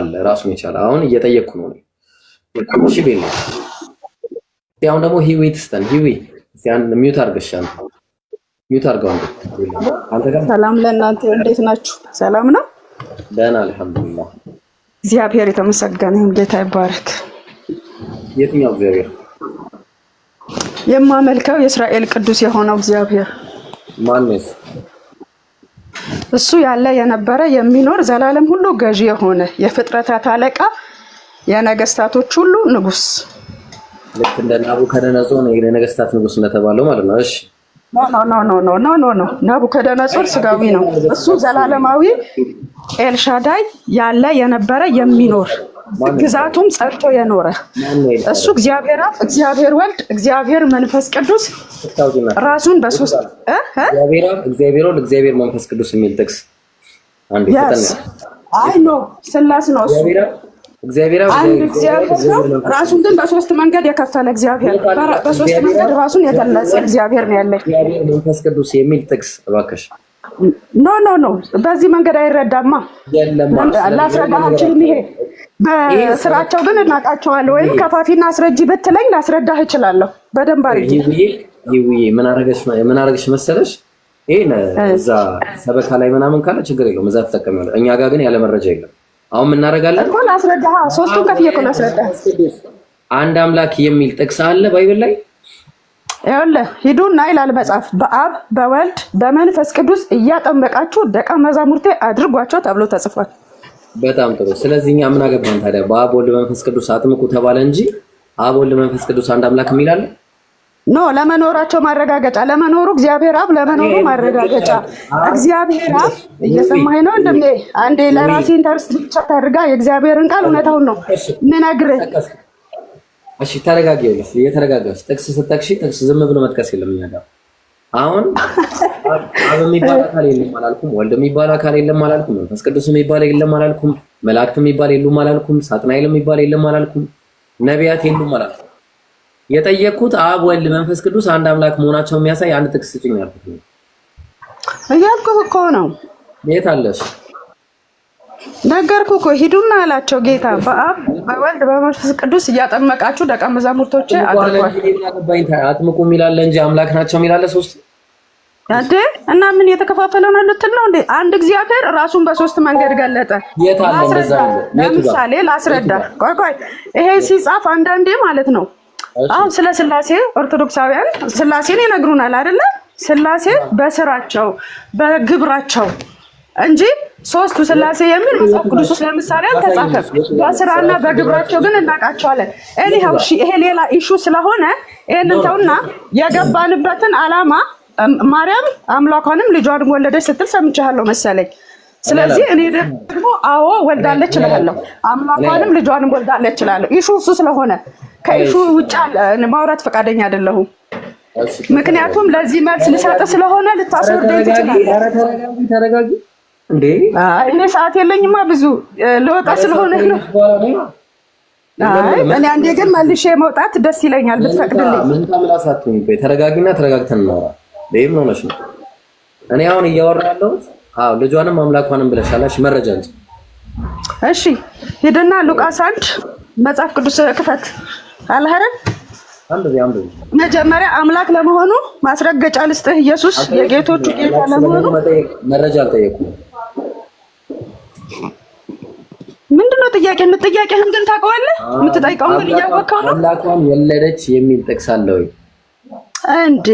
አለ ራሱን ይቻላል። አሁን እየጠየቅኩ ነው። እሺ ቤላ ያው ደግሞ ሂዊ ትስተን ሂዊ ሲያን ሚውት አርገሻል። ሚውት አርገው አንተ ጋር ሰላም ለእናንተ እንዴት ናችሁ? ሰላም ነው? ደህና አልሐምዱሊላህ። እግዚአብሔር የተመሰገነ ይሁን። ጌታ ይባረክ። የትኛው እግዚአብሔር? የማመልከው የእስራኤል ቅዱስ የሆነው እግዚአብሔር። ማን ነው? እሱ ያለ የነበረ የሚኖር ዘላለም ሁሉ ገዢ የሆነ የፍጥረታት አለቃ የነገስታቶች ሁሉ ንጉስ። ልክ እንደ ናቡከደነጾር የነገስታት ንጉስ እንደተባለው ማለት ነው። እሺ ኖ ናቡከደነጾር ስጋዊ ነው። እሱ ዘላለማዊ ኤልሻዳይ ያለ የነበረ የሚኖር ግዛቱም ጸጥቶ የኖረ እሱ እግዚአብሔር አብ፣ እግዚአብሔር ወልድ፣ እግዚአብሔር መንፈስ ቅዱስ ራሱን በሶስት እግዚአብሔር አብ፣ እግዚአብሔር ወልድ፣ እግዚአብሔር መንፈስ ቅዱስ የሚል ጥቅስ አንዴ ተጠና። አይ ኖ ስላሴ ነው እሱ እግዚአብሔር አብ፣ እግዚአብሔር ራሱን ግን በሶስት መንገድ የከፈለ እግዚአብሔር በሶስት መንገድ ራሱን የገለጸ እግዚአብሔር ነው ያለ እግዚአብሔር መንፈስ ቅዱስ የሚል ጥቅስ እባክሽ። ኖ በዚህ መንገድ አይረዳማ። ላስረዳሃችልም ይሄ በስራቸው ግን እናውቃቸዋለሁ። ወይም ከፋፊና አስረጂ ብትለኝ ላስረዳህ እችላለሁ በደንብ አድርጌ። ይውዬ ምን አረግሽ መሰለሽ? ይሄን እዛ ሰበካ ላይ ምናምን ካለ ችግር የለውም እዛ ተጠቀሚያለሽ። እኛ ጋር ግን ያለ መረጃ የለም። አሁን ምን እናደርጋለን? እኮ ላስረዳህ፣ ሶስቱን ከፍዬ እኮ ላስረዳህ። አንድ አምላክ የሚል ጥቅስ አለ ባይብል ላይ። ይኸውልህ ሂዱና ይላል መጽሐፍ በአብ በወልድ በመንፈስ ቅዱስ እያጠመቃችሁ ደቀ መዛሙርቴ አድርጓቸው ተብሎ ተጽፏል። በጣም ጥሩ። ስለዚህ እኛ ምን አገባን ታዲያ? በአብ ወልድ መንፈስ ቅዱስ አጥምቁ ተባለ እንጂ አብ ወልድ መንፈስ ቅዱስ አንድ አምላክ የሚል አለ? ኖ ለመኖራቸው ማረጋገጫ፣ ለመኖሩ እግዚአብሔር አብ ለመኖሩ ማረጋገጫ። እግዚአብሔር አብ እየሰማኸኝ ነው እንደኔ? አንዴ ለራሴ ኢንተርስት ብቻ ታርጋ የእግዚአብሔርን ቃል እውነታውን ነው ምነግርህ። እሺ ተረጋጊ። እየተረጋጋሽ ጥቅስ ስትጠቅሺ ጥቅስ ዝም ብሎ መጥቀስ የለም እኛ ጋር። አሁን አብ የሚባል አካል የለም አላልኩም፣ ወልድ የሚባል አካል የለም አላልኩም፣ መንፈስ ቅዱስ የሚባል የለም አላልኩም፣ መላእክት የሚባል የሉም አላልኩም፣ ሳጥናኤል የሚባል የለም አላልኩም፣ ነቢያት የሉም አላልኩም። የጠየቁት አብ ወልድ መንፈስ ቅዱስ አንድ አምላክ መሆናቸው የሚያሳይ አንድ ጥቅስ ስጭኝ ያልኩት ነው። እያልኩህ እኮ ነው። የት አለሽ? ነገርኩህ እኮ ሂዱና አላቸው ጌታ በአብ በወልድ በመንፈስ ቅዱስ እያጠመቃችሁ ደቀ መዛሙርቶቼ አድርጓቸው። አጥምቁ የሚላለ እንጂ አምላክ ናቸው የሚላለ ሶስት አንተ እና ምን የተከፋፈለ ነው ልትል ነው እንዴ? አንድ እግዚአብሔር ራሱን በሶስት መንገድ ገለጠ። የት አለ እንደዛ? ለምሳሌ ላስረዳ። ቆይ ይሄ ሲጻፍ አንዳንዴ ማለት ነው አሁን ስለ ስላሴ ኦርቶዶክሳውያን ስላሴን ይነግሩናል አይደለ? ስላሴ በስራቸው በግብራቸው እንጂ ሶስቱ ስላሴ የሚል መጽሐፍ ቅዱስ ውስጥ ለምሳሌ አልተጻፈም። በስራና በግብራቸው ግን እናውቃቸዋለን። ኤኒሃው ይሄ ሌላ ኢሹ ስለሆነ ይሄንን ተውና የገባንበትን ዓላማ ማርያም አምላኳንም ልጇንም ወለደች ስትል ሰምቻለሁ መሰለኝ። ስለዚህ እኔ ደግሞ አዎ ወልዳለች እላለሁ፣ አምላኳንም ልጇንም ወልዳለች እላለሁ። ኢሹ እሱ ስለሆነ ከኢሹ ውጭ ማውራት ፈቃደኛ አይደለሁም። ምክንያቱም ለዚህ መልስ ልሰጥ ስለሆነ ልታስወርደኝ ትችላለህ። ተረጋጊ እንዴ! እኔ ሰዓት የለኝማ ብዙ ልወጣ ስለሆነ ነው። እኔ አንዴ ግን መልሼ መውጣት ደስ ይለኛል ብትፈቅድልኝ። ምን ታምላሳት ነው? ተረጋጊና ተረጋግተን እናወራ። ለይም ነው ነሽ። እኔ አሁን እያወራ ያለሁት አዎ ልጇንም አምላኳንም ብለሻላሽ መረጃ እንጂ። እሺ ሄደና ሉቃስ 1 መጽሐፍ ቅዱስ ክፈት አልሐረን አንዱ መጀመሪያ አምላክ ለመሆኑ ማስረገጫ ልስጥህ። ኢየሱስ የጌቶቹ ጌታ ለመሆኑ መረጃ አልጠየኩም። ምንድነው ጥያቄ? የምትጠይቀህን ግን ታውቀዋለህ? የምትጠይቀውን ግን እያወቅኸው ነው። አምላኳን ወለደች የሚል ጥቅስ አለ ወይ እንዴ?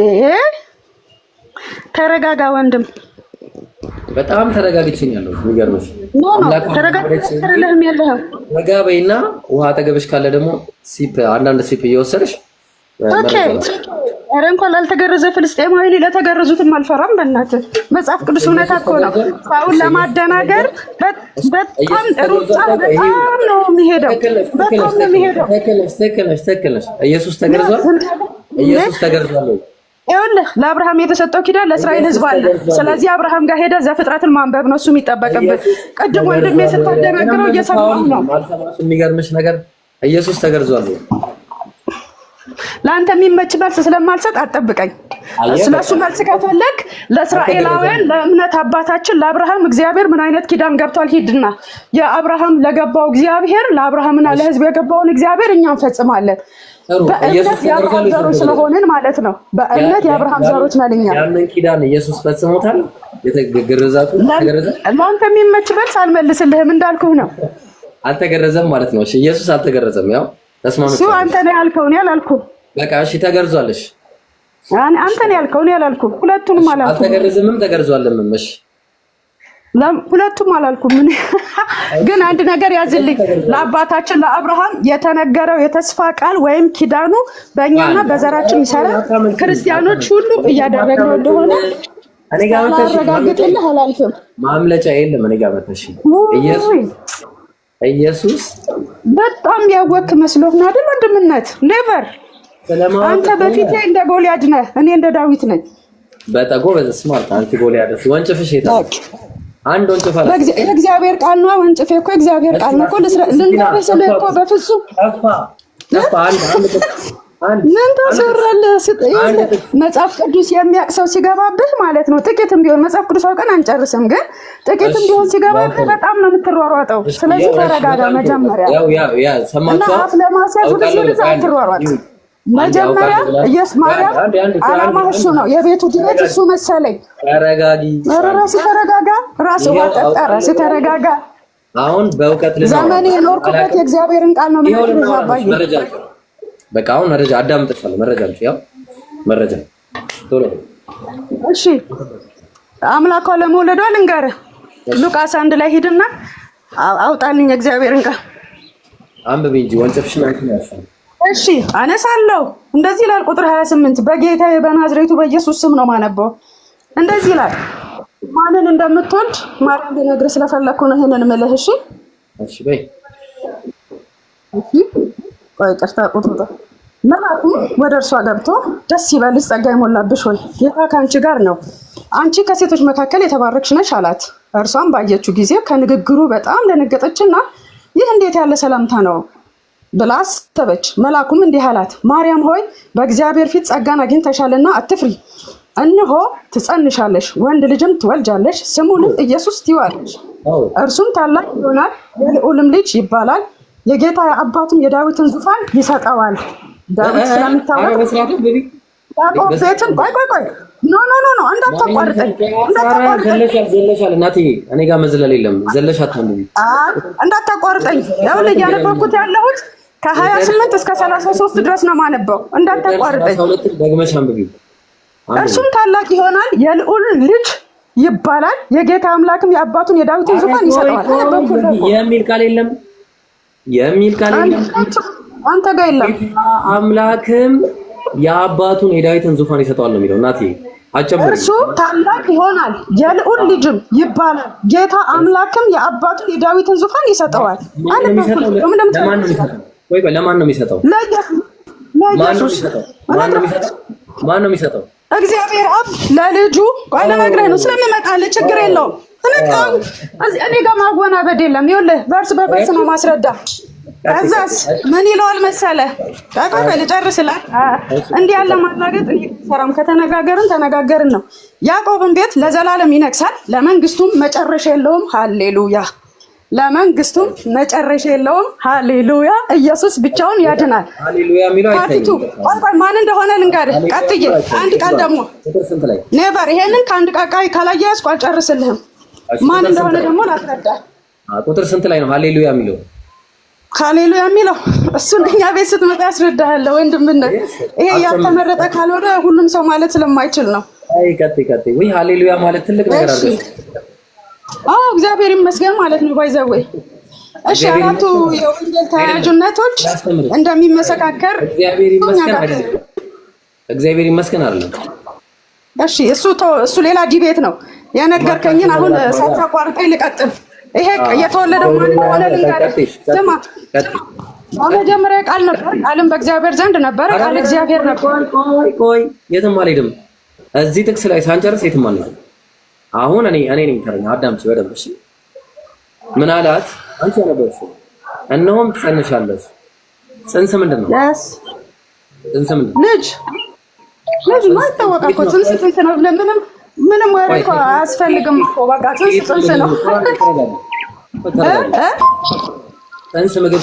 ተረጋጋ ወንድም። በጣም ተረጋግቼኛለሁ። የሚገርምሽ ተረጋግተህም ያለህ ረጋ በይና ውሃ አጠገብሽ ካለ ደግሞ ሲፕ አንዳንድ ሲፕ እየወሰድሽ ኦኬ። ኧረ እንኳን ላልተገረዘ ፍልስጤማዊ ለተገረዙትም አልፈራም። በእናትህ መጽሐፍ ቅዱስ እውነታ እኮ ነው። ሰውን ለማደናገር በጣም ሩጫ በጣም ነው የሚሄደው። በጣም ነው የሚሄደው። ትክክል ነሽ። ኢየሱስ ተገርዟል። ኢየሱስ ተገርዟል። ይኸውልህ ለአብርሃም የተሰጠው ኪዳን ለእስራኤል ሕዝብ አለ። ስለዚህ አብርሃም ጋር ሄደ ዘፍጥረትን ማንበብ ነው እሱ የሚጠበቅበት። ቅድም ወንድሜ ስታደናግረው እየሰማሁ ነው። የሚገርምሽ ነገር ኢየሱስ ተገርዟል። ለአንተ የሚመች መልስ ስለማልሰጥ አትጠብቀኝ። ስለሱ መልስ ከፈለግ ለእስራኤላውያን ለእምነት አባታችን ለአብርሃም እግዚአብሔር ምን አይነት ኪዳን ገብቷል? ሂድና የአብርሃም ለገባው እግዚአብሔር ለአብርሃምና ለሕዝብ የገባውን እግዚአብሔር እኛ እንፈጽማለን። በእምነት የአብርሃም ዘሮች ስለሆንን ማለት ነው። በእምነት የአብርሃም ዘሮች ነን እኛ። ያንን ኪዳን ኢየሱስ ፈጽሞታል። የተገረዛቱ ተገረዘ። ለአንተ የሚመች መልስ አልመልስልህም እንዳልኩህ ነው። አልተገረዘም ማለት ነው። እሺ ኢየሱስ አልተገረዘም። ያው ተስማምተን እሱ አንተ ነው ያልከው፣ እኔ አላልኩም። በቃ እሺ ተገርዟልሽ። አንተ ነው ያልከው፣ እኔ አላልኩም። ሁለቱንም አላልኩም። አልተገረዘምም ተገርዟልም። እሺ ሁለቱም አላልኩም። ምን ግን አንድ ነገር ያዝልኝ። ለአባታችን ለአብርሃም የተነገረው የተስፋ ቃል ወይም ኪዳኑ በእኛና በዘራችን ይሰራል። ክርስቲያኖች ሁሉ እያደረግነው እንደሆነ እኔ ጋር መተሽ አረጋግጥልህ አላልኩም። ማምለጫ የለም። እኔ ጋር መተሽ ኢየሱስ በጣም ያወክ መስሎህ ነው አይደል? ወንድምነት ኔቨር። አንተ በፊቴ እንደ ጎልያድ ነህ፣ እኔ እንደ ዳዊት ነኝ። በጠጎ በስማርት አንቺ ጎልያድ ወንጭፍሽ የታል? አንድ ወንጭፍ አለ። የእግዚአብሔር ቃል ነው። ወንጭፌ እኮ እግዚአብሔር ቃል ነው እኮ። ልንገርህ እኮ በፍጹም ጠፋ። አንድ ምን ታሰራለህ? መጽሐፍ ቅዱስ የሚያውቅ ሰው ሲገባብህ ማለት ነው፣ ጥቂትም ቢሆን መጽሐፍ ቅዱስ አውቀን አንጨርስም፣ ግን ጥቂትም ቢሆን ሲገባብህ በጣም ነው የምትሯሯጠው። ስለዚህ ተረጋጋ መጀመሪያ። ያው ሰማችሁ? አፍ ለማስያዝ ወደዛ አትሯሯጥ። መጀመሪያ ኢየሱስ ማርያም ዓላማ እሱ ነው። የቤቱ ድረት እሱ መሰለኝ። ተረጋጊ። ራስህ ተረጋጋ። ራስህ ዋጠጣ። ራስህ ተረጋጋ። አሁን በእውቀት ዘመኔ የኖርኩበት የእግዚአብሔርን ቃል ነው የምነግርህ አባዬ። በቃ አሁን መረጃ አዳምጥሻለሁ። መረጃ ነው ያው መረጃ ቶሎ። እሺ አምላኳ ለመውለዷ ልንገርህ። ሉቃስ 1 ላይ ሂድና አውጣልኝ የእግዚአብሔርን ቃል አንብቢ እንጂ ወንጭፍሽን አንቺ ነው ያልሽው። እሺ አነሳለሁ። እንደዚህ ይላል ቁጥር 28 በጌታዬ በናዝሬቱ በኢየሱስ ስም ነው ማነበው። እንደዚህ ይላል። ማንን እንደምትወልድ ማርያም ልነግርህ ስለፈለኩ ነው ይሄንን የምልህ። እሺ እሺ በይ። ቆይ ቅርታ ቁጥሩ መልአኩ ወደ እርሷ ገብቶ ደስ ይበልሽ ጸጋ የሞላብሽ ሆይ ጌታ ከአንቺ ጋር ነው፣ አንቺ ከሴቶች መካከል የተባረክሽ ነሽ አላት። እርሷም ባየችው ጊዜ ከንግግሩ በጣም ደነገጠችና ይህ እንዴት ያለ ሰላምታ ነው ብላ አሰበች። መልአኩም እንዲህ አላት፣ ማርያም ሆይ በእግዚአብሔር ፊት ጸጋን አግኝተሻልና አትፍሪ። እነሆ ትጸንሻለሽ፣ ወንድ ልጅም ትወልጃለሽ፣ ስሙንም ኢየሱስ ትይዋለሽ። እርሱም ታላቅ ይሆናል፣ የልዑልም ልጅ ይባላል። የጌታ አባቱም የዳዊትን ዙፋን ይሰጠዋል። ዳዊት ስለሚታወቅ ያዕቆብ ቤትን ቆይ ኖ እንዳታቋርጠኝ ዘለሻል። እናቴ እኔ ጋር መዝለል የለም። ዘለሽ አታንብቢ፣ እንዳታቋርጠኝ። ያው ልጅ ያነበብኩት ያለሁት ከ28 እስከ 33 ድረስ ነው ማነበው። እንዳታቋርጠኝ። ደግመሽ አንብቢ። እርሱም ታላቅ ይሆናል፣ የልዑል ልጅ ይባላል። የጌታ አምላክም የአባቱን የዳዊትን ዙፋን ይሰጠዋል የሚል ቃል የለም። አንተ ጋር የለም። አምላክም የአባቱን የዳዊትን ዙፋን ይሰጠዋል ነው የሚለው። እናቴ አጨምሪ። እርሱ ታላቅ ይሆናል የልዑል ልጅም ይባላል። ጌታ አምላክም የአባቱን የዳዊትን ዙፋን ይሰጠዋል። ለማን ነው የሚሰጠው? ማን ነው የሚሰጠው? እግዚአብሔር አብ ለልጁ። ቆይ ለነግረህ ነው ስለሚመጣልህ፣ ችግር የለውም። እኔ ጋር ማወናበድ የለም። ይኸውልህ በእርስ በበርስ ነው ማስረዳ። ከዛስ ምን ይለዋል መሰለህ? ቆይ ልጨርስልህ። እንዲህ ያለ ማላገጥ ሰራም ከተነጋገርን ተነጋገርን ነው። ያዕቆብን ቤት ለዘላለም ይነግሳል፣ ለመንግስቱም መጨረሻ የለውም። ሃሌሉያ! ለመንግስቱም መጨረሻ የለውም። ሃሌሉያ! ኢየሱስ ብቻውን ያድናል። ሃሌሉያ የሚለው አይተኝ። ቆይ ማን እንደሆነ ልንገርህ። ቀጥዬ አንድ ቃል ደግሞ ኔቨር። ይሄንን ከአንድ ቃል ካላያያዝኩ አልጨርስልህም። ማን እንደሆነ ደግሞ ላስረዳ። ቁጥር ስንት ላይ ነው ሃሌሉያ የሚለው? ሃሌሉያ የሚለው እሱን እኛ ቤት ስትመጣ ያስረዳሃለሁ ወንድምነት። ይሄ ያልተመረጠ ካልሆነ ሁሉም ሰው ማለት ስለማይችል ነው። አይ ቀጥይ። ወይ ሃሌሉያ ማለት ትልቅ ነገር አድርገሽ። አዎ እግዚአብሔር ይመስገን ማለት ነው። ባይዘዌ እሺ፣ አራቱ የወንጌል ተያያዥነቶች እንደሚመሰካከር እግዚአብሔር ይመስገን አይደለም። እሺ፣ እሱ ሌላ ዲቤት ነው። የነገርከኝን አሁን ሳታቋርጠኝ ልቀጥል። ይሄ የተወለደው ማን እንደሆነ ልንገርህ። ስማ፣ በመጀመሪያ ቃል ነበር፣ ቃልም በእግዚአብሔር ዘንድ ነበረ፣ ቃል እግዚአብሔር ነበር። ቆይ የትም አልሄድም። እዚህ ጥቅስ ላይ ሳንጨርስ የትም አልሄድም። አሁን እኔ ነኝ ተረኛ። አዳምጪ በደንብ እሺ። ምን አላት? አንቺ ያነበብሽው እነሆም ትጸንሻለሽ። ጽንስ ምንድን ነው? ልጅ ማይታወቅ እኮ ጽንስ ነው። ምንም ወሬ እኮ አያስፈልግም እኮ በቃ ጽንስ ነው። ጽንስ ምግብ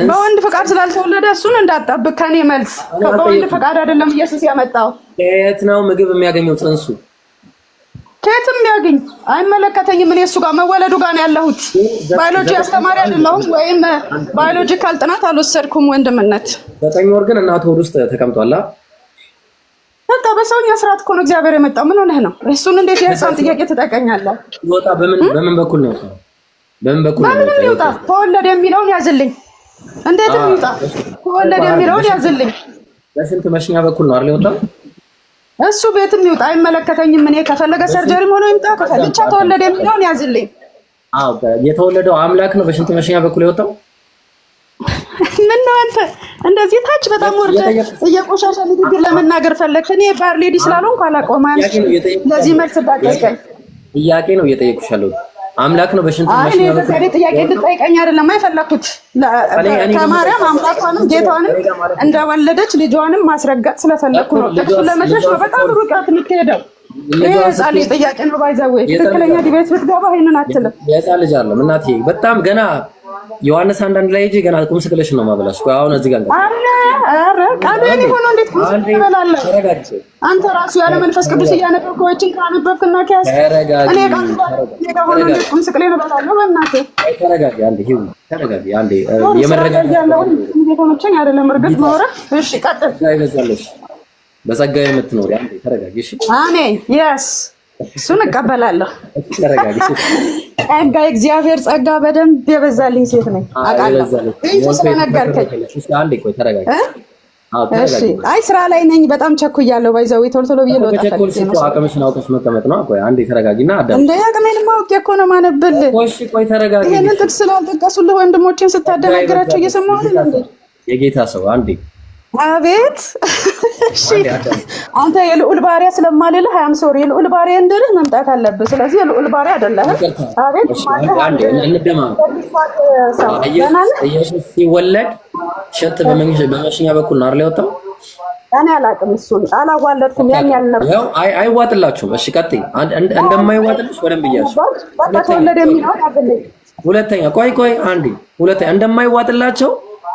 በወንድ ፈቃድ ስላልተወለደ እሱን እንዳትጠብቅ ከኔ መልስ። በወንድ ፈቃድ አይደለም ኢየሱስ ያመጣው። ከየት ነው ምግብ የሚያገኘው? ጽንሱ ከየትም ያገኝ አይመለከተኝም። እኔ እሱ ጋር መወለዱ ጋር ነው ያለሁት። ባዮሎጂ አስተማሪ አይደለሁም ወይም ባዮሎጂካል ጥናት አልወሰድኩም። ወንድምነት 9 ወር ግን እናቱ ሆድ ውስጥ ተቀምጧል። በቃ በሰውኛ ስርዓት እኮ ነው እግዚአብሔር የመጣው። ምን ሆነህ ነው? እሱን እንዴት የህፃን ጥያቄ ትጠይቀኛለህ? ይወጣ በምን በኩል ነው የወጣው? በምን በኩል ነው ይወጣ? ተወለደ የሚለውን ያዝልኝ። እንዴት ይወጣ? ተወለደ የሚለውን ያዝልኝ። በስንት መሽኛ በኩል ነው አይደል የወጣው? እሱ ቤትም ይውጣ አይመለከተኝም። እኔ ከፈለገ ሰርጀሪም ሆኖ ይምጣ፣ ብቻ ተወለደ የሚለውን ያዝልኝ። የተወለደው አምላክ ነው በስንት መሽኛ በኩል የወጣው? ምን ነው አንተ እንደዚህ ታች በጣም ወርደ እየቆሻሻ ንግግር ለመናገር ፈለክ? እኔ ባር ሌዲ ስላልሆንኩ አላውቀውም። ለዚህ መልስ እንዳትጠይቀኝ። ጥያቄ ነው እየጠየኩሽ ያለሁት። አምላክ ነው በሽንት ማሽን ነው። እኔ ጥያቄ እንድትጠይቀኝ አይደለም አይፈለኩት። ከማርያም አምላኳንም ጌታዋንም እንደወለደች ልጇንም ማስረገጥ ስለፈለኩ ነው። ጥቅሱን ለመሸሽ ነው በጣም ሩቃት የምትሄደው። ይሄ ህፃን ልጅ ጥያቄ ነው። ባይዘው ትክክለኛ ዲቤት ብትገባ ይሄንን አትልም። የህፃን ልጅ አለ እናቴ በጣም ገና ዮሐንስ 1 ላይ እጂ ገና ቁም ስቅለሽ ነው ማበላሽ። አሁን እዚህ ጋር አረ ቃሉን ሆኖ እንዴት ቁም ትበላለህ አንተ? ራሱ ያለ መንፈስ ቅዱስ እያነበብክ ወጪን ካነበብክና ከያዝ እኔ ጋር ሆኖ እንዴት ቁም ስቅሌ ነው ባላለው? በእናትህ ተረጋጊ አንዴ። ይሁ ተረጋጊ አንዴ። የመረጋጋት ያለው ዲቤቶችን አይደለም እርግጥ ማውራት። እሺ ቀጥል። ይበዛለሽ በጸጋ የምትኖር አንዴ ተረጋጊ። እሺ አሜን። የስ እሱን እቀበላለሁ። ተረጋጊ። ጸጋ እግዚአብሔር ጸጋ በደንብ የበዛልኝ ሴት ነኝ አውቃለሁ። ስለነገርከኝ አንዴ ቆይ ተረጋጊ። እሺ አይ ስራ ላይ ነኝ በጣም ቸኩያለሁ። ባይዘው ቶሎ ቶሎ ብዬ ልወጣ ፈልጌ ነው። አቅምሽን አውቀሽ መቀመጥ ነው። ቆይ አንዴ ተረጋጊና አዳም እንደ አቅሜን ማውቅ እኮ ነው ማነብል። እሺ ቆይ ተረጋጊ። ይሄንን ጥቅስ ስላልጠቀሱልህ ወንድሞችን ስታደናግራቸው እየሰማሁ ነው። የጌታ ሰው አንዴ አቤት። እሺ አንተ የልዑል ባሪያ ስለማልልህ አም ሶሪ የልዑል ባሪያ እንድልህ መምጣት አለብህ። ስለዚህ የልዑል ባሪያ አይደለህ። አቤት አንዴ እንደማ ኢየሱስ ሲወለድ ሸት በመሽኛ በኩል ነው አይደል የወጣው? እኔ አላውቅም። እሱን አላዋለድኩም። ያን ያልነበር ያው አይዋጥላችሁም። እሺ ቀጥይ። እንደማይዋጥልሽ በደንብ እያልሽ ተወለደ የሚለው ያገለኝ። ሁለተኛ ቆይ አንዴ ሁለተኛ እንደማይዋጥላቸው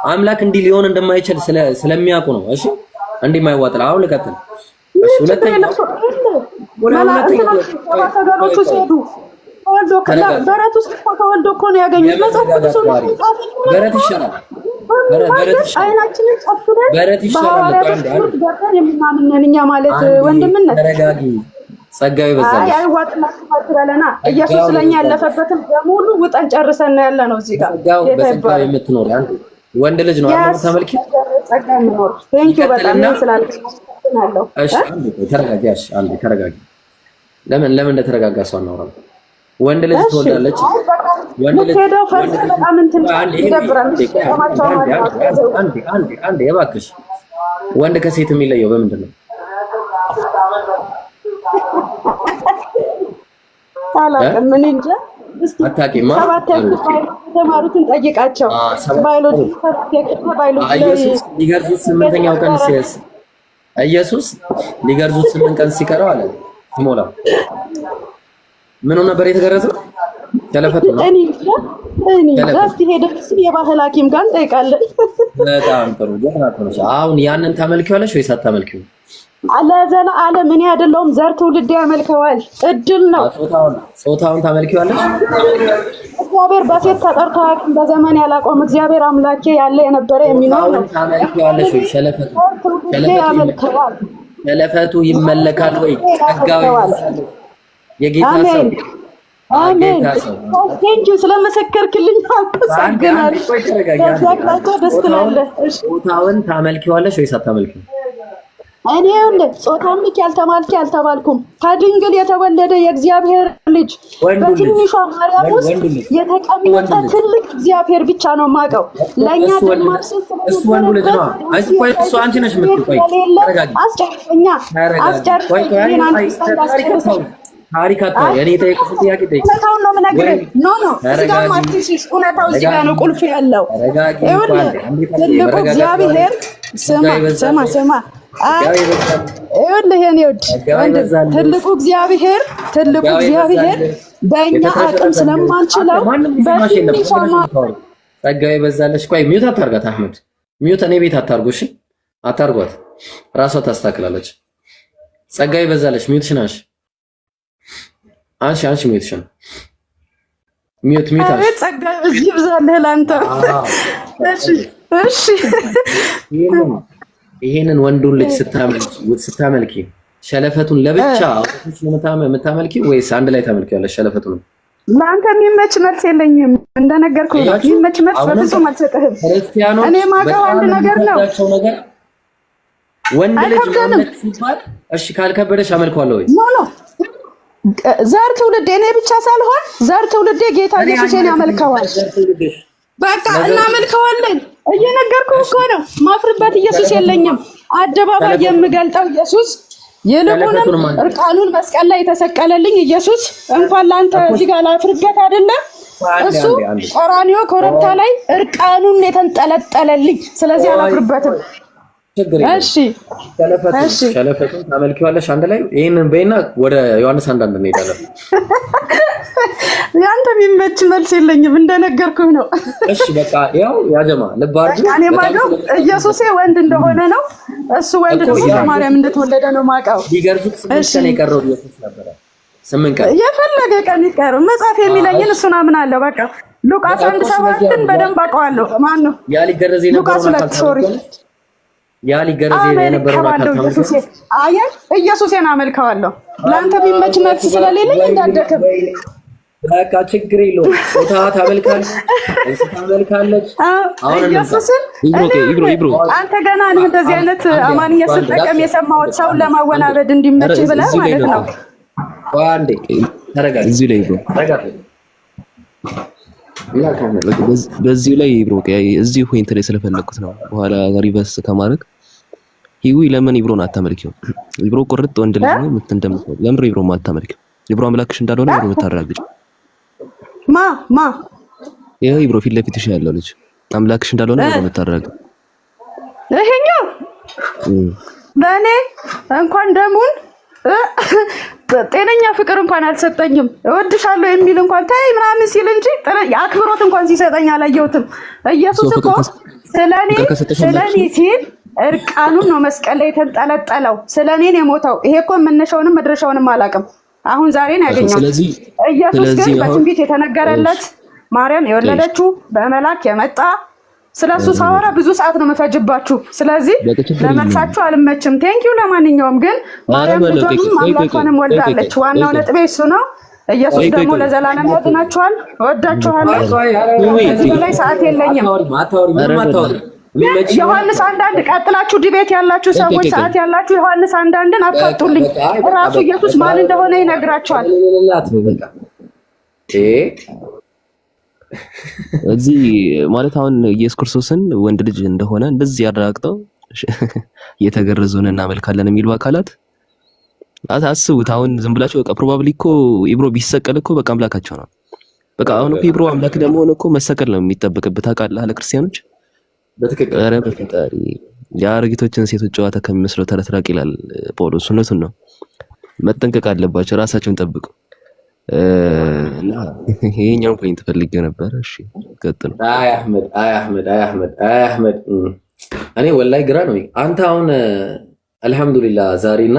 አምላክ እንዲህ ሊሆን እንደማይችል ስለሚያውቁ ነው። እሺ እንዲህ ማይዋጥላ አሁን ልቀጥል። እሺ ሁለተኛ በረት ውስጥ ተወልዶ እኮ ነው ያገኙት። መጽሐፍ ቅዱስ በረት ይሻላል። አይናችንን ጨፍነን በረት ይሻላል። ገብተን የምናምነን እኛ ማለት ወንድምነት። ተረጋጊ። ጸጋው ይበዛል። አይዋጥላችሁ ማትበለና ኢየሱስ ስለኛ ያለፈበትን በሙሉ ውጠን ጨርሰን ነው ያለ ነው እዚህ ጋር ጸጋው የምትኖር አንዴ ወንድ ልጅ ነው አይደል? ተመልኪ ጸጋ ምኖር ቴንኪው በጣም ስላልከናለው። እሺ አንዴ ተረጋጊ። እሺ አንዴ ተረጋጊ። ለምን እንደተረጋጋ ሰው አናወራም። ወንድ ልጅ ትወልዳለች። ወንድ ልጅ በጣም እንትን ይደብራል። አንዴ እባክሽ ወንድ ከሴት የሚለየው በምንድን ነው? አላውቅም ምን እንጃ። አታውቂማ? ተማሩትን ጠይቃቸው። ባዮሎጂ ኢየሱስ ሊገርዙት 8ኛው ቀን ሲያስ ኢየሱስ ሊገርዙት 8 ቀን ሲቀረው አለ ሲሞላው ምን ሆነ ነበር የተገረዘው? ተለፈቱ ነው። እኔ ጋር ሄደስ የባህል ሐኪም ጋር እንጠይቃለን። በጣም ጥሩ ጀግና። አሁን ያንን ታመልኪዋለሽ ወይስ አታመልኪው? አለዘላ ዓለም እኔ አይደለሁም ዘር ትውልድ ያመልከዋል። እድል ነው። ጾታውን ታመልኪዋለሽ? እግዚአብሔር በሴት ተጠርቶ አያውቅም። በዘመን ያላቆም እግዚአብሔር አምላኬ ያለ የነበረ የሚኖር ነው። ታመልኪዋለሽ ወይ? ሸለፈቱ ይመለካል ወይ? ጸጋው የጌታ ሰው አሜን። ቴንኪው ስለመሰከርክልኝ አመሰግናለሁ። ጾታውን ታመልኪዋለሽ ወይስ አታመልኪው? እኔ ጾታምክ ያልተባልኩም ከድንግል የተወለደ የእግዚአብሔር ልጅ በትንሿ ማርያም ውስጥ የተቀመጠ ትልቅ እግዚአብሔር ብቻ ነው የማውቀው። ለእኛ እሱ ወንዱ ልጅ ነው። እሱ አንቺ ነሽ የምትቆይ። ተረጋጊ። ታሪክ አታውሪ። እኔ የጠየቁት ጥያቄ ጠይቅ። እውነታውን ነው የምነግርህ። ኖ እዚህ ጋር ማትሽሽ እውነታው እዚህ ጋር ነው ቁልፍ ያለው። ትልቁ እግዚአብሔር ስማ ይኸውልህ የኔ ውድ ትልቁ እግዚአብሔር በእኛ አቅም ስለማንችለው በትንሿ ጸጋዬ በዛለሽ። ቆይ ሚውት አታርጋት አህመድ፣ ሚውት እኔ ቤት አታርጉሽ፣ አታርጓት፣ ራሷ ታስተካክላለች። ጸጋዬ በዛለሽ ሚውትሽ ናሽ። አንቺ ሚውትሽ ነው። ሚውት አሽ ጸጋዬ እዚህ ይብዛልህ ላንተ። እሺ ይሄንን ወንዱን ልጅ ስታመልኪ ሸለፈቱን ለብቻ አውጥተሽ የምታመልኪ ወይስ አንድ ላይ ታመልኪያለሽ? ሸለፈቱን ለአንተ የሚመች መልስ የለኝም። እንደነገርኩህ የሚመች መልስ በፍጹም አልሰጥህም። እኔ የማውቀው አንድ ነገር ነው። ወንድ ልጅ ማምለክ ሲባል እሺ ካልከበደሽ አመልከዋለሁ ወይ? ኖ ዘር ትውልዴ እኔ ብቻ ሳልሆን ዘር ትውልዴ ጌታ ኢየሱስን ያመልከዋል። በቃ እናመልከዋለን። እየነገርኩህ እኮ ነው። ማፍርበት ኢየሱስ የለኝም። አደባባይ የምገልጠው ኢየሱስ ይልቁንም እርቃኑን መስቀል ላይ የተሰቀለልኝ ኢየሱስ እንኳን ላንተ እዚህ ጋር ላፍርበት አይደለም። እሱ ቀራንዮ ኮረብታ ላይ እርቃኑን የተንጠለጠለልኝ። ስለዚህ አላፍርበትም። እሺ ሸለፈቱን ታመልኪዋለሽ አንድ ላይ። ይሄንን በይና ወደ ዮሐንስ 1:1 እንሄዳለን። ያንተ የሚመች መልስ የለኝም። እንደነገርኩህ ነው። እሺ በቃ ያው ያጀማ ልብ አድርጉ። እኔ ማውቀው ኢየሱስ ወንድ እንደሆነ ነው። እሱ ወንድ ደግሞ ከማርያም እንደተወለደ ነው ማውቀው። ቢገርዙት 8 ቀን የቀረው ኢየሱስ ነበር። 8 ቀን የፈለገ ቀን ይቀረው መጽሐፍ የሚለኝን እሱን አምናለሁ። በቃ ሉቃስ 1:7 በደንብ አውቀዋለሁ። ማን ነው ያ ሊገረዝ የነበረው? ያ ሊገረዝ የነበረው ኢየሱስ። አየህ ኢየሱስን አመልከዋለሁ። ለአንተ ቢመች መልስ ስለሌለኝ እንዳደከም በቃ ችግር የለውም። ጾታ ታመልካለች። አሁን ኢየሱስን ይብሮ አንተ ገና ነህ እንደዚህ አይነት አማርኛ ስትጠቀም የሰማሁት ሰውን ለማወናበድ እንዲመች ብለህ ማለት ነው። አንዴ ተረጋጋ። እዚህ ላይ ይብሮ በዚህ ላይ ይብሮ እዚህ ፖይንት ላይ ስለፈለኩት ነው። በኋላ ሪቨርስ ከማድረግ ይዊ ለምን ይብሮን አታመልኪው? ይብሮ ቁርጥ ወንድ ልጅ ነው የምትንደምጠው። ለምን ይብሮ አታመልኪው? ይብሮ አምላክሽ እንዳልሆነ ነው የምታረጋግጪ። ማ ይሄ ይብሮ ፊት ለፊትሽ ያለው ልጅ አምላክሽ እንዳልሆነ ነው የምታረጋግጪ። ይሄኛው ለኔ እንኳን ደሙን ጤነኛ ፍቅር እንኳን አልሰጠኝም። እወድሻለሁ የሚል እንኳን ታይ ምናምን ሲል እንጂ አክብሮት እንኳን ሲሰጠኝ አላየሁትም። ኢየሱስ እኮ ስለኔ ሲል እርቃኑን ነው መስቀል ላይ የተንጠለጠለው። ስለኔ ነው የሞተው። ይሄ እኮ መነሻውንም መድረሻውንም አላውቅም። አሁን ዛሬ ነው ያገኘው። ኢየሱስ ግን በትንቢት የተነገረለት ማርያም የወለደችው በመላክ የመጣ ስለሱ ሳወራ ብዙ ሰዓት ነው መፈጅባችሁ። ስለዚህ ለመልሳችሁ አልመችም። ቴንኪው። ለማንኛውም ግን ማርያም ልጇንም አምላኳንም ወልዳለች። ዋናው ነጥቤ እሱ ነው። ኢየሱስ ደግሞ ለዘላለም ያድናችኋል። እወዳችኋለሁ። እዚህ ላይ ሰዓት የለኝም። ዮሐንስ 1:1 ቀጥላችሁ ዲቤት ያላችሁ ሰዎች ሰዓት ያላችሁ ዮሐንስ 1:1ን አፋጡልኝ። ራሱ ኢየሱስ ማን እንደሆነ ይነግራችኋል። እዚህ ማለት አሁን ኢየሱስ ክርስቶስን ወንድ ልጅ እንደሆነ እንደዚህ ያረጋግጠው እየተገረዙን እናመልካለን የሚሉ አካላት አስቡት። አሁን ዝም ብላችሁ በቃ ፕሮባብሊ እኮ ኢብሮ ቢሰቀል እኮ በቃ አምላካቸው ነው። በቃ አሁን እኮ ኢብሮ አምላክ ለመሆን እኮ መሰቀል ነው የሚጠበቅበት። ታውቃለህ አለ ክርስቲያኖች በትክክል። ኧረ በፈጣሪ የአሮጊቶችን ሴቶች ጨዋታ ከሚመስለው ተረት ራቅ ይላል ጳውሎስ። እውነቱን ነው። መጠንቀቅ አለባቸው። ራሳቸውን ጠብቁ። እና ይሄኛው ፖይንት ፈልጌ ነበር። እሺ ቀጥሉ። አይ አህመድ እኔ ወላሂ ግራ ነው። አንተ አሁን አልহামዱሊላህ ዛሬና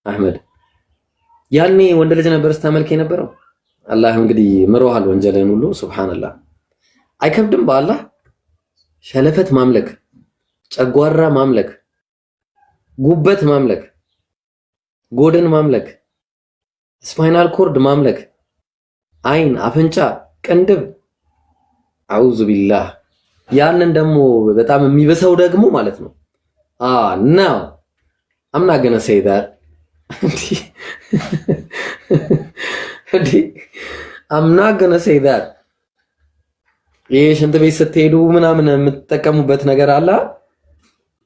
አህመድ ያኔ ወንድ ልጅ ነበር ስታመልክ የነበረው። አላህ እንግዲህ ምሮሃል ወንጀልን ሁሉ ሱብሃንአላህ። አይከብድም በአላህ ሸለፈት ማምለክ፣ ጨጓራ ማምለክ፣ ጉበት ማምለክ፣ ጎድን ማምለክ፣ ስፓይናል ኮርድ ማምለክ፣ አይን፣ አፍንጫ፣ ቅንድብ አውዙ ቢላህ። ያንን ደግሞ በጣም የሚበሰው ደግሞ ማለት ነው ነው I'm not gonna say that I'm not gonna say that ይሄ ሽንት ቤት ስትሄዱ ምናምን የምትጠቀሙበት ነገር አለ።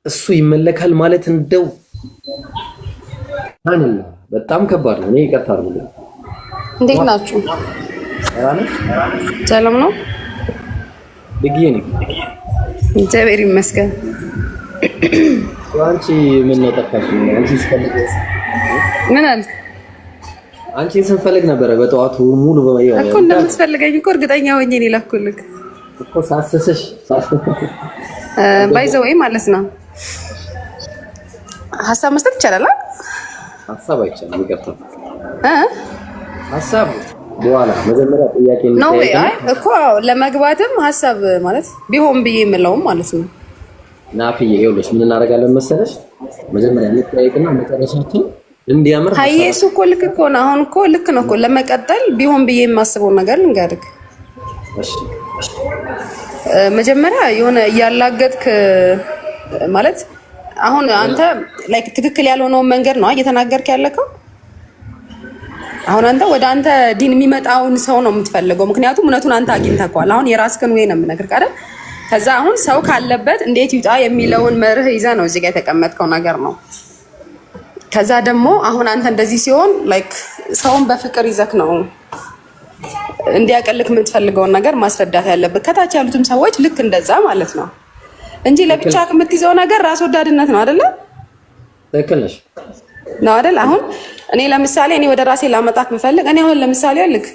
እሱ ይመለካል ማለት እንደው በጣም ከባድ ነው። እኔ ይቅርታ አድርጉልኝ። እንዴት ናችሁ? ሰላም ነው? ድግዬ ነኝ። እግዚአብሔር ይመስገን። አንቺ ምን ነው ጠፋሽ? አንቺ ስፈልግ ምን አልክ? አንቺን ስንፈልግ ነበረ በጠዋቱ ሙሉ እኮ እንደምትፈልገኝ እኮ እርግጠኛ ሆኜ ነው የላኩልህ እኮ ሳስስሽ ባይዘው ወይ ማለት ነው። ሀሳብ መስጠት ይቻላል? ሀሳብ አይቻልም። ይቅርታ ሀሳብ በኋላ መጀመሪያ ጥያቄ ነው ወይ? አይ እኮ ለመግባትም ሀሳብ ማለት ቢሆን ብዬ የምለውም ማለት ነው። ናፍዬ ይኸውልሽ ምን እናደርጋለን መሰለሽ? መጀመሪያ እንጠያየቅና መጨረሻችን እንዲያምር እሱ እኮ ልክ እኮ ነው። አሁን እኮ ልክ ነው እኮ ለመቀጠል ቢሆን ብዬ የማስበው ነገር ልንገርህ። እሺ መጀመሪያ የሆነ እያላገጥክ ማለት አሁን አንተ ላይክ ትክክል ያልሆነውን መንገድ ነው እየተናገርክ ያለከው። አሁን አንተ ወደ አንተ ዲን የሚመጣውን ሰው ነው የምትፈልገው፣ ምክንያቱም እውነቱን አንተ አግኝተኸዋል። አሁን የራስህን ወይ ነው የምነግርህ አይደል? ከዛ አሁን ሰው ካለበት እንዴት ይውጣ የሚለውን መርህ ይዘህ ነው እዚህ ጋር የተቀመጥከው ነገር ነው። ከዛ ደግሞ አሁን አንተ እንደዚህ ሲሆን ላይክ ሰውን በፍቅር ይዘህ ነው እንዲያቀልክ የምትፈልገውን ነገር ማስረዳት ያለብህ። ከታች ያሉትም ሰዎች ልክ እንደዛ ማለት ነው እንጂ ለብቻ የምትይዘው ነገር ራስ ወዳድነት ነው አይደለ? ትክክል ነሽ ነው አይደል? አሁን እኔ ለምሳሌ እኔ ወደ ራሴ ላመጣት ብፈልግ እኔ አሁን ለምሳሌ ልክ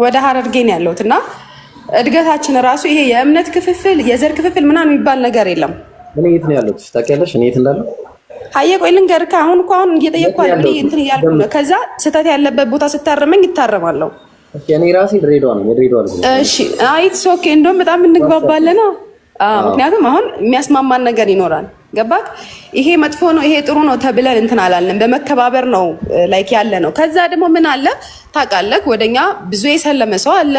ወደ ሀረርጌ ነው ያለሁት እና እድገታችን ራሱ ይሄ የእምነት ክፍፍል የዘር ክፍፍል ምናምን የሚባል ነገር የለም። እኔ የት ነው ያለሁት ታውቂያለሽ? እኔ የት እንዳለሁ አየህ። ቆይ ልንገርህ። አሁን እየጠየቅኩ አይደል እንትን እያልኩ ነው። ከዛ ስህተት ያለበት ቦታ ስታረመኝ ይታረማለሁ። እሺ እኔ ራሴ ድሬዳዋ ነው የድሬዳዋ ልጅ። እሺ አይት ኦኬ። እንደውም በጣም እንግባባለን ነው። ምክንያቱም አሁን የሚያስማማን ነገር ይኖራል። ገባክ? ይሄ መጥፎ ነው ይሄ ጥሩ ነው ተብለን እንትን አላልንም። በመከባበር ነው ላይክ ያለ ነው። ከዛ ደግሞ ምን አለ ታውቃለህ? ወደኛ ብዙ የሰለመ ሰው አለ፣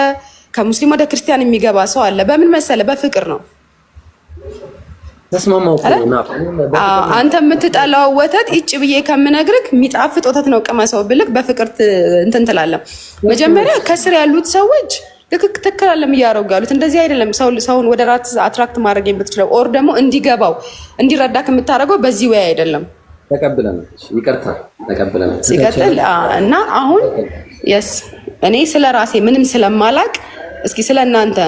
ከሙስሊም ወደ ክርስቲያን የሚገባ ሰው አለ። በምን መሰለ? በፍቅር ነው። ተስማማው እና አንተ የምትጠላው ወተት እጭ ብዬ ከምነግርህ የሚጣፍጥ ወተት ነው ቅመሰው ብልክ በፍቅር እንትን ትላለህ። መጀመሪያ ከስር ያሉት ሰዎች ልክ ተከላለም እያደረጉ ያሉት እንደዚህ አይደለም። ሰውን ወደ ራት አትራክት ማድረግ የምትችለው ኦር ደግሞ እንዲገባው እንዲረዳ ከምታደርገው በዚህ ወይ አይደለም። ተቀብለናል። ይቅርታ ተቀብለናል። ሲቀጥል እና አሁን የስ እኔ ስለ ራሴ ምንም ስለማላቅ እስኪ ስለ እናንተ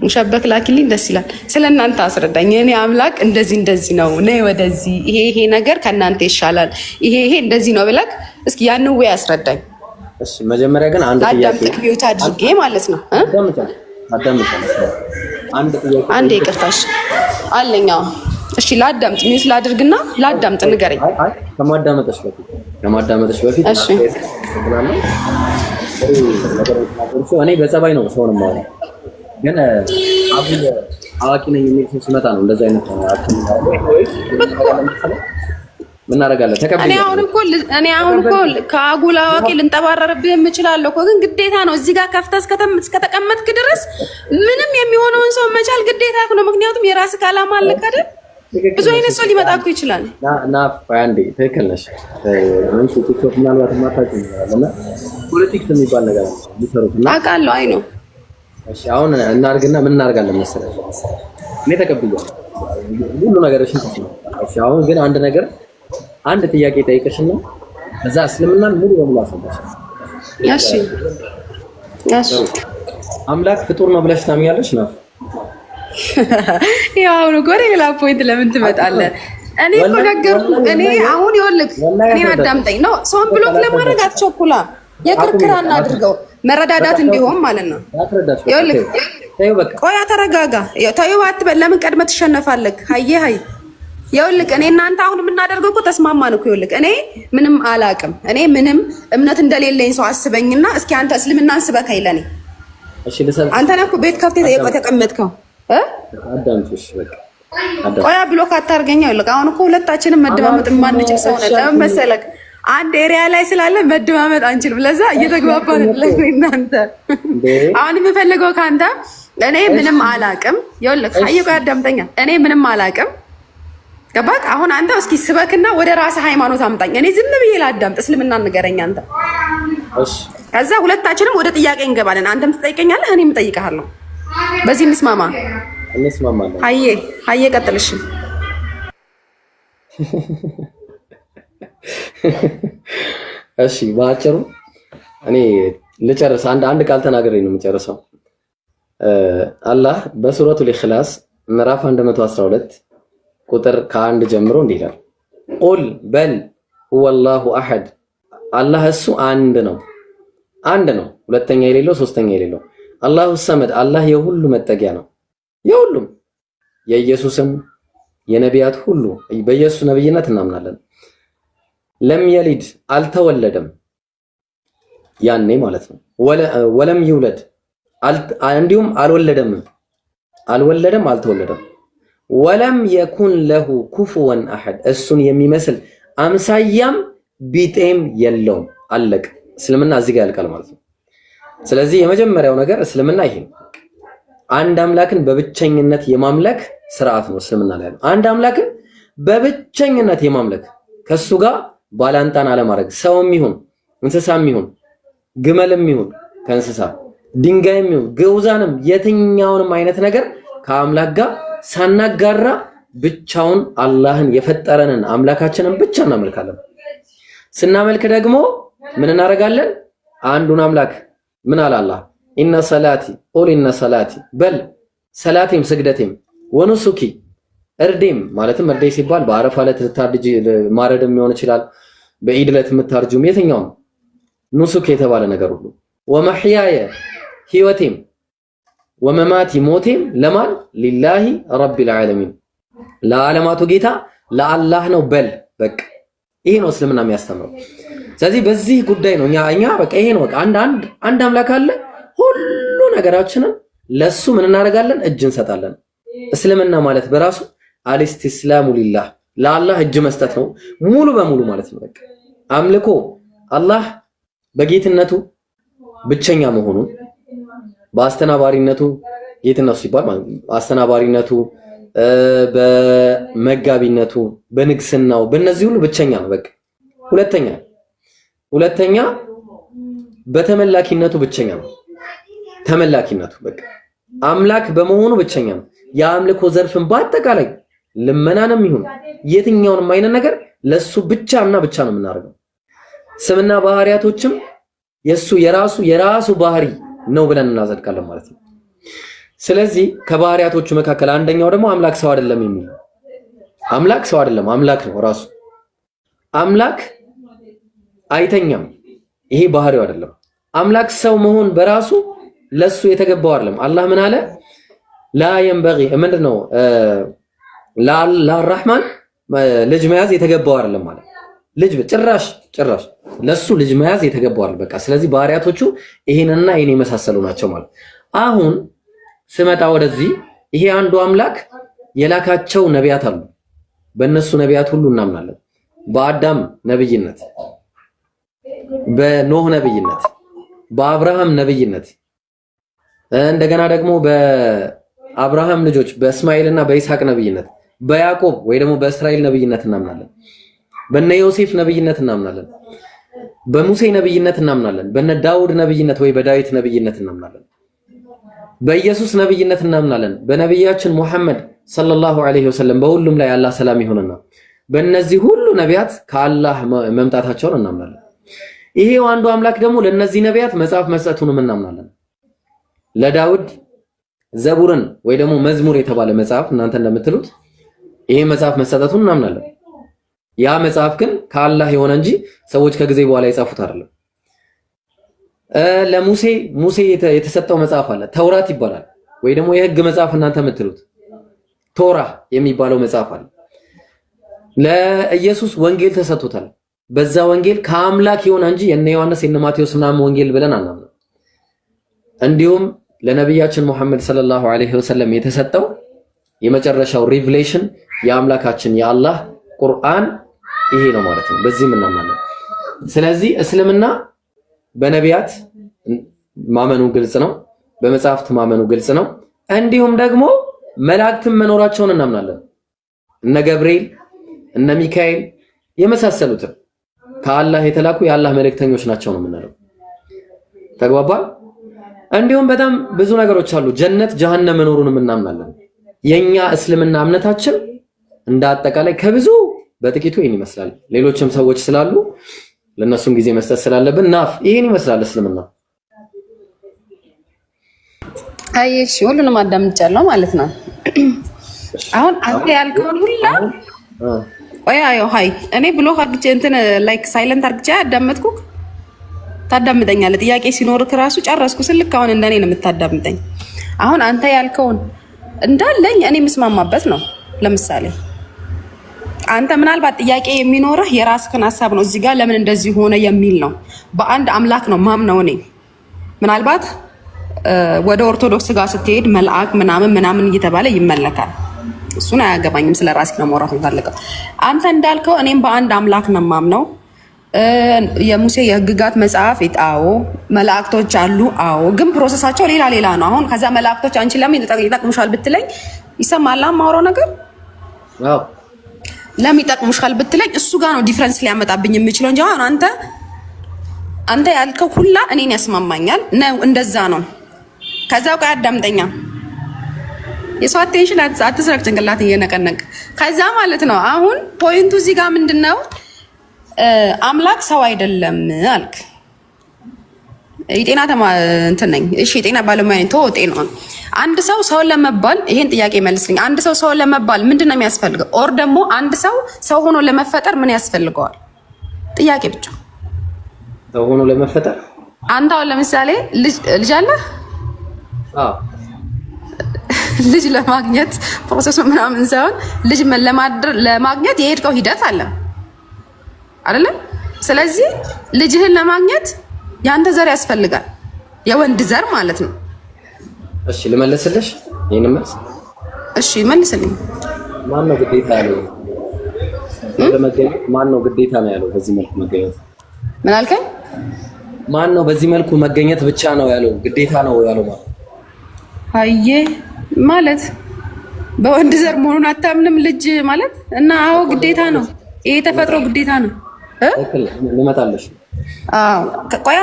ሙሸበክ ላኪልኝ ደስ ይላል። ስለ እናንተ አስረዳኝ። እኔ አምላክ እንደዚህ ነው ነይ ወደዚህ ይሄ ነገር ከእናንተ ይሻላል ይሄ እንደዚህ ነው ብለክ እስኪ ያንን ወይ አስረዳኝ። እሺ መጀመሪያ ግን አንድ ጥያቄ አዳምጥ ሚውት አድርጌ ማለት ነው። አንድ ይቅርታሽ አለኛው። እሺ ላዳምጥ ሚውት ላድርግና ላዳምጥ ንገረኝ። ከማዳመጥሽ በፊት እሺ እኔ በጸባይ ነው ሰውን ማለት ግን አሁን አዋቂ ነኝ የሚል ሰው ሲመጣ ነው እንደዛ አይነት ምን እናደርጋለን? ተቀበል። እኔ አሁን እኮ ከአጉል አዋቂ ልንጠባረርብህ የምችላለሁ እኮ ግን ግዴታ ነው እዚህ ጋር ከፍተህ እስከተቀመጥክ ድረስ ምንም የሚሆነውን ሰው መቻል ግዴታ ነው። ምክንያቱም የራስህ ዓላማ አለክ አይደል? ብዙ አይነት ሰው ሊመጣ እኮ ይችላል። ና አንዴ ትክክል ነሽ። አንቺ ቲክቶክ ምናልባት ማታውቂ ይችላልና ፖለቲክስ የሚባል ነገር ነው የሚሰሩትና አውቃለሁ። አይ ነው እሺ አሁን እናርግና ምን እናርጋለን መሰለሽ? እኔ ተቀብያለሁ ሁሉ ነገርሽን ተስማማ። እሺ አሁን ግን አንድ ጥያቄ ጠይቅሽና ከዛ እስልምናን ሙሉ በሙሉ አስረዳሽ። እሺ አምላክ ፍጡር ነው ብለሽ ታምኛለሽ ነው? ያው ነው ጎሬ ሌላ ፖይንት ለምን ትመጣለህ? እኔ እኮ ነገርኩህ። እኔ አሁን ይኸውልህ እኔን አዳምጠኝ ነው። ሰውን ብሎክ ለማድረግ አትቸኩላ። የክርክር አናድርገው መረዳዳት እንዲሆን ማለት ነው። ይኸውልህ ቆይ ተረጋጋ። ተይው አትበል። ለምን ቀድመህ ትሸነፋለህ? ሀይ ይኸውልህ እኔ እናንተ አሁን የምናደርገው እኮ ተስማማን እኮ። ይኸውልህ እኔ ምንም አላቅም። እኔ ምንም እምነት እንደሌለኝ ሰው አስበኝና እስኪ አንተ እስልምናን ስበከኝ ለኔ። እሺ ልሰብ አንተ ነህ እኮ ቤት ከፍተህ የተቀመጥከው አዳምጪሽ በቃ ቆያ ብሎክ አታርገኝ። ይኸውልህ አሁን እኮ ሁለታችንም መደማመጥ የማንችል ሰው ነን። ለምን መሰለህ? አንድ ኤሪያ ላይ ስላለ መደማመጥ አንችልም። ለዛ እየተግባባን እናንተ አሁን የምፈልገው ካንተ እኔ ምንም አላቅም። ይኸውልህ ሀይቆ ያዳምጠኛ። እኔ ምንም አላቅም። ገባክ? አሁን አንተ እስኪ ስበክና ወደ ራስህ ሃይማኖት አምጣኝ። እኔ ዝም ብዬ ላዳምጥ። እስልምና ንገረኝ አንተ። እሺ ከዛ ሁለታችንም ወደ ጥያቄ እንገባለን። አንተም ትጠይቀኛለህ፣ እኔም እጠይቅሃለሁ። በዚህ እንስማማ። እንስማማለን። ሀዬ ቀጥልሽ። እሺ ባጭሩ እኔ ልጨርስ። አንድ ቃል ተናግሬ ነው የምጨርሰው። አላህ በሱረቱል ኢኽላስ ምዕራፍ 112 ቁጥር ከ1 ጀምሮ እንዲህ ይላል፣ ቁል በል ሁወላሁ አሐድ፣ አላህ እሱ አንድ ነው፣ ሁለተኛ የሌለው ሶስተኛ የሌለው። አላሁ ሰመድ፣ አላህ የሁሉ መጠጊያ ነው፣ የሁሉም የኢየሱስም የነቢያት ሁሉ በኢየሱስ ነብይነት እናምናለን። ለም የሊድ አልተወለደም፣ ያኔ ማለት ነው። ወለም ይውለድ እንዲሁም አልወለደም አልተወለደም። ወለም የኩን ለሁ ኩፉወን አሐድ እሱን የሚመስል አምሳያም ቢጤም የለውም። አለቅ። እስልምና እዚህ ጋር ያልቃል ማለት ነው። ስለዚህ የመጀመሪያው ነገር እስልምና ይሄ ነው። አንድ አምላክን በብቸኝነት የማምለክ ስርዓት ነው እስልምና ላይ ያለው። አንድ አምላክን በብቸኝነት የማምለክ ከሱ ጋር ባላንጣን አለማድረግ፣ ሰውም ይሁን እንስሳም ይሁን ግመልም ይሁን ከእንስሳ ድንጋይም ይሁን ግዑዛንም የትኛውንም አይነት ነገር ከአምላክ ጋር ሳናጋራ ብቻውን አላህን የፈጠረንን አምላካችንን ብቻ እናመልካለን። ስናመልክ ደግሞ ምን እናደርጋለን? አንዱን አምላክ ምን አለ አላህ ኢነ ሰላቲ ቁል ኢነ ሰላቲ በል ሰላቴም ስግደቴም ወኑሱኪ እርዴም ማለትም እርዴ ሲባል በአረፋ ዕለት ልታርጅ ማረድም ሊሆን ይችላል። በኢድ ዕለት የምታርጁም የትኛውም ኑሱክ የተባለ ነገር ሁሉ ወመሕያየ ህይወቴም ወመማቲ ሞቴም ለማን ሊላሂ ረቢል ዓለሚን ለዓለማቱ ጌታ ለአላህ ነው በል። በቃ ይሄ ነው እስልምና የሚያስተምረው። ስለዚህ በዚህ ጉዳይ ነው እኛ በቃ ይሄ ነው በቃ አንድ አምላክ አለ። ሁሉ ነገራችንን ለሱ ምን እናደርጋለን? እጅ እንሰጣለን። እስልምና ማለት በራሱ አልስቲስላሙ ሊላህ ለአላህ እጅ መስጠት ነው ሙሉ በሙሉ ማለት ነው። በቃ አምልኮ አላህ በጌትነቱ ብቸኛ መሆኑን በአስተናባሪነቱ ጌትነቱ ሲባል ማለት አስተናባሪነቱ በመጋቢነቱ በንግስናው በእነዚህ ሁሉ ብቸኛ ነው። በቃ ሁለተኛ በተመላኪነቱ ብቸኛ ነው። ተመላኪነቱ በቃ አምላክ በመሆኑ ብቸኛ ነው። የአምልኮ ዘርፍን በአጠቃላይ ልመናንም ይሁን የትኛውንም አይነት ነገር ለሱ ብቻና ብቻ ነው የምናደርገው። ስምና ባህሪያቶችም የራሱ ባህሪ ነው ብለን እናዘድቃለን ማለት ነው። ስለዚህ ከባህሪያቶቹ መካከል አንደኛው ደግሞ አምላክ ሰው አይደለም የሚል አምላክ ሰው አይደለም፣ አምላክ ነው ራሱ። አምላክ አይተኛም፣ ይሄ ባህሪው አይደለም። አምላክ ሰው መሆን በራሱ ለሱ የተገባው አይደለም። አላህ ምን አለ? ላ የንበጊ ምንድነው ለአራህማን ልጅ መያዝ የተገባው አይደለም ማለት ልጅ ጭራሽ ለሱ ልጅ መያዝ የተገባው አይደለም። በቃ ስለዚህ ባህሪያቶቹ ይሄንና ይሄን የመሳሰሉ ናቸው ማለት። አሁን ስመጣ ወደዚህ ይሄ አንዱ አምላክ የላካቸው ነቢያት አሉ። በእነሱ ነቢያት ሁሉ እናምናለን። በአዳም ነብይነት፣ በኖህ ነብይነት፣ በአብርሃም ነብይነት እንደገና ደግሞ በአብርሃም ልጆች በእስማኤልና በይስሐቅ ነብይነት፣ በያዕቆብ ወይ ደግሞ በእስራኤል ነብይነት እናምናለን። በነ ዮሴፍ ነብይነት እናምናለን። በሙሴ ነብይነት እናምናለን። በነ ዳውድ ነብይነት ወይ በዳዊት ነብይነት እናምናለን። በኢየሱስ ነብይነት እናምናለን። በነብያችን ሙሐመድ ሰለላሁ ዐለይሂ ወሰለም በሁሉም ላይ አላህ ሰላም ይሁንና በእነዚህ ሁሉ ነቢያት ከአላህ መምጣታቸውን እናምናለን። ይሄው አንዱ አምላክ ደግሞ ለነዚህ ነቢያት መጽሐፍ መስጠቱንም እናምናለን። ለዳውድ ዘቡርን ወይ ደግሞ መዝሙር የተባለ መጽሐፍ እናንተ እንደምትሉት ይሄ መጽሐፍ መሰጠቱን እናምናለን። ያ መጽሐፍ ግን ከአላህ የሆነ እንጂ ሰዎች ከጊዜ በኋላ የጻፉት አይደለም። ለሙሴ የተሰጠው መጽሐፍ አለ፣ ተውራት ይባላል። ወይ ደግሞ የህግ መጽሐፍ እናንተ የምትሉት ቶራ የሚባለው መጽሐፍ አለ። ለኢየሱስ ወንጌል ተሰጥቶታል። በዛ ወንጌል ከአምላክ የሆነ እንጂ የነ ዮሐንስ የነ ማቴዎስ ምናምን ወንጌል ብለን አናምንም። እንዲሁም ለነቢያችን ሙሐመድ ሰለላሁ ዐለይሂ ወሰለም የተሰጠው የመጨረሻው ሪቪሌሽን የአምላካችን የአላህ ቁርአን ይሄ ነው ማለት ነው። በዚህም እናምናለን። ስለዚህ እስልምና በነቢያት ማመኑ ግልጽ ነው፣ በመጽሐፍት ማመኑ ግልጽ ነው። እንዲሁም ደግሞ መላእክትም መኖራቸውን እናምናለን። እነ ገብርኤል እነ ሚካኤል የመሳሰሉትን ከአላህ የተላኩ የአላህ መልእክተኞች ናቸው ነው የምንለው። ተግባባል። እንዲሁም በጣም ብዙ ነገሮች አሉ። ጀነት ጀሃነም መኖሩንም እናምናለን። የኛ እስልምና እምነታችን እንደ አጠቃላይ ከብዙ በጥቂቱ ይህን ይመስላል። ሌሎችም ሰዎች ስላሉ ለእነሱም ጊዜ መስጠት ስላለብን ናፍ ይህን ይመስላል እስልምና። እሺ ሁሉንም አዳምጫለሁ ማለት ነው። አሁን አንተ ያልከውን ሁላ እኔ ብሎ አድርጌ እንትን ላይክ ሳይለንት አድርጌ አዳመጥኩክ። ታዳምጠኛለህ። ጥያቄ ሲኖርክ ራሱ ጨረስኩ ስልክ አሁን እንደኔ ነው የምታዳምጠኝ። አሁን አንተ ያልከውን እንዳለኝ እኔ የምስማማበት ነው። ለምሳሌ አንተ ምናልባት ጥያቄ የሚኖርህ የራስህን ሀሳብ ነው። እዚህ ጋር ለምን እንደዚህ ሆነ የሚል ነው። በአንድ አምላክ ነው ማምነው እኔ። ምናልባት ወደ ኦርቶዶክስ ጋር ስትሄድ መልአክ ምናምን እየተባለ ይመለካል። እሱን አያገባኝም። ስለ ራሴ ነው ማውራት የምፈልገው። አንተ እንዳልከው እኔም በአንድ አምላክ ነው ማምነው። የሙሴ የህግጋት መጽሐፍ አዎ፣ መላእክቶች አሉ አዎ። ግን ፕሮሰሳቸው ሌላ ነው። አሁን ከዛ መላእክቶች አንቺ ለምን ይጠቅሙሻል ብትለኝ ይሰማል ማውራው ነገር አዎ፣ ለምን ይጠቅሙሻል ብትለኝ እሱ ጋር ነው ዲፍረንስ ሊያመጣብኝ የሚችለው እንጂ አሁን አንተ ያልከው ሁላ እኔን ያስማማኛል ነው። እንደዛ ነው። ከዛው ጋር አዳምጠኛ የሰው አቴንሽን አትስረቅ፣ ጭንቅላት እየነቀነቅ ከዛ ማለት ነው። አሁን ፖይንቱ እዚህ ጋር ምንድነው? አምላክ ሰው አይደለም አልክ። የጤና እንትን ነኝ። እሺ የጤና ባለሙያ ነኝ። ተወው ጤና። አንድ ሰው ለመባል ይሄን ጥያቄ መልስልኝ። አንድ ሰው ለመባል ምንድነው የሚያስፈልገው? ኦር ደግሞ አንድ ሰው ሆኖ ለመፈጠር ምን ያስፈልገዋል? ጥያቄ ብቻ። ሰው ሆኖ ለመፈጠር አንተ አሁን ለምሳሌ ልጅ አለህ? አዎ። ልጅ ለማግኘት ፕሮሰሱ ምናምን ሳይሆን ልጅ ለማግኘት የሄድከው ሂደት አለ አይደለም? ስለዚህ ልጅህን ለማግኘት ያንተ ዘር ያስፈልጋል፣ የወንድ ዘር ማለት ነው። እሺ ልመልስልሽ ይሄን መልስ። እሺ መልስልኝ። ማን ነው ግዴታ ያለው? ማን ነው ግዴታ ነው ያለው? በዚህ መልኩ መገኘት ምን አልከኝ? ማን ነው በዚህ መልኩ መገኘት ብቻ ነው ያለው? ግዴታ ነው ያለው ማለት አየ ማለት በወንድ ዘር መሆኑን አታምንም ልጅ ማለት እና አዎ ግዴታ ነው። ይሄ ተፈጥሮ ግዴታ ነው። ልመጣለሽ። አዎ ቆያ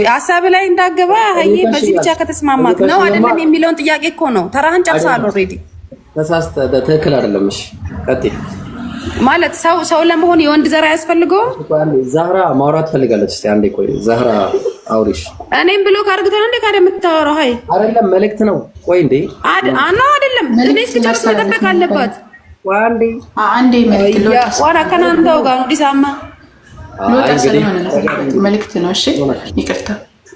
ሀሳብ ላይ እንዳገባ አይ በዚህ ብቻ ከተስማማክ ነው አይደለም የሚለውን ጥያቄ እኮ ነው። ተራህን ጨርሰሃል ኦልሬዲ። ተሳስተህ ትክክል አይደለም። እሺ ቀጥይ። ማለት ሰው ለመሆን የወንድ ዘር አያስፈልገውም። ዛህራ ማውራት ፈልጋለች። እስቲ አንዴ ቆይ ዛህራ አውሪሽ። እኔም ብሎ ካርግተን እንደ ካደ የምታወራው አይ አይደለም መልእክት ነው። ቆይ እንዴ አይደለም እኔ እስክጨርስ መጠበቅ አለባት። አንዴ መልእክት ዋራ ከናንተው ጋር ነው ዲሳማ መልእክት ነው። እሺ ይቅርታ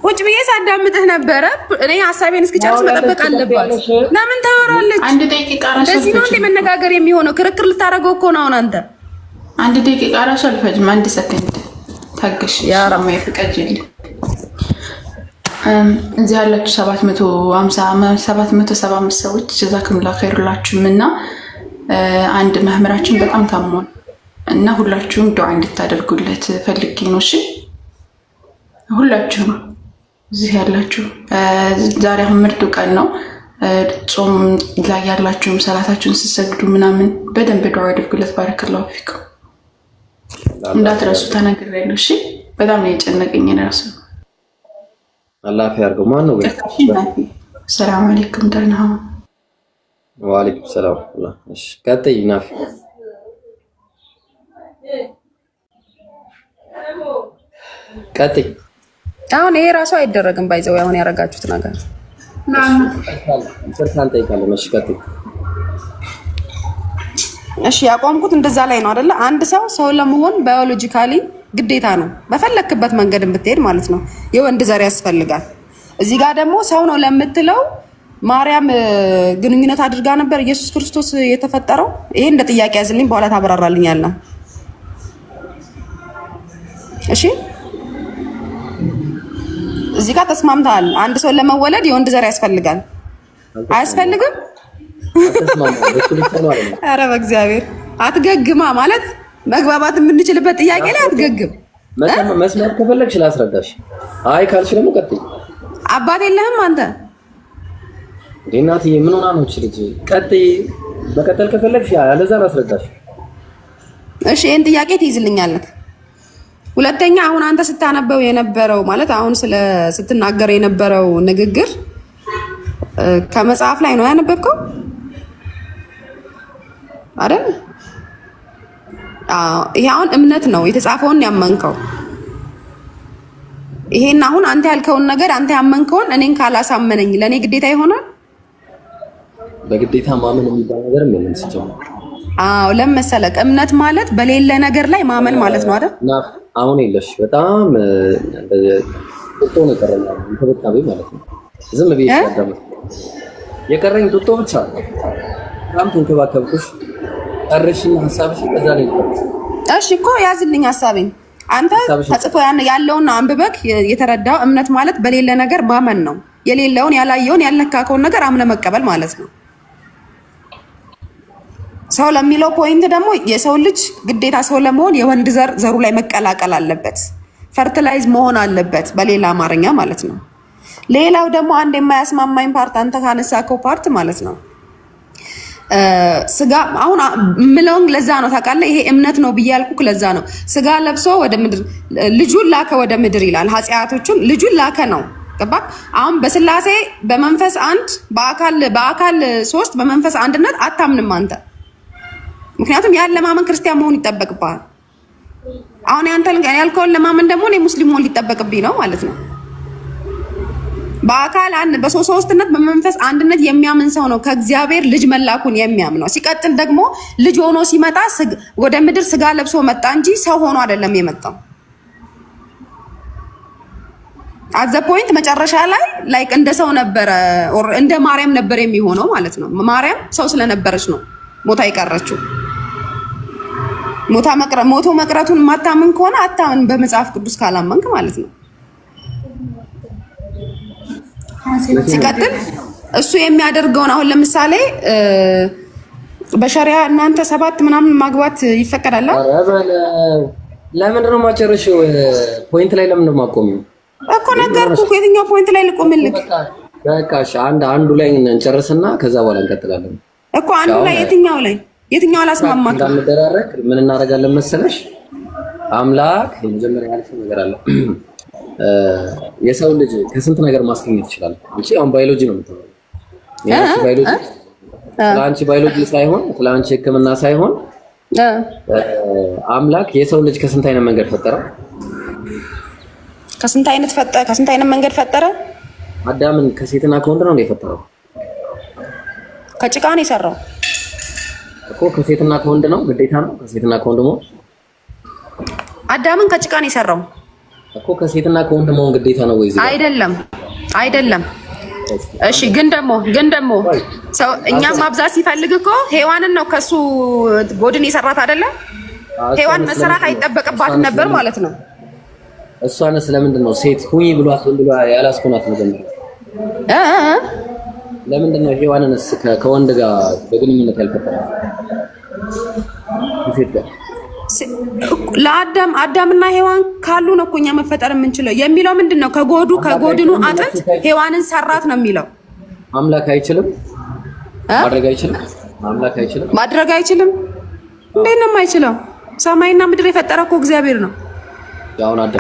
ቁጭ ብዬ ሳዳምጥህ ነበረ። እኔ ሀሳቤን እስክጨርስ መጠበቅ አለባት። ለምን ታወራለች? አንድ ደቂቃ ራሱ ለዚህ ነው እንደ መነጋገር የሚሆነው። ክርክር ልታደርገው እኮ ነው አንተ። አንድ ደቂቃ ራሱ አልፈጅም። አንድ ሰከንድ ታገሽ። ያ ረማ ይፈቀጅልኝ። እዚህ ያላችሁ 775 ሰዎች ጀዛኩሙላህ ኸይሩላችሁም እና አንድ መምህራችን በጣም ታሟል እና ሁላችሁም ዱዓ እንድታደርጉለት ፈልጌ ነው። እሺ ሁላችሁም እዚህ ያላችሁ ዛሬ አሁን ምርጡ ቀን ነው። ጾም ላይ ያላችሁም ሰላታችሁን ስትሰግዱ ምናምን በደንብ ዱዓ አድርጉለት። ባረከላሁ ፊኩም እንዳትረሱ ተናግሬያለሁ። እሺ በጣም ነው የጨነቀኝ ራሱ። አላህ ያርገው። ማን ነው? ሰላም አለይኩም ደህና ሁኑ። ወአለይኩም ሰላም። እሺ ቀጥይ ናፊ። ቀጥይ። አሁን ይሄ ራሱ አይደረግም። ባይዘው አሁን ያረጋችሁት ነገር እሺ ቀጥይ። እሺ ያቆምኩት እንደዛ ላይ ነው አይደለ? አንድ ሰው ለመሆን ባዮሎጂካሊ ግዴታ ነው። በፈለክበት መንገድ ብትሄድ ማለት ነው የወንድ ዘር ያስፈልጋል። እዚህ ጋር ደግሞ ሰው ነው ለምትለው ማርያም ግንኙነት አድርጋ ነበር ኢየሱስ ክርስቶስ የተፈጠረው። ይሄ እንደ ጥያቄ ያዝልኝ፣ በኋላ ታብራራልኛለህ። እሺ እዚህ ጋር ተስማምተሃል። አንድ ሰው ለመወለድ የወንድ ዘር ያስፈልጋል አያስፈልግም? ኧረ በእግዚአብሔር አትገግማ ማለት መግባባት የምንችልበት ጥያቄ ላይ አትገግም። መስማት ከፈለግሽ ላስረዳሽ። አይ ካልሽ ደግሞ ቀጥይ። አባት የለህም አንተ? እናትዬ ምን ሆና ነው ልጅ? ቀጥይ። መቀጠል ከፈለግሽ ያለዛ ላስረዳሽ። እሺ ይሄን ጥያቄ ትይዝልኛለህ። ሁለተኛ አሁን አንተ ስታነበው የነበረው ማለት አሁን ስትናገር የነበረው ንግግር ከመጽሐፍ ላይ ነው ያነበብከው አይደል? ይሄ አሁን እምነት ነው የተጻፈውን ያመንከው። ይሄን አሁን አንተ ያልከውን ነገር አንተ ያመንከውን እኔን ካላሳመነኝ ለኔ ግዴታ ይሆናል? በግዴታ ማመን የሚባል ነገር የለም ሲጀምር። ለምን መሰለህ? እምነት ማለት በሌለ ነገር ላይ ማመን ማለት ነው አይደል? አሁን የለሽ በጣም ጡጦ ነው የቀረኝ እንክብካቤ ማለት ነው። ዝም ብዬ ያዳመጥ የቀረኝ ጡጦ ብቻ ነው። በጣም ተንከባከብኩሽ ቀርሽና ሐሳብሽ በዛ ላይ ነው። እሺ እኮ ያዝልኝ ሐሳቤን። አንተ ተጽፎ ያለውን አንብበክ የተረዳው እምነት ማለት በሌለ ነገር ማመን ነው። የሌለውን ያላየውን ያልነካከውን ነገር አምነ መቀበል ማለት ነው። ሰው ለሚለው ፖይንት ደግሞ የሰው ልጅ ግዴታ ሰው ለመሆን የወንድ ዘር ዘሩ ላይ መቀላቀል አለበት፣ ፈርቲላይዝ መሆን አለበት በሌላ አማርኛ ማለት ነው። ሌላው ደግሞ አንድ የማያስማማኝ ፓርት አንተ ካነሳከው ፓርት ማለት ነው ስጋ አሁን ምለውን ለዛ ነው ታውቃለህ። ይሄ እምነት ነው ብዬ ያልኩክ ለዛ ነው። ስጋ ለብሶ ወደ ምድር ልጁን ላከ ወደ ምድር ይላል። ኃጢአቶቹን ልጁን ላከ ነው ገባ። አሁን በስላሴ በመንፈስ አንድ በአካል ሶስት በመንፈስ አንድነት አታምንም አንተ። ምክንያቱም ያን ለማመን ክርስቲያን መሆን ይጠበቅብሃል። አሁን ያንተ ያልከውን ለማመን ደግሞ እኔ ሙስሊም መሆን ሊጠበቅብኝ ነው ማለት ነው። በአካል አንድ በሶስትነት በመንፈስ አንድነት የሚያምን ሰው ነው ከእግዚአብሔር ልጅ መላኩን የሚያምነው። ሲቀጥል ደግሞ ልጅ ሆኖ ሲመጣ ወደ ምድር ስጋ ለብሶ መጣ እንጂ ሰው ሆኖ አይደለም የመጣው። አዘ ፖይንት መጨረሻ ላይ ላይክ እንደ ሰው ነበረ ኦር እንደ ማርያም ነበር የሚሆነው ማለት ነው። ማርያም ሰው ስለነበረች ነው ሞታ የቀረችው። ሞቶ መቅረቱን ማታምን ከሆነ አታምን በመጽሐፍ ቅዱስ ካላመንክ ማለት ነው። ሲቀጥል እሱ የሚያደርገውን አሁን ለምሳሌ በሸሪያ እናንተ 7 ምናምን ማግባት ይፈቀዳል። ለምን ነው ማጨረሽው? ፖይንት ላይ ለምን ነው ማቆሚው? እኮ ነገርኩህ። የትኛው ፖይንት ላይ ልቆምልህ? በቃ አንዱ ላይ እንጨርስና ከዛ በኋላ እንቀጥላለን እኮ። አንዱ ላይ የትኛው አላስማማክ? እንዳንደራረቅ ምን እናደርጋለን መሰለሽ? አምላክ የመጀመሪያ ያልፈው ነገር አለ። የሰው ልጅ ከስንት ነገር ማስገኘት ይችላል እንጂ አሁን ባዮሎጂ ነው የምትለው። ስለአንቺ ባዮሎጂ ሳይሆን ስለአንቺ ሕክምና ሳይሆን አምላክ የሰው ልጅ ከስንት አይነት መንገድ ፈጠረ? ከስንት አይነት መንገድ ፈጠረ? አዳምን ከሴትና ከወንድ ነው የፈጠረው። ከጭቃ ነው የሰራው እኮ። ከሴትና ከወንድ ነው ግዴታ ነው ከሴትና ከወንድ ነው። አዳምን ከጭቃ ነው የሰራው እኮ። ከሴትና ከወንድ መሆን ግዴታ ነው ወይ? አይደለም። እሺ ግን ደግሞ ሰው እኛም ማብዛት ሲፈልግ እኮ ሄዋንን ነው ከሱ ጎድን የሰራት አይደለ? ሄዋን መሰራት አይጠበቅባትም ነበር ማለት ነው። እሷን ስለምንድን ነው ሴት ሁኚ ብሏት ብሎ ያላስኮናት ነው? ለምንድን ነው ሄዋንንስ ከወንድ ጋር በግንኙነት ያልፈጠራት? ሴት ጋር አዳምና ሄዋን ካሉ ነው እኮ እኛ መፈጠር የምንችለው የሚለው ምንድን ነው? ከጎድኑ አጥንት ሄዋንን ሰራት ነው የሚለው። አምላክ አይችልም ማድረግ አይችልም። አምላክ አይችልም ማድረግ አይችልም። እንዴት ነው የማይችለው? ሰማይና ምድር የፈጠረ እኮ እግዚአብሔር ነው።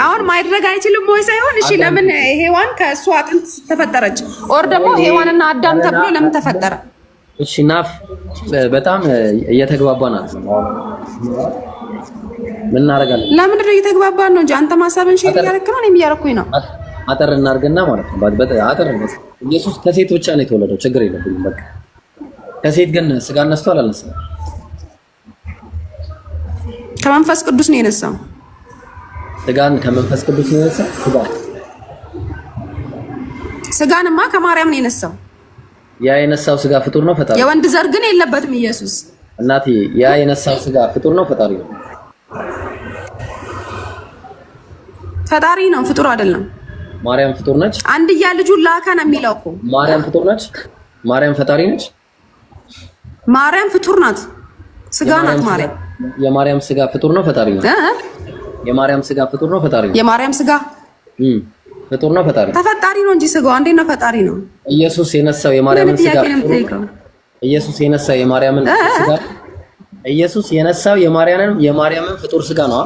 አሁን ማድረግ አይችልም ወይ ሳይሆን፣ እሺ ለምን ሄዋን ከእሱ አጥንት ተፈጠረች? ኦር ደግሞ ሄዋንና አዳም ተብሎ ለምን ተፈጠረ? እሺ ናፍ በጣም እየተግባባናት ነው። ምን እናደርጋለን? ለምንድን ነው እየተግባባን ነው እንጂ አንተ ማሳብን ሼር እያደረክ ነው፣ እኔም እያደረኩኝ ነው። አጠር እናድርግና ማለት ነው። አጠር ኢየሱስ ከሴት ብቻ ነው የተወለደው፣ ችግር የለብኝም በቃ። ከሴት ግን ስጋ ነስቶ አላነሳም። ከመንፈስ ቅዱስ ነው የነሳው። ስጋን ከመንፈስ ቅዱስ ነው የነሳው። ስጋንማ ከማርያም ነው የነሳው። ያ የነሳው ስጋ ፍጡር ነው ፈጣሪ? የወንድ ዘር ግን የለበትም ኢየሱስ። እናቴ ያ የነሳው ስጋ ፍጡር ነው ፈጣሪ ነው? ፈጣሪ ነው፣ ፍጡር አይደለም። ማርያም ፍጡር ነች? አንድያ ልጁን ላከ ነው የሚለው እኮ። ማርያም ፍጡር ነች? ማርያም ፈጣሪ ነች? ማርያም ፍጡር ናት፣ ስጋ ናት ማርያም። የማርያም ስጋ ፍጡር ነው ፈጣሪ ነው? የማርያም ስጋ ፍጡር ነው ፈጣሪ ነው? የማርያም ስጋ ፍጡር ነው ፈጣሪ? ተፈጣሪ ነው እንጂ ስጋው እንዴት ነው ፈጣሪ ነው? ኢየሱስ የነሳው የማርያምን ስጋ ኢየሱስ የነሳው የማርያምን ስጋ ኢየሱስ የነሳው የማርያምን ፍጡር ስጋ ነው።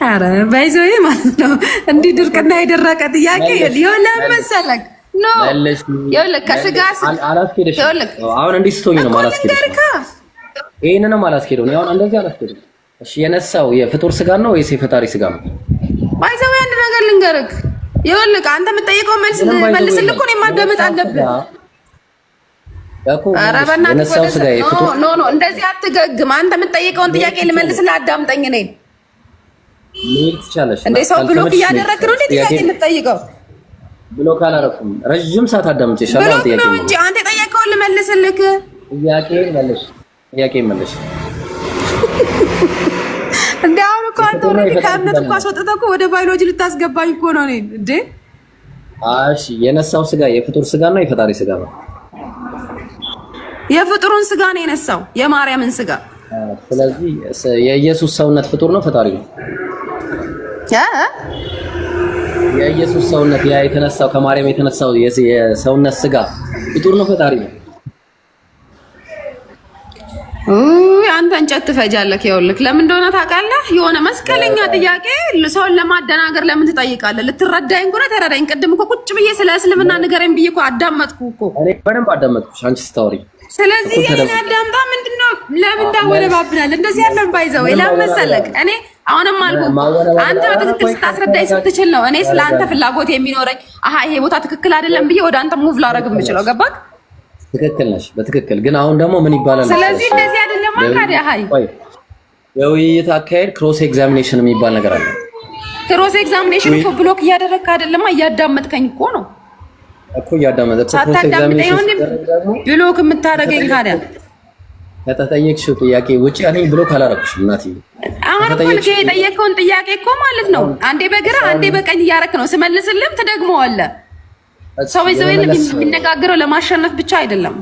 አረ ባይዘው ማለት ነው እንዲህ ድርቅና የደረቀ ጥያቄ ይኸውልህ ለመሰለክ ነው። ይኸውልህ ከስጋ አላስኬደሽ አሁን እንዲህ ስትሆኝ ነው ማለት ነው። ይሄንንም አላስኬደው ነው። አሁን እንደዚህ አላስኬደው። እሺ የነሳው የፍጡር ስጋ ነው ወይስ የፈጣሪ ስጋ ነው? ባይዘው አንድ ነገር ልንገርህ። ይኸውልህ አንተ የምትጠይቀው መልስልህ እኮ ነው ማዳመጥ አለብህ። ኧረ በእናትህ ኖ እንደዚህ አትገግም። አንተ የምትጠይቀውን ጥያቄ ልመልስልህ፣ አዳምጠኝ። እኔን ምን ትቻለሽ እንዴ? ሰው ብሎክ እያደረግህ ነው እንዴ ጥያቄ የምትጠይቀው? ብሎክ አላደረኩም። ረጅም ሰዓት አዳምጬሻለሁ። ብሎክ ነው እንጂ አንተ የጠየቀውን ልመልስልህ። ጥያቄ መልሽ እንዴ? አሁን እኮ አንተ ኦልሬዲ ከእምነት እኮ አስወጥተህ እኮ ወደ ባዮሎጂ ልታስገባኝ እኮ ነው እኔን እንዴ? እሺ የነሳው ስጋ የፍጡር ስጋ ነው የፈጣሪ ስጋ ነው? የፍጡሩን ስጋ ነው የነሳው፣ የማርያምን ስጋ። ስለዚህ የኢየሱስ ሰውነት ፍጡር ነው ፈጣሪ ነው? የኢየሱስ ሰውነት ያ የተነሳው ከማርያም የተነሳው የሰውነት ስጋ ፍጡር ነው ፈጣሪ ነው? አንተ እንጨት ትፈጃለህ። ይኸውልህ ለምን እንደሆነ ታውቃለህ? የሆነ መስቀለኛ ጥያቄ ሰውን ለማደናገር ለምን ትጠይቃለህ? ልትረዳኝ እንኳን ተረዳኝ። ቅድም እኮ ቁጭ ብዬ ስለ እስልምና ንገረኝ ብዬ እኮ አዳመጥኩ እኮ። እኔ በደንብ አዳመጥኩሽ አንቺ ስታወሪ። ስለዚህ የኔን አዳምጣ። ምንድነው ለምን ታወለባብናለህ? እንደዚህ ያለን ባይዘው ለምን መሰለክ? እኔ አሁንም አልኩህ አንተ በትክክል ስታስረዳኝ ስትችል ነው እኔ ስለ አንተ ፍላጎት የሚኖረኝ። አሃ ይሄ ቦታ ትክክል አይደለም ብዬ ወደ አንተ ሙቭ ላደርግ የምችለው። ገባክ? ትክክል ነሽ በትክክል። ግን አሁን ደግሞ ምን ይባላል? ስለዚህ እንደዚህ አይደለም ታዲያ። ሃይ የውይይት አካሄድ ክሮስ ኤግዛሚኔሽን የሚባል ነገር አለ። ክሮስ ኤግዛሚኔሽን እኮ ብሎክ እያደረግክ አይደለም፣ እያዳመጥከኝ እኮ ነው እኮ እያዳመጥከኝ። ክሮስ ኤግዛሚኔሽን ብሎክ የምታደርገኝ ታዲያ ከተጠየቅሽው ጥያቄ ውጪ እኔ ብሎክ አላደረግሽም እናትዬ። አሁን እኮ ልጅ የጠየቀውን ጥያቄ እኮ ማለት ነው አንዴ በግራ አንዴ በቀኝ እያደረክ ነው። ስመልስልም ትደግመዋለህ። ሰው ይዘው የሚነጋገረው ለማሸነፍ ብቻ አይደለም።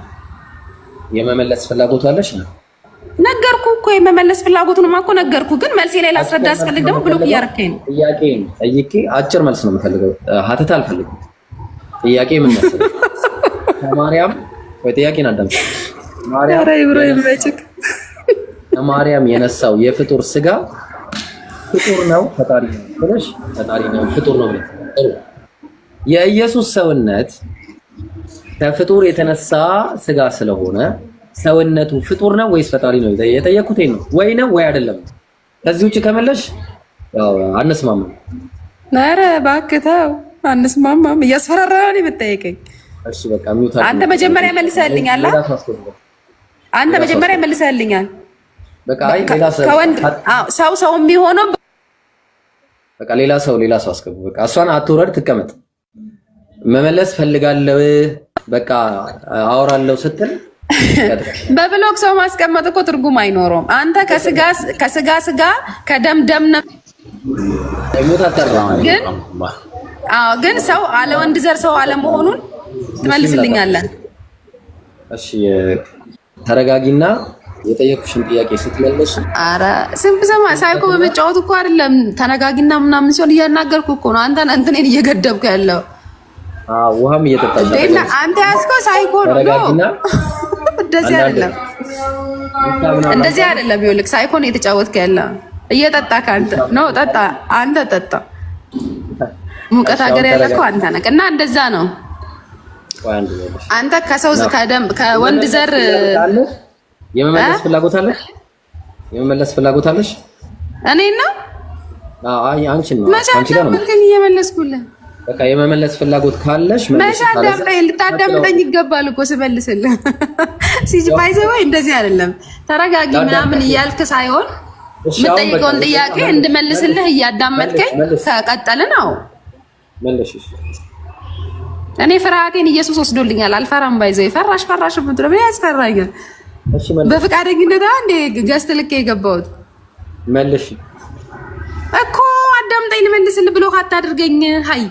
የመመለስ ፍላጎት አለሽ ነው ነገርኩ እኮ። የመመለስ ፍላጎቱንማ እኮ ነገርኩ። ግን መልሴ ላይ ላስረዳ አስፈልግ ደግሞ ብሎክ እያደረከኝ ነው። ጥያቄን ጠይቄ አጭር መልስ ነው የምፈልገው፣ ሀተት አልፈልግም። ጥያቄ ምን መሰለሽ ከማርያም ወይ ጥያቄን አዳምጪ። ከማርያም የነሳው የፍጡር ስጋ ፍጡር ነው ፈጣሪ ነው ብለሽ ፈጣሪ ነው ፍጡር ነው ብለሽ የኢየሱስ ሰውነት ከፍጡር የተነሳ ስጋ ስለሆነ ሰውነቱ ፍጡር ነው ወይስ ፈጣሪ ነው? የጠየኩት ነው ወይ ነው ወይ አይደለም? ከዚህ ውጭ ከመለሽ ያው አንስማማም። ኧረ እባክህ ተው፣ አንስማማም። እያስፈራራህ ነው የምትጠይቀኝ። እሺ በቃ ሚውት። አንተ መጀመሪያ መልሰህልኛል። አንተ መጀመሪያ መልሰህልኛል። በቃ አይ ሌላ ሰው የሚሆነው በቃ ሌላ ሰው አስገቡ። በቃ እሷን አትውረድ ትቀመጥ። መመለስ ፈልጋለሁ በቃ አወራለሁ ስትል በብሎክ ሰው ማስቀመጥ እኮ ትርጉም አይኖረውም። አንተ ከስጋ ስጋ ከደም ደም ነው። ግን ሰው አለ ወንድ ዘር ሰው አለ መሆኑን ትመልስልኛለህ። እሺ ተረጋጊና የጠየኩሽን ጥያቄ ስትመልሽ። አረ ስም ሳይኮ በመጫወት እኮ አይደለም። ተረጋጊና ምናምን ሲሆን እያናገርኩ እኮ ነው። አንተ እንትኔን እየገደብኩ ያለው ውሃም እየጠጣሽ ነው። አንተ ያዝከው ሳይኮ ነው። እንደዚህ አይደለም፣ እንደዚህ አይደለም። ይኸውልህ ሳይኮ ነው የተጫወትክ ያለው። እየጠጣህ አንተ ነው። ጠጣ፣ አንተ ጠጣ። ሙቀት ሀገር ያለከው አንተ ነህ። እና እንደዛ ነው። አንተ ከሰው ከደም ከወንድ ዘር የመመለስ ፍላጎት አለሽ? እኔን ነው? አይ አንቺን ነው። አንቺ ጋር ነው እየመለስኩልህ። በቃ የመመለስ ፍላጎት ካለሽ ልታዳምጠኝ ይገባል እኮ ስመልስልህ። ባይዘው እንደዚህ አይደለም። ተረጋጊ ምናምን እያልክ ሳይሆን የምጠይቀውን ጥያቄ እንድመልስልህ እያዳመጥከኝ ከቀጠልን ነው። እኔ ፍርሃቴን ኢየሱስ ወስዶልኛል። አልፈራም። ባይዘው ፈራሽ ምትለው ምን ያስፈራኛል? በፍቃደኝነት አንዴ ገዝት ልክ የገባሁት መልሽ እኮ አዳምጠኝ ልመልስልህ ብሎ አታድርገኝ። ሃይ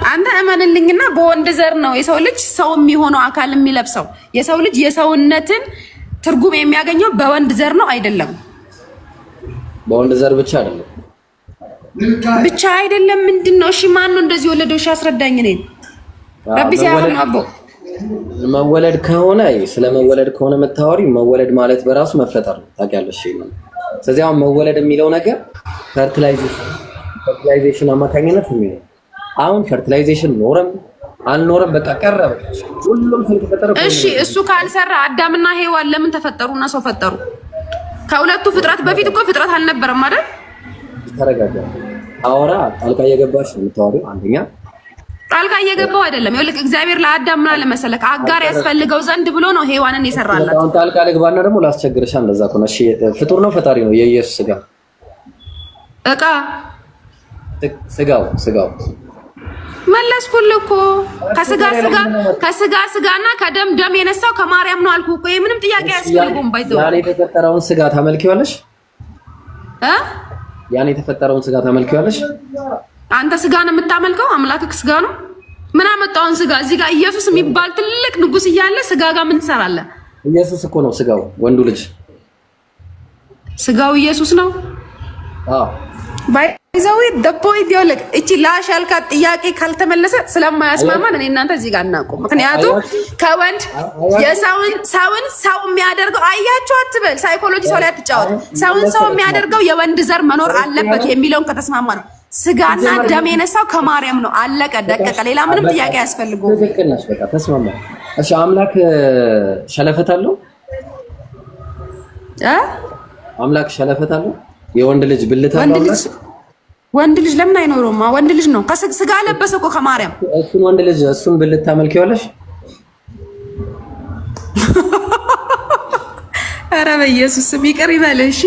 አንተ እመንልኝና በወንድ ዘር ነው የሰው ልጅ ሰው የሚሆነው አካል የሚለብሰው። የሰው ልጅ የሰውነትን ትርጉም የሚያገኘው በወንድ ዘር ነው አይደለም? በወንድ ዘር ብቻ አይደለም። ምንድነው? እሺ ማን ነው እንደዚህ ወለደው? እሺ አስረዳኝ። እኔ ረቢ ሲያሆን አቦ መወለድ ከሆነ ስለመወለድ ከሆነ መታወሪ መወለድ ማለት በራሱ መፈጠር ነው። ታውቂያለሽ ይሄን። ስለዚህ አሁን መወለድ የሚለው ነገር ፈርቲላይዜሽን አማካኝነት የሚለው አሁን ፈርቲላይዜሽን ኖረም አልኖረም። በቃ ቀረበ። ሁሉም ስለተፈጠረ እሺ እሱ ካልሰራ አዳምና ሔዋን ለምን ተፈጠሩና ሰው ፈጠሩ? ከሁለቱ ፍጥረት በፊት እኮ ፍጥረት አልነበረም አይደል? ተረጋጋ። አወራ ጣልቃ እየገባሽ ነው የምታወሪው። አንደኛ ጣልቃ እየገባው አይደለም። ይኸውልህ እግዚአብሔር ለአዳም ምን አለ መሰለህ? አጋር ያስፈልገው ዘንድ ብሎ ነው ሔዋንን የሰራላት። አሁን ጣልቃ ልግባና ደግሞ ላስቸግርሽ። እንደዛ ከሆነ እሺ ፍጡር ነው ፈጣሪ ነው? የኢየሱስ ስጋ እቃ ስጋው መለስኩልህ እኮ ከስጋ ስጋና ከደም ደም የነሳው ከማርያም ነው አልኩህ እኮ። ምንም ጥያቄ አያስፈልገውም። ባይዘው ያን የተፈጠረውን ስጋ ታመልኪዋለሽ ያን የተፈጠረውን ስጋ ታመልኪዋለሽ። አንተ ስጋ ነው የምታመልከው? አምላክህ ስጋ ነው? ምን አመጣውን ስጋ? እዚህ ጋር ኢየሱስ የሚባል ትልቅ ንጉስ እያለ ስጋ ጋር ምን ትሰራለህ? ኢየሱስ እኮ ነው ስጋው፣ ወንዱ ልጅ ስጋው ኢየሱስ ነው። አዎ ባይዘው ፖይንት ይኸውልህ፣ እቺ ላሽ ያልካት ጥያቄ ካልተመለሰ ስለማያስማማን እኔ እናንተ እዚህ ጋር እናቆም። ምክንያቱም ከወንድ ሰውን ሰው የሚያደርገው አያችሁ አትበል፣ ሳይኮሎጂ ሰው ላይ አትጫወት። ሰውን ሰው የሚያደርገው የወንድ ዘር መኖር አለበት የሚለውን ከተስማማ ነው። ስጋና ደም የነሳው ከማርያም ነው። አለቀ ደቀቀ። ሌላ ምንም ጥያቄ አያስፈልገውም። ትክክል ነሽ። በቃ ተስማማ። እሺ አምላክ ሸለፈት አለው? አምላክ ሸለፈት አለው? የወንድ ልጅ ብልት አለው? ወንድ ልጅ ለምን አይኖረውም? ወንድ ልጅ ነው። ከስጋ ለበሰ እኮ ከማርያም። እሱን ወንድ ልጅ እሱን ብልት ታመልኪዋለሽ? ኧረ በኢየሱስ ስም ይቅር ይበልህ። እሺ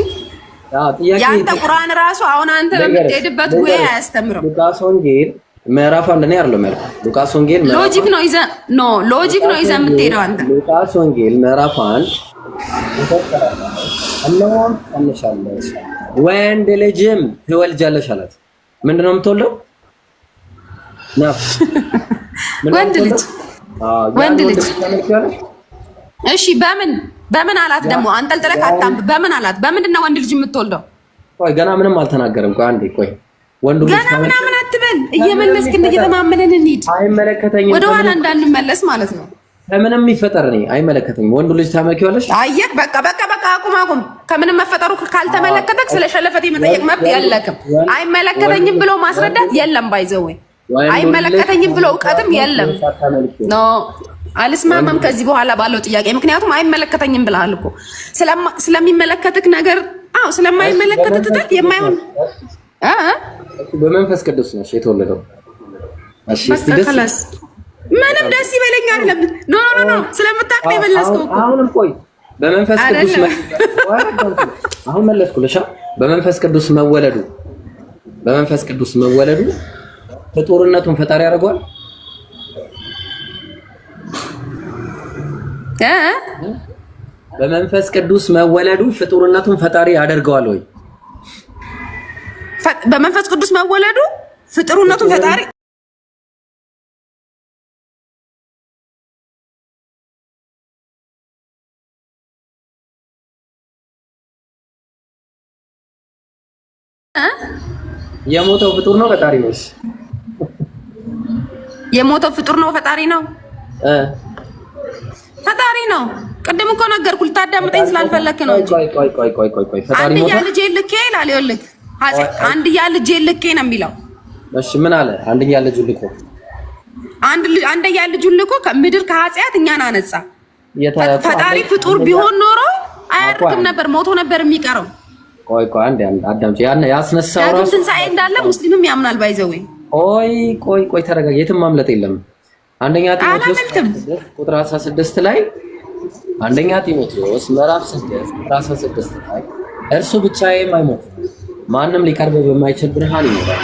ያንተ ቁርአን ራሱ አሁን አንተ በምትሄድበት ወይ አያስተምርም። ሉቃስ ወንጌል ምዕራፍ 1 ነው ያለው ማለት ሉቃስ ወንጌል ሎጂክ ነው ይዘህ የምትሄደው አንተ። ሉቃስ ወንጌል ምዕራፍ 1 እነሆም ትጸንሻለሽ ወንድ ልጅም ትወልጃለሽ አላት። ምንድነው የምትወልደው? ወንድ ልጅ። እሺ በምን አላት ደግሞ? አንጠልጥለህ አታምብ። በምን አላት? በምንድን ነው ወንድ ልጅ የምትወልደው? ቆይ ገና ምንም አልተናገረም። ቆይ አንዴ ቆይ ወንዱ ልጅ ገና ምናምን አትበል። እየመለስክ እየተማመነን እንሂድ። አይመለከተኝም። ወደ ኋላ እንዳንመለስ ማለት ነው። ከምንም ይፈጠር እኔ አይመለከተኝም። ወንዱ ልጅ ታመኪዋለሽ? አየህ በቃ አቁም። ከምንም መፈጠሩ ካልተመለከተክ ስለ ሸለፈቴ መጠየቅ መብት የለክም። አይመለከተኝም ብሎ ማስረዳት የለም። ባይዘው አይመለከተኝም ብሎ እውቀትም የለም። ኖ አልስማማም ከዚህ በኋላ ባለው ጥያቄ። ምክንያቱም አይመለከተኝም ብለሃል እኮ ስለሚመለከትክ ነገር። አዎ ስለማይመለከትክ ትተህ የማይሆን በመንፈስ ቅዱስ ነው የተወለደው። እሺ እስቲ ምንም ደስ ይበለኝ አይደለም። ኖ ስለምታውቅ ነው የመለስከው እኮ። አሁንም ቆይ በመንፈስ ቅዱስ አሁን መለስኩልሽ። በመንፈስ ቅዱስ መወለዱ ፍጡርነቱን ፈጣሪ ያደርገዋል? በመንፈስ ቅዱስ መወለዱ ፍጡርነቱን ፈጣሪ ያደርገዋል ወይ? በመንፈስ ቅዱስ መወለዱ ፍጡርነቱን ፈጣሪ የሞተው ፍጡር ነው ፈጣሪ ነው? የሞተው ፍጡር ነው ፈጣሪ ነው? ፈጣሪ ነው። ቅድም እኮ ነገርኩህ፣ ልታዳምጠኝ ስላልፈለክ ነው እንጂ። ቆይ ፈጣሪ ነው። አንድያ ልጄ ልኬ ይላል። ይኸውልህ አንድያ ልጄ ልኬ ነው የሚለው። እሺ ምን አለ? አንድያ ልጁ ልኮ አንድያ ልጁ ልኮ ከምድር ከኃጢአት እኛን አነጻ። ፈጣሪ ፍጡር ቢሆን ኖሮ አያርግም ነበር፣ ሞቶ ነበር የሚቀረው። ቆይ አንድ አዳምጪ። ያስነሳው ራሱ ትንሣኤ እንዳለ ሙስሊምም ያምናል። ባይዘው ቆይ ተረጋጋ። የትም ማምለጥ የለም። አንደኛ ጢሞቴዎስ ቁጥር 16 ላይ አንደኛ ጢሞቴዎስ ምዕራፍ 6 ቁጥር 16 ላይ እርሱ ብቻዬን አይሞትም፣ ማንም ሊቀርበው በማይችል ብርሃን ይኖራል።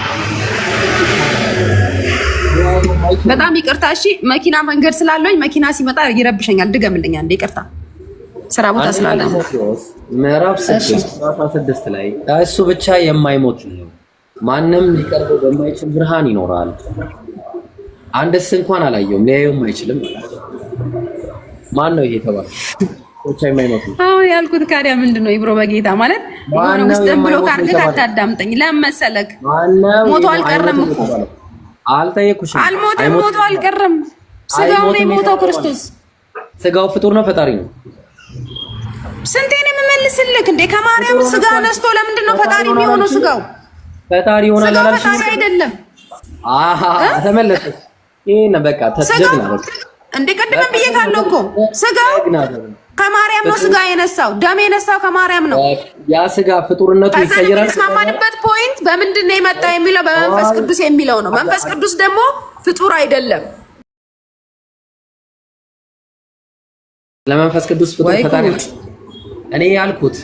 በጣም ይቅርታ። እሺ መኪና መንገድ ስላለኝ መኪና ሲመጣ ይረብሸኛል። ድገምልኝ አንዴ። ይቅርታ ስራ ቦታ ስላለ ምዕራፍ 6 ቁጥር 16 ላይ እሱ ብቻ የማይሞት ነው፣ ማንም ሊቀርበው በማይችል ብርሃን ይኖራል። አንድስ እንኳን አላየውም ሊያየውም አይችልም ማለት ነው። ማን ነው ይሄ ተባለ? ብቻ የማይሞት ነው። አዎ ያልኩት ካዲያ ምንድነው? ይብሮ በጌታ ማለት የሆነ ውስጥም ብሎ ካርገት አታዳምጠኝ። ለምን መሰለክ? ሞቶ አልቀረም እኮ አልጠየኩሽም። አልሞተም፣ ሞቶ አልቀረም። ስጋው ነው የሞተው ክርስቶስ። ስጋው ፍጡር ነው ፈጣሪ ነው? ስንቴ ነው የምመልስልክ እንዴ? ከማርያም ስጋ ነስቶ ለምንድን ነው ፈጣሪ የሚሆነው? ስጋው ፈጣሪ ይሆናል አላልሽም? ፈጣሪ አይደለም። ተመለሰች ይሄን በቃ ተጀግና በቃ እንደ ቀደም ብዬካለሁ እኮ ስጋው ከማርያም ነው ስጋ የነሳው ደም የነሳው ከማርያም ነው። ያ ስጋ ፍጡርነቱ ይቀየራል። ተስማማንበት ፖይንት በምንድን ነው የመጣው የሚለው በመንፈስ ቅዱስ የሚለው ነው። መንፈስ ቅዱስ ደግሞ ፍጡር አይደለም። ለመንፈስ ቅዱስ ፍጡር ፈጣሪ እኔ ያልኩት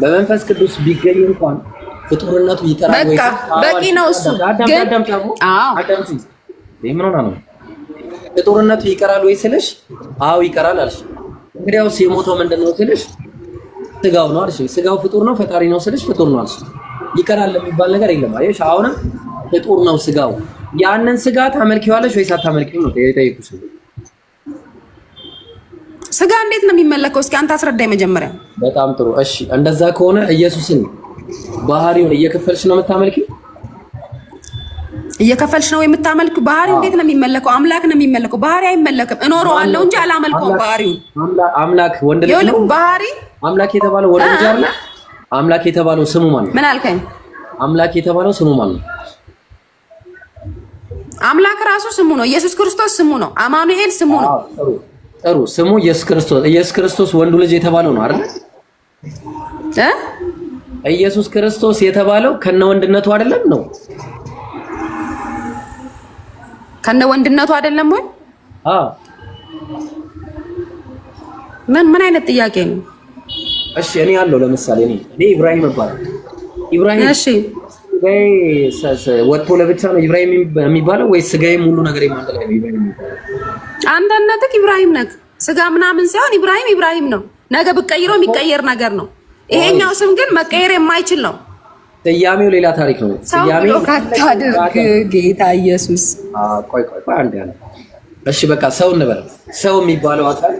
በመንፈስ ቅዱስ ቢገኝ እንኳን ፍጡርነቱ ይቀራል ወይ? በቂ ነው እሱ ግን አዳምጪ ምን ሆነ ነው ፍጡርነቱ ይቀራል ወይ ስልሽ አዎ ይቀራል አልሽ። እንግዲያውስ የሞተው ምንድነው ስልሽ ስጋው ነው አልሽ። ስጋው ፍጡር ነው ፈጣሪ ነው ስልሽ ፍጡር ነው አልሽ። ይቀራል የሚባል ነገር የለም። አየሽ አሁንም ፍጡር ነው ስጋው። ያንን ስጋ ታመልኪዋለሽ ወይ ሳታመልኪው ነው የጠየኩሽ። ስጋ እንዴት ነው የሚመለከው? እስኪ አንተ አስረዳኝ መጀመሪያ። በጣም ጥሩ እሺ። እንደዛ ከሆነ ኢየሱስን ባህሪውን እየከፈልሽ ነው የምታመልኪው? እየከፈልሽ ነው የምታመልኪው? ባህሪው እንዴት ነው የሚመለከው? አምላክ ነው የሚመለከው። ባህሪ አይመለክም። እኖረዋለሁ እንጂ አላመልከውም። ባህሪው አምላክ ወንድ ልጅ ነው። ባህሪ አምላክ የተባለው ወንድ ልጅ አይደል? አምላክ የተባለው ስሙ ማን ነው? ምን አልከኝ? አምላክ የተባለው ስሙ ማን ነው? አምላክ ራሱ ስሙ ነው። ኢየሱስ ክርስቶስ ስሙ ነው። አማኑኤል ስሙ ነው። ጥሩ ስሙ ኢየሱስ ክርስቶስ። ኢየሱስ ክርስቶስ ወንዱ ልጅ የተባለው ነው አይደል? ኢየሱስ ክርስቶስ የተባለው ከነ ወንድነቱ አይደለም ነው? ከነ ወንድነቱ አይደለም ወይ? አዎ። ምን አይነት ጥያቄ ነው? እሺ እኔ ያለው ለምሳሌ እኔ ኢብራሂም እባላለሁ። ኢብራሂም እሺ ወጥቶ ለብቻ ነው ኢብራሂም የሚባለው ወይስ ስጋዬም ሁሉ ነገር የማንጠላ ነው ኢብራሂም የሚባለው? አንተነትህ ኢብራሂም ነህ። ስጋ ምናምን ሳይሆን ኢብራሂም ነው። ነገ ብትቀይረው የሚቀየር ነገር ነው። ይሄኛው ስም ግን መቀየር የማይችል ነው። ስያሜው ሌላ ታሪክ ነው። ስያሜው ካታድርግ ጌታ ኢየሱስ። ቆይ አንድ ያለ እሺ በቃ ሰው እንበል። ሰው የሚባለው አካል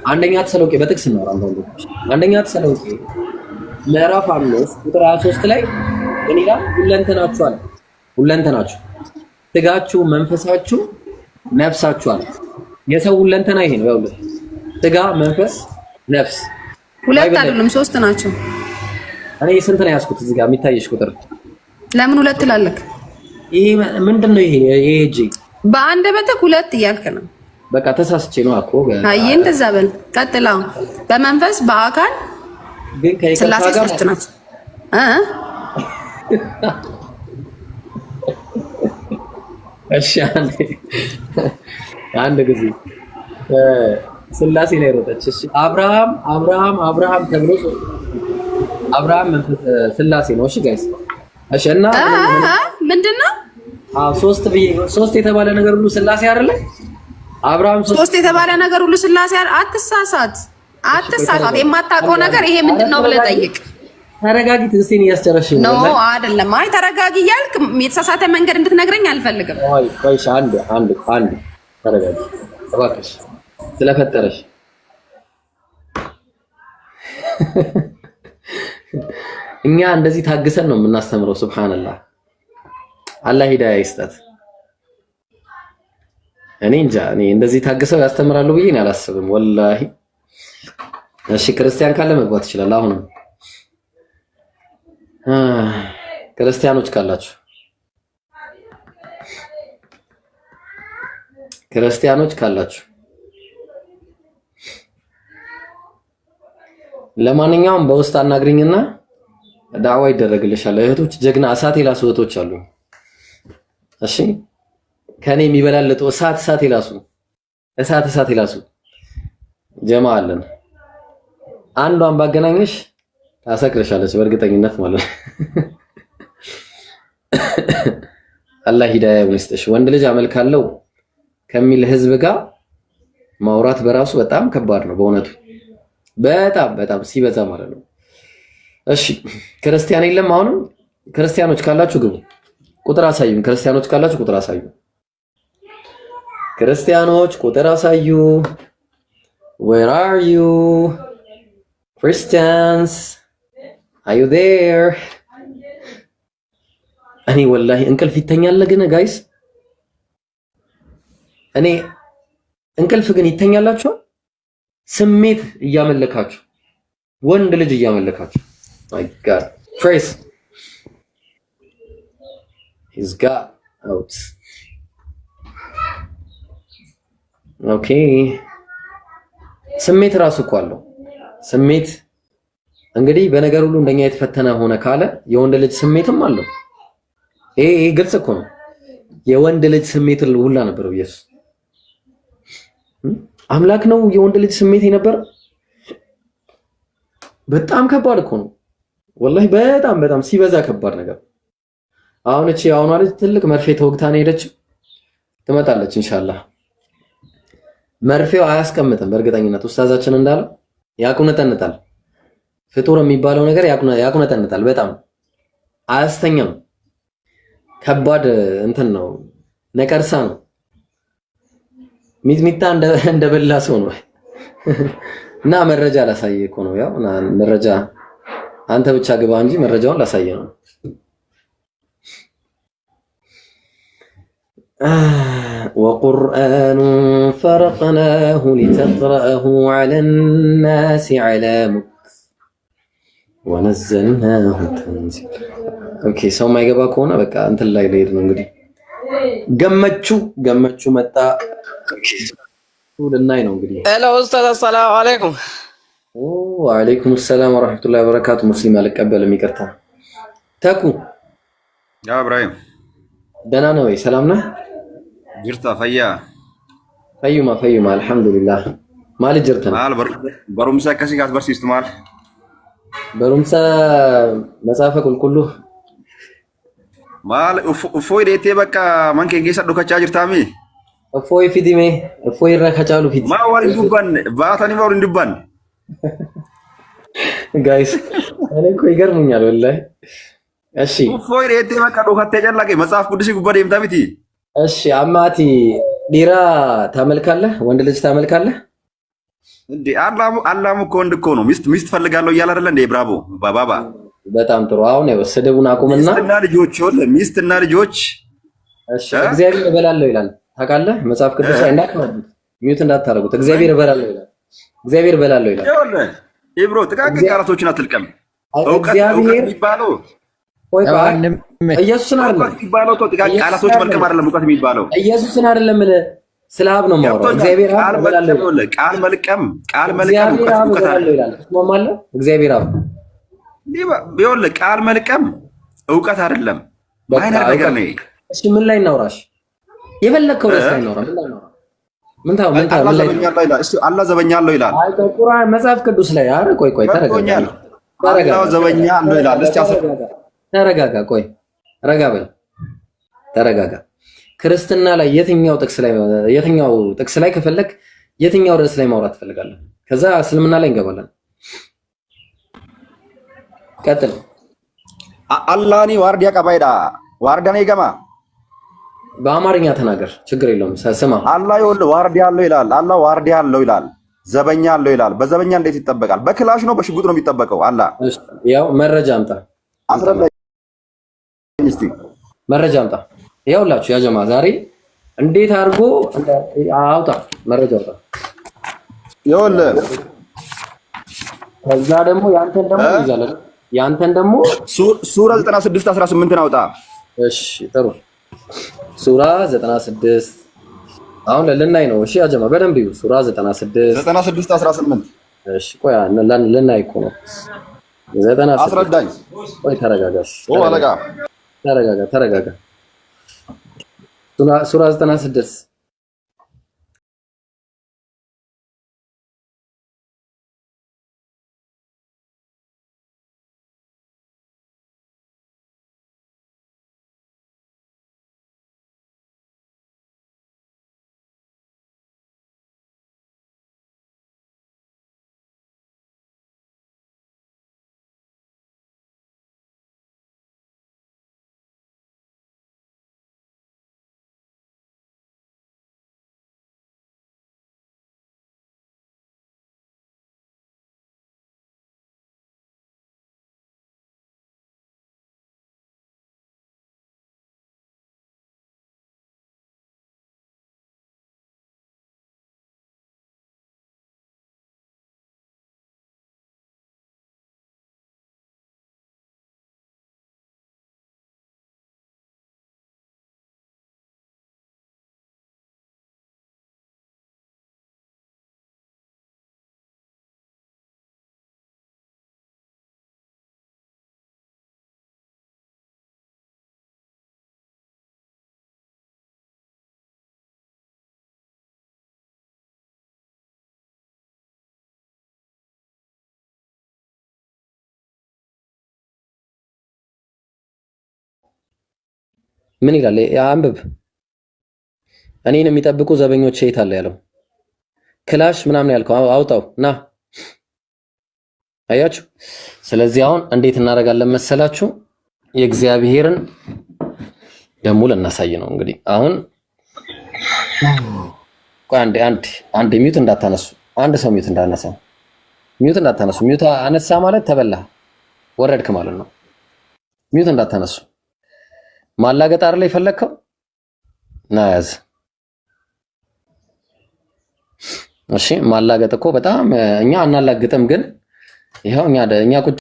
አንደኛ ተሰሎንቄ በጥቅስ ነው አሁን አንደኛ ተሰሎንቄ ምዕራፍ 5 ቁጥር 23 ላይ ምን ይላል? ሁለንተናችሁ አለ። ሁለንተናችሁ ስጋችሁ፣ መንፈሳችሁ፣ ነፍሳችሁ አለ። የሰው ሁለንተና ይሄ ነው። ያውልህ ስጋ፣ መንፈስ፣ ነፍስ ሁለት አይደለም ሶስት ናቸው። እኔ ስንት ነው ያዝኩት? እዚህ ጋር የሚታየሽ ቁጥር ለምን ሁለት ትላለህ? ይሄ ምንድነው? ይሄ እጂ በአንደበትህ ሁለት እያልክ ነው። በቃ ተሳስቼ ነው እኮ። አይ እንደዛ በል ቀጥላው። በመንፈስ በአካል ግን ከይቅርታ ጋር ሶስት ናቸው። እሺ አንድ ጊዜ ስላሴ ላይ ሮጠች። እሺ አብርሃም ተብሎ አብርሃም መንፈስ ስላሴ ነው። እሺ ጋይስ እሺ እና ምንድነው? ሶስት የተባለ ነገር ሁሉ ስላሴ አይደለ? አብርሃም ሶስት የተባለ ነገር ሁሉ ስላሴ። አትሳሳት። የማታውቀው ነገር ይሄ ምንድነው ብለህ ጠይቅ። ተረጋጊ። ትንሽን እያስጨረሽኝ ነው። አይደለም አይ ተረጋጊ እያልክ የተሳሳተ መንገድ እንድትነግረኝ አልፈልግም። ቆይ አንድ ተረጋጊ እባክሽ ስለፈጠረሽ። እኛ እንደዚህ ታግሰን ነው የምናስተምረው። ሱብሃንአላህ አላህ ሂዳያ ይስጣት። እኔ እንጃ እኔ እንደዚህ ታግሰው ያስተምራሉ ብዬ እኔ አላስብም ወላሂ። እሺ ክርስቲያን ካለ መግባት ይችላል። አሁንም ክርስቲያኖች ካላችሁ ለማንኛውም በውስጥ አናግሪኝና ዳዕዋ ይደረግልሻል። እህቶች ጀግና እሳት የላሱ እህቶች አሉ። እሺ ከኔ የሚበላለጡ እሳት የላሱ ጀማ አለን። አንዷን ባገናኘሽ ታሰክርሻለች በእርግጠኝነት ማለት ነው። አላህ ሂዳያ ይስጥሽ። ወንድ ልጅ አመልካለሁ ከሚል ህዝብ ጋር ማውራት በራሱ በጣም ከባድ ነው በእውነቱ በጣም ሲበዛ ማለት ነው። እሺ ክርስቲያን የለም። አሁንም ክርስቲያኖች ካላችሁ ግቡ፣ ቁጥር አሳዩ። ክርስቲያኖች ካላችሁ ቁጥር አሳዩ። ክርስቲያኖች ቁጥር አሳዩ። Where are you? Christians, are you there? እኔ ወላሂ እንቅልፍ ይተኛል ግን ጋይስ፣ እኔ እንቅልፍ ግን ይተኛላችሁ። ስሜት እያመለካችሁ ወንድ ልጅ እያመለካችሁ my god Trace he's got out ኦኬ ስሜት ራሱ እኮ አለው። ስሜት እንግዲህ በነገር ሁሉ እንደኛ የተፈተነ ሆነ ካለ የወንድ ልጅ ስሜትም አለው። ይሄ ግልጽ እኮ ነው። የወንድ ልጅ ስሜት ሁላ ነበረው ኢየሱስ። አምላክ ነው የወንድ ልጅ ስሜት የነበረ። በጣም ከባድ እኮ ነው ወላሂ፣ በጣም በጣም ሲበዛ ከባድ ነገር። አሁን እቺ አሁኗ ልጅ ትልቅ መርፌ ተወግታ ነው ሄደች። ትመጣለች ኢንሻአላህ። መርፌው አያስቀምጥም በእርግጠኝነት ኡስታዛችን እንዳለው ያቁነጠንጣል። ፍጡር የሚባለው ነገር ያቁነጠንጣል። በጣም አያስተኛም። ከባድ እንትን ነው፣ ነቀርሳ ነው። ሚጥሚጣ እንደበላ ሰው ነው። እና መረጃ ላሳየ እኮ ነው። ያው መረጃ አንተ ብቻ ግባ እንጂ መረጃውን ላሳየ ነው። وقرآن فرقناه لتقرأه على الناس على مكث ونزلناه تنزيلا ኦኬ ሰው ማይገባ ከሆነ በቃ እንትን ላይ ልሄድ ነው እንግዲህ ገመቹ መጣ ልናይ ነው እንግዲህ ሄሎ ኡስታዝ አሰላሙ አለይኩም ወአለይኩም ሰላም ወራህመቱላሂ ወበረካቱ ሙስሊም አልቀበልም ይቅርታ ተኩ ያ ኢብራሂም ደህና ነው ወይ ሰላም ነህ ጅርታ ፈዩማ አልሐምዱሊላህ ማል ጅርታ ማል በሩምሳ ከሲ ጋር በርሲስቱ ማል በሩምሳ መጻፈ ቁልቁሉ ማል እፎይ ዴቴ በቃ ማንከ ጌሳ ዱከቻ ጅርታሚ እፎይ ፊዲሜ እፎይ ረከቻሉ ፊዲ ማ ወል ዱባን ባታኒ ወል ዱባን ጋይስ እኔ እኮ ይገርሙኛል ወላሂ እሺ እፎይ ዴቴ በቃ ዱከቴ ጨላቀ መጽሐፍ ቅዱስ ጉባ ደምታሚቲ እሺ አማቲ ዲራ ታመልካለህ ወንድ ልጅ ታመልካለህ እንዴ አላሙ እኮ ወንድ እኮ ነው ሚስት ፈልጋለሁ እያለ አይደለ እንዴ ብራቮ ባባባ በጣም ጥሩ አሁን ነው ስድቡን አቁምና ሚስትና ልጆች እሺ እግዚአብሔር እበላለሁ ይላል ታውቃለህ መጽሐፍ ቅዱስ ላይ እንዳትመጡት ሚውት እንዳታረጉት እግዚአብሔር እበላለሁ ይላል ኢብሮ ጥቃቅን ቃላቶችን አትልቀም እውቀት የሚባለው ወይ ኢየሱስን አይደለም የሚባለው ጥቃቅን ቃላቶች መልቀም አይደለም እውቀት የሚባለው ኢየሱስን አይደለም ስለ አብ ነው የማወራው እግዚአብሔር አብ እበላለሁ ቃል መልቀም እውቀት አለ ይላል ተስማማለ እግዚአብሔር አብ ቢሆን ቃል መልቀም እውቀት አይደለም ማይነር ነገር ነው እሺ ምን ላይ እናውራሽ የፈለከው ራስ ላይ እናውራ ምን ታው አላህ ዘበኛለሁ ይላል አይ ቁርአን መጽሐፍ ቅዱስ ላይ አረ ቆይ ተረጋጋ አላህ ዘበኛለሁ ይላል እስቲ ተረጋጋ ቆይ ረጋ በል ተረጋጋ ክርስትና ላይ የትኛው ጥቅስ ላይ ከፈለክ የትኛው ርዕስ ላይ ማውራት ትፈልጋለህ ከዛ እስልምና ላይ እንገባለን ቀጥል አላህኒ ዋርዲያ ቀባይዳ ዋርዳኔ ገማ በአማርኛ ተናገር ችግር የለውም ስማ አላህ ይወል ዋርዲያ አለው ይላል አላህ ዋርዲያ አለው ይላል ዘበኛ አለው ይላል በዘበኛ እንዴት ይጠበቃል በክላሽ ነው በሽጉጥ ነው የሚጠበቀው አላህ ያው መረጃ አምጣ መረጃ አምጣ ያውላችሁ ያ ጀማ ዛሬ እንዴት አድርጎ አውጣ መረጃ አውጣ ይወል ከዛ ደግሞ ያንተን ደግሞ ሱራ 96 18 አውጣ እሺ ጥሩ ሱራ 96 አሁን ልናይ ነው እሺ ያ ጀማ በደንብ ይዩ ሱራ 96 18 እሺ ቆይ ልናይ እኮ ነው 96 አስረዳኝ ቆይ ተረጋጋሽ ተረጋጋ ሱራ 96 ምን ይላል? አንብብ። እኔን የሚጠብቁ ዘበኞች የት አለ ያለው? ክላሽ ምናምን ያልከው አውጣው ና። አያችሁ። ስለዚህ አሁን እንዴት እናደርጋለን መሰላችሁ? የእግዚአብሔርን ደሙ ልናሳይ ነው እንግዲህ። አሁን አንድ ሚዩት እንዳታነሱ፣ አንድ ሰው ሚዩት እንዳነሳ፣ ሚዩት እንዳታነሱ። ሚዩት አነሳ ማለት ተበላ ወረድክ ማለት ነው። ሚዩት እንዳታነሱ። ማላገጥ አይደል የፈለከው? ና ያዝ። እሺ ማላገጥ እኮ በጣም እኛ አናላግጥም፣ ግን ይሄው እኛ ቁጭ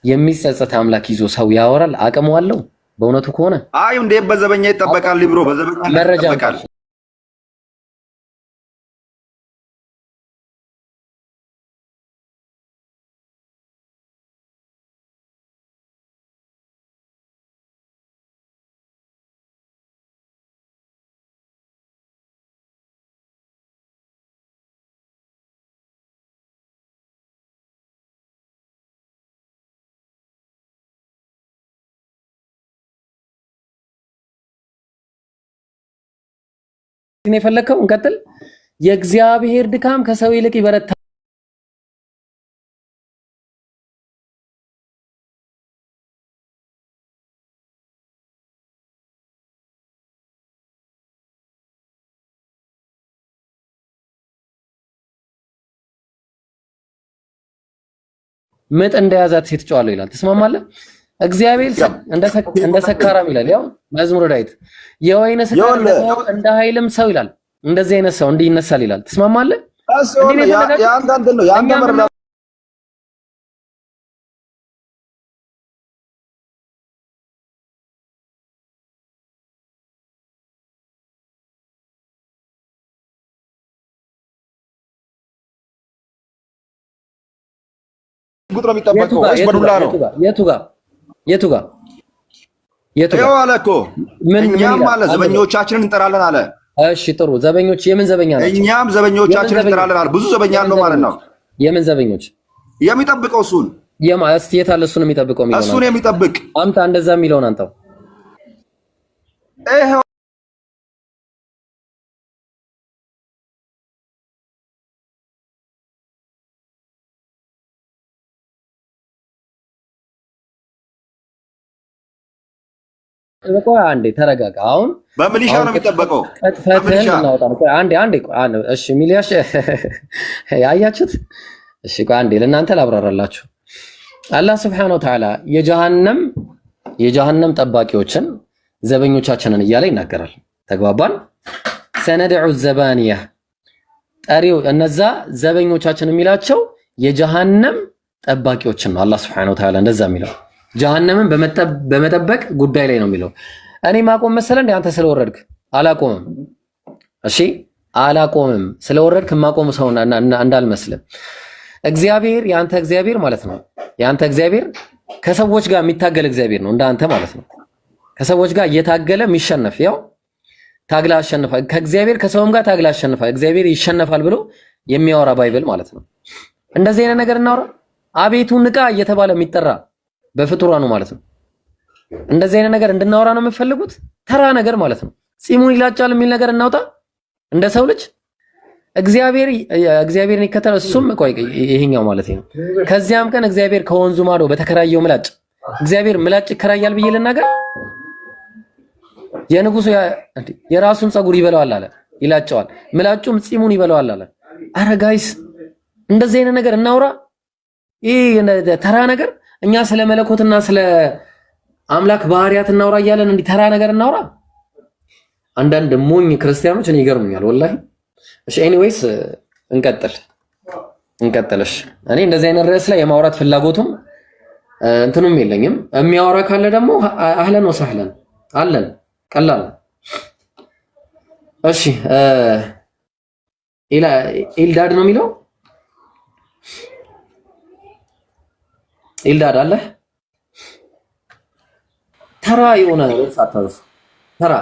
የሚጸጸት አምላክ ይዞ ሰው ያወራል። አቅሙ አለው በእውነቱ ከሆነ አይ እንዴ በዘበኛ ይጠበቃል ብሮ በዘበኛ ይጠበቃል። ነው የፈለከው? እንቀጥል። የእግዚአብሔር ድካም ከሰው ይልቅ ይበረታ። ምጥ እንደያዛት ሴት ጨዋለሁ ይላል። ትስማማለህ? እግዚአብሔር እንደ ሰካራም ይላል። ያው መዝሙረ ዳዊት የወይን ስካር እንደ ኃይልም ሰው ይላል። እንደዚህ አይነት ሰው እንዲህ ይነሳል ይላል። ትስማማለህ? ያንተ ነው ያንተ መረዳት ቁጥር የሚጠበቀው ወይስ በዱላ ነው? የቱ ጋር ያው አለ እኮ እኛም አለ ዘበኞቻችንን እንጠራለን አለ። እሺ ጥሩ። ዘበኞች የምን ዘበኛ ናቸው? እኛም ዘበኞቻችንን እንጠራለን አለ። ብዙ ዘበኛ አለው ማለት ነው። የምን ዘበኞች? የሚጠብቀው እሱን እስቲ የት አለ እሱን የሚጠብቀው? የሚለው እሱን የሚጠብቅ አምጣ። እንደዛ የሚለውን አንተው አንዴ ተረጋጋ። አሁን በሚሊሻ ነው የሚጠበቀው። ፈትህን እናውጣ ነው። አንዴ እሺ ሚሊያሽ ያያችሁት? እሺ አንዴ ለእናንተ ላብራራላችሁ። አላህ Subhanahu Wa Ta'ala የጀሃነም ጠባቂዎችን ዘበኞቻችንን እያለ ይናገራል። ተግባባን? ሰነድዑ ዘባንያ ጠሪው እነዛ ዘበኞቻችን የሚላቸው የጀሃነም ጠባቂዎችን ነው። አላህ Subhanahu Wa Ta'ala እንደዛ የሚለው ጀሃነምን በመጠበቅ ጉዳይ ላይ ነው የሚለው። እኔ ማቆም መሰለ እንደ አንተ ስለወረድክ አላቆምም። እሺ አላቆምም። ስለወረድክ ማቆም ሰው እንዳልመስልህ። እግዚአብሔር ያንተ እግዚአብሔር ማለት ነው። ያንተ እግዚአብሔር ከሰዎች ጋር የሚታገል እግዚአብሔር ነው እንዳንተ ማለት ነው። ከሰዎች ጋር እየታገለ የሚሸነፍ ያው ታግላ አሸንፋ ከእግዚአብሔር ከሰውም ጋር ታግላ አሸንፋ እግዚአብሔር ይሸነፋል ብሎ የሚያወራ ባይብል ማለት ነው። እንደዚህ አይነት ነገር እናወራ። አቤቱ ንቃ እየተባለ የሚጠራ በፍጡራኑ ማለት ነው። እንደዚህ አይነት ነገር እንድናወራ ነው የምትፈልጉት? ተራ ነገር ማለት ነው። ጺሙን ይላጫል የሚል ነገር እናውጣ እንደ ሰው ልጅ። እግዚአብሔርን ይከተል እሱም ቆይ ይሄኛው ማለት ነው። ከዚያም ቀን እግዚአብሔር ከወንዙ ማዶ በተከራየው ምላጭ እግዚአብሔር ምላጭ ይከራያል ብዬ ልናገር? የንጉሱ የራሱን ፀጉር ይበላዋል አለ፣ ይላጨዋል። ምላጩም ጺሙን ይበላዋል አለ። አረ ጋይስ እንደዚህ አይነት ነገር እናውራ። ይሄ ተራ ነገር እኛ ስለ መለኮትና ስለ አምላክ ባህሪያት እናውራ እያለን እንዲህ ተራ ነገር እናውራ። አንዳንድ ሞኝ ክርስቲያኖች እኔ ይገርሙኛል ወላሂ። እሺ ኤኒዌይስ እንቀጥል። እሺ እኔ እንደዚህ አይነት ርዕስ ላይ የማውራት ፍላጎቱም እንትኑም የለኝም። የሚያወራ ካለ ደግሞ አህለን ወሰህለን አለን። ቀላል እሺ ኢልዳድ ነው የሚለው ኢልዳድ አለ። ተራ የሆነ ሳታውስ ተራ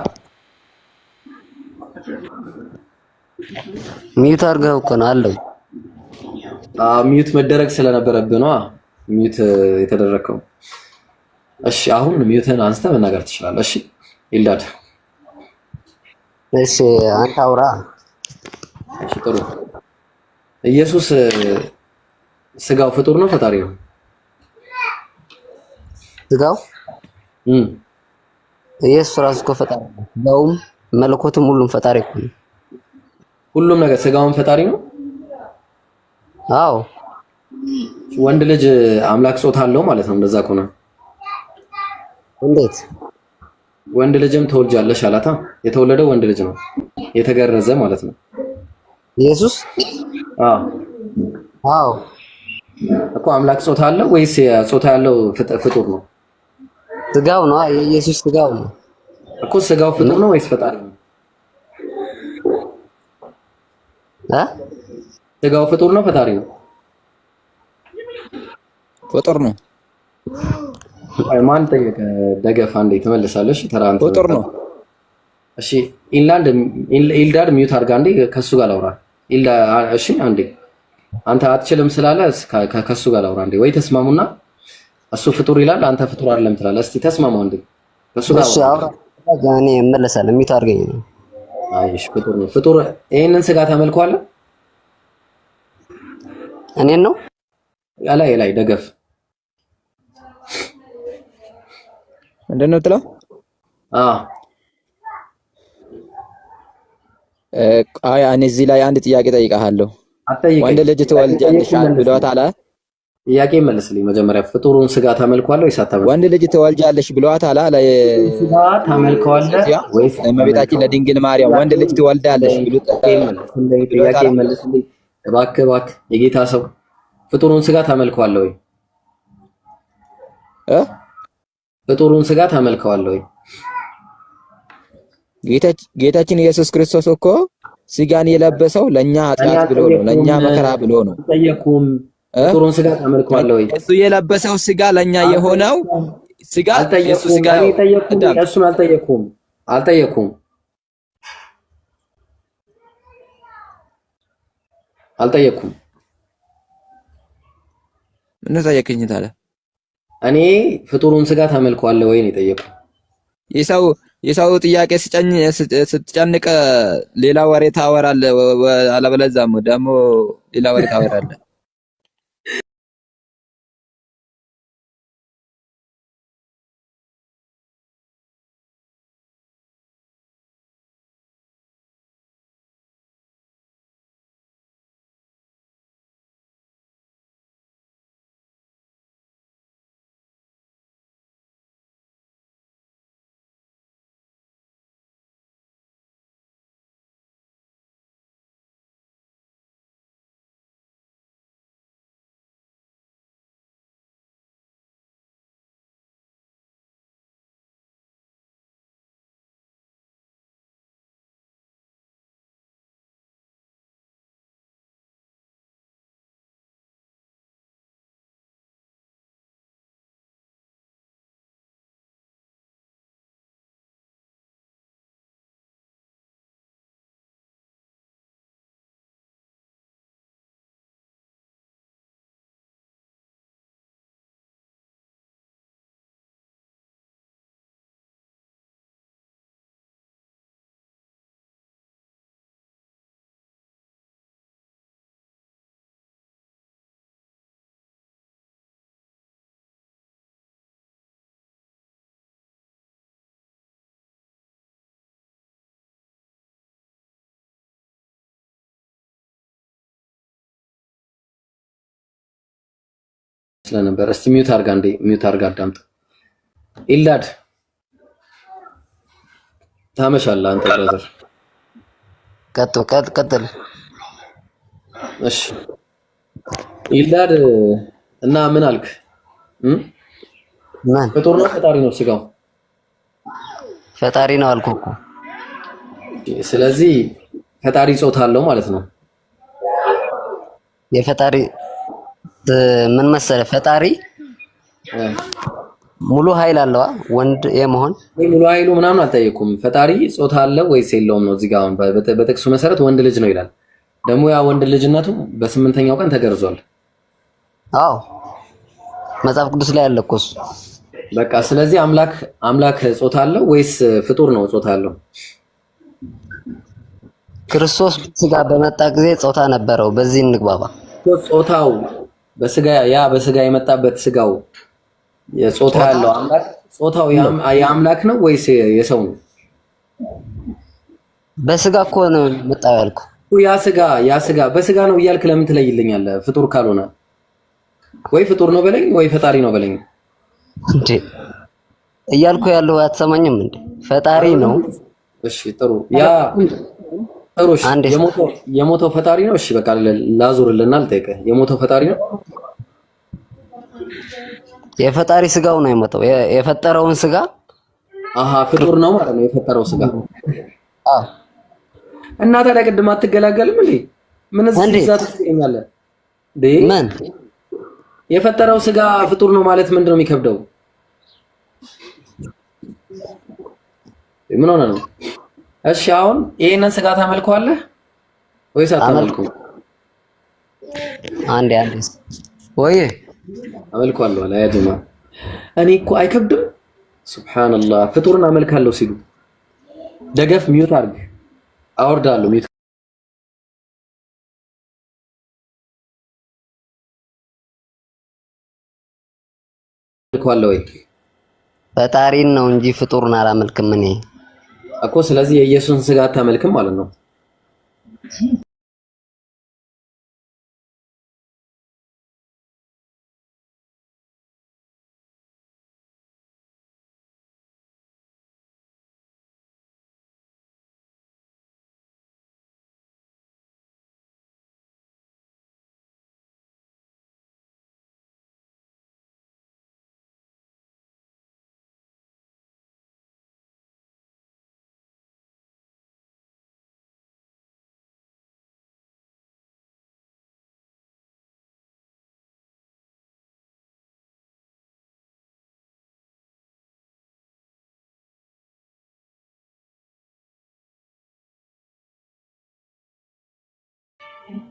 ሚዩት አድርገው እኮ ነው አለው። ሚዩት መደረግ ስለነበረብህ ነው ሚዩት የተደረገው። እሺ አሁን ሚዩትን አንስተ መናገር ትችላለህ። እሺ ይልዳድ። እሺ አንተ አውራ። እሺ ጥሩ። ኢየሱስ ስጋው ፍጡር ነው ፈጣሪ ነው? ስጋው ኢየሱስ ራሱ እኮ ፈጣሪ ነው። ስጋውም መለኮቱም ሁሉም ፈጣሪ እኮ ነው። ሁሉም ነገር ስጋውን ፈጣሪ ነው? አዎ። ወንድ ልጅ አምላክ ጾታ አለው ማለት ነው እንደዛ ከሆነ? እንዴት? ወንድ ልጅም ተወልጃለሽ አላታ። የተወለደው ወንድ ልጅ ነው የተገረዘ ማለት ነው ኢየሱስ? አዎ እኮ አምላክ ጾታ አለው ወይስ ጾታ ያለው ፍጡር ነው? ስጋው ነው የኢየሱስ ስጋው ነው እኮ። ስጋው ፍጡር ነው ወይስ ፈጣሪ ነው? ስጋው ፍጡር ነው ፈጣሪ ነው? ፍጡር ነው። ማን ጠየቀ? ደገፋ እንዴ ትመልሳለሽ? ተራንተ ፍጡር ነው። እሺ ኢልዳድ ሚዩት አድርጋ እንዴ ከሱ ጋር ላውራ። እሺ አንዴ አንተ አትችልም ስላለ ከሱ ጋር ላውራ እንዴ። ወይ ተስማሙና እሱ ፍጡር ይላል አንተ ፍጡር አይደለም ትላለህ። እስቲ ተስማሙ እንዴ ከሱ ጋር። እሺ አውራ። እኔ እመለሳለሁ። ሚዩት አድርገኝ ነው። አይሽ ፍጡር ነው። ፍጡር ይሄንን ስጋ ተመልከዋለህ? እኔን ነው ላይ ደገፍ ምንድን ነው የምትለው? አይ እኔ እዚህ ላይ አንድ ጥያቄ ጠይቃለሁ። ወንድ ልጅ ትወልጃለሽ ብሏታል? ጥያቄ መልስልኝ መጀመሪያ። ፍጡሩን ስጋ ተመልከዋለህ ወይስ አታመልከው? ወንድ ልጅ ትወልጃለሽ ብሏታል? ስጋ ተመልከዋለህ ወይስ? እመቤታችን ለድንግል ማርያም ወንድ ልጅ ትወልዳለሽ ጥያቄ መልስልኝ እባክህ የጌታ ሰው። ፍጡሩን ስጋ ተመልከዋለህ ወይ? ፍጡሩን ስጋ ተመልከዋለህ ወይ? ጌታችን ኢየሱስ ክርስቶስ እኮ ስጋን የለበሰው ለኛ ኃጢአት ብሎ ነው፣ ለኛ መከራ ብሎ ነው። አልጠየኩም። ፍጡሩን ስጋ ተመልከዋለህ ወይ? እሱ የለበሰው ስጋ ለኛ የሆነው ስጋ ኢየሱስ ስጋ ነው። እሱን አልጠየኩም። ምን ጠየቅኝ ታዲያ? እኔ ፍጡሩን ስጋ ተመልከዋለህ ወይ ነው የጠየቁት። የሰው ጥያቄ ስትጨንቅ ሌላ ወሬ ታወራለህ፣ አለበለዚያም ደግሞ ሌላ ወሬ ታወራለህ። ስለነበር እስቲ ሚዩት አድርጋ እንዴ ሚዩት አድርጋ አዳምጥ። ኢልዳድ ታመሻለህ አንተ ብራዘር። ቀጥል። እሺ ኢልዳድ እና ምን አልክ? ፍጡር ነው ፈጣሪ ነው ስጋው? ፈጣሪ ነው አልኩህ እኮ። ስለዚህ ፈጣሪ ጾታ አለው ማለት ነው። የፈጣሪ ምን መሰለህ፣ ፈጣሪ ሙሉ ኃይል አለዋ ወንድ የመሆን ሙሉ ኃይሉ ምናምን አልጠየኩም። ፈጣሪ ጾታ አለው ወይስ የለውም ነው እዚህ ጋር አሁን በጥቅሱ መሰረት ወንድ ልጅ ነው ይላል። ደግሞ ያ ወንድ ልጅነቱ በስምንተኛው ቀን ተገርዟል። አዎ መጽሐፍ ቅዱስ ላይ አለ እኮ እሱ። በቃ ስለዚህ አምላክ ጾታ አለው ወይስ ፍጡር ነው ጾታ አለው? ክርስቶስ በስጋ በመጣ ጊዜ ጾታ ነበረው። በዚህ እንግባባ። ጾታው በስጋ የመጣበት ስጋው የጾታ ያለው አምላክ ጾታው የአምላክ ነው ወይስ የሰው ነው? በስጋ እኮ ነው መጣው ያልኩ። ያ ስጋ በስጋ ነው እያልክ ለምን ትለይልኛለህ? ፍጡር ካልሆነ ወይ ፍጡር ነው በለኝ ወይ ፈጣሪ ነው በለኝ እንዴ እያልኩ ያለው አትሰማኝም እንዴ? ፈጣሪ ነው። እሺ ጥሩ የሞተው ፈጣሪ ነው። እሺ በቃ ላዙርልና ልጠይቅህ፣ የሞተው ፈጣሪ ነው? የፈጣሪ ስጋው ነው የሞተው። የፈጠረውን ስጋ ፍጡር ነው ማለት ነው የፈጠረው ስጋ። አዎ እና ታዲያ ቅድም አትገላገልም እንዴ? ምን እዚህ ትገኛለህ እንዴ? ምን የፈጠረው ስጋ ፍጡር ነው ማለት ምንድነው የሚከብደው? ምን ሆነ ነው? እሺ አሁን ይሄንን ስጋ ታመልከዋለህ ወይስ አታመልከው? አንዴ ወይ አመልከዋለሁ አለ ያ ጀማ። እኔ እኮ አይከብድም። ሱብሃንአላህ ፍጡርን አመልካለሁ ሲሉ ደገፍ ሚውት አድርግ አወርዳለሁ ሚውት አመልከዋለሁ ወይ ፈጣሪን ነው እንጂ ፍጡርን አላመልክም እኔ እኮ። ስለዚህ የኢየሱስን ስጋ አታመልክም ማለት ነው።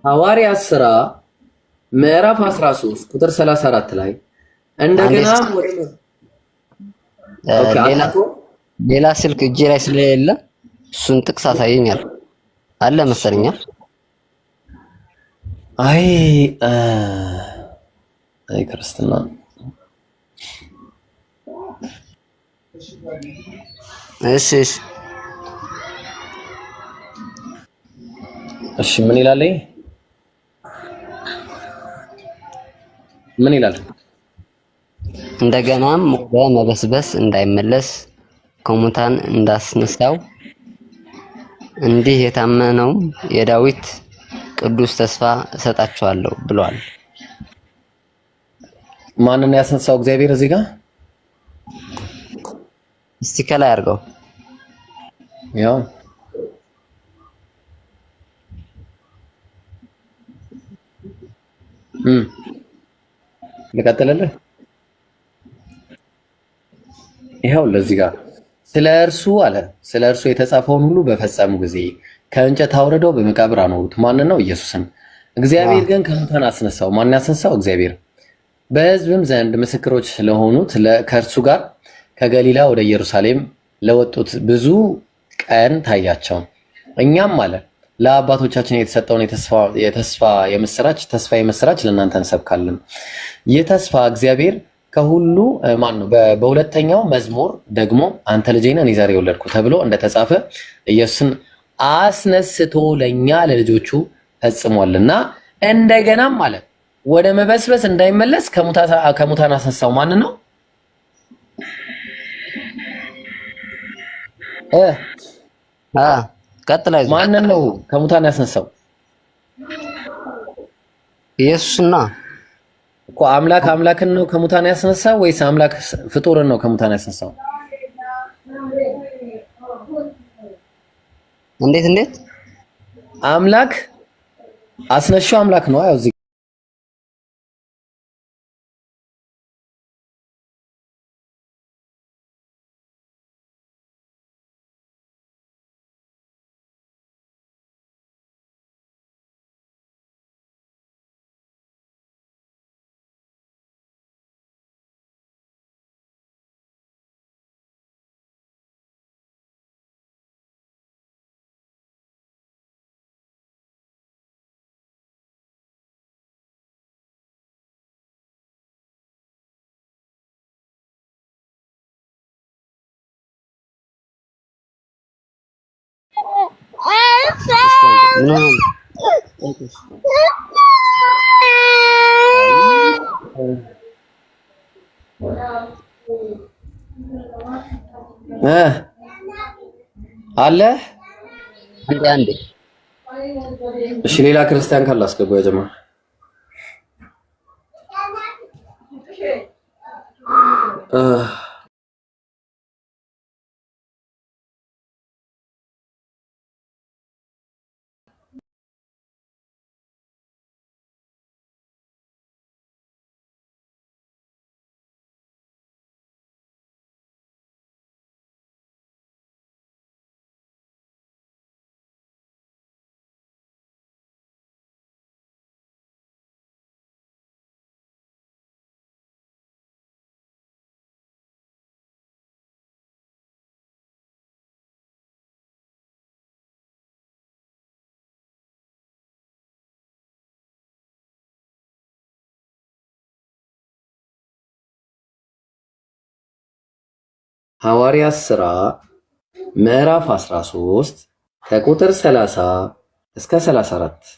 ሐዋርያት ሥራ ምዕራፍ 13 ቁጥር 34 ላይ እንደገና ሌላ ስልክ እጄ ላይ ስለሌለ እሱን ጥቅስ አሳየኛል አለ መሰለኛል። አይ ክርስትና እሺ ምን ይላል? ምን ይላል? እንደገናም ወደ መበስበስ እንዳይመለስ ከሙታን እንዳስነሳው እንዲህ የታመነው የዳዊት ቅዱስ ተስፋ እሰጣቸዋለሁ ብሏል። ማንን ያስነሳው እግዚአብሔር? እዚህ ጋር እስቲ ከላይ አድርገው። ያው ልቀጥልልህ። ይኸው ለዚህ ጋር ስለ እርሱ የተጻፈውን ሁሉ በፈጸሙ ጊዜ ከእንጨት አውርደው በመቃብር አኖሩት። ማንን ነው? ኢየሱስን። እግዚአብሔር ግን ከሙታን አስነሳው። ማን ያስነሳው? እግዚአብሔር። በሕዝብም ዘንድ ምስክሮች ስለሆኑት ከእርሱ ጋር ከገሊላ ወደ ኢየሩሳሌም ለወጡት ብዙ ቀን ታያቸው። እኛም አለ ለአባቶቻችን የተሰጠውን ተስፋ የምስራች ለእናንተ እንሰብካለን። ይህ ተስፋ እግዚአብሔር ከሁሉ ማን ነው? በሁለተኛው መዝሙር ደግሞ አንተ ልጄ ነህ እኔ ዛሬ የወለድኩ ተብሎ እንደተጻፈ ኢየሱስን አስነስቶ ለእኛ ለልጆቹ ፈጽሟልና እንደገናም አለ ወደ መበስበስ እንዳይመለስ ከሙታን አስነሳው። ማን ነው? ቀጥላይ ማንን ነው ከሙታን ያስነሳው? ኢየሱስና እኮ አምላክን ነው ከሙታን ያስነሳው ወይስ አምላክ ፍጡርን ነው ከሙታን ያስነሳው? እንዴት አምላክ አስነሻው አምላክ ነው። አው አለ አንዴ እሺ፣ ሌላ ክርስቲያን ካለ አስገባው ያ ጀማ። ሐዋርያት ሥራ ምዕራፍ 13 ከቁጥር 30 እስከ 34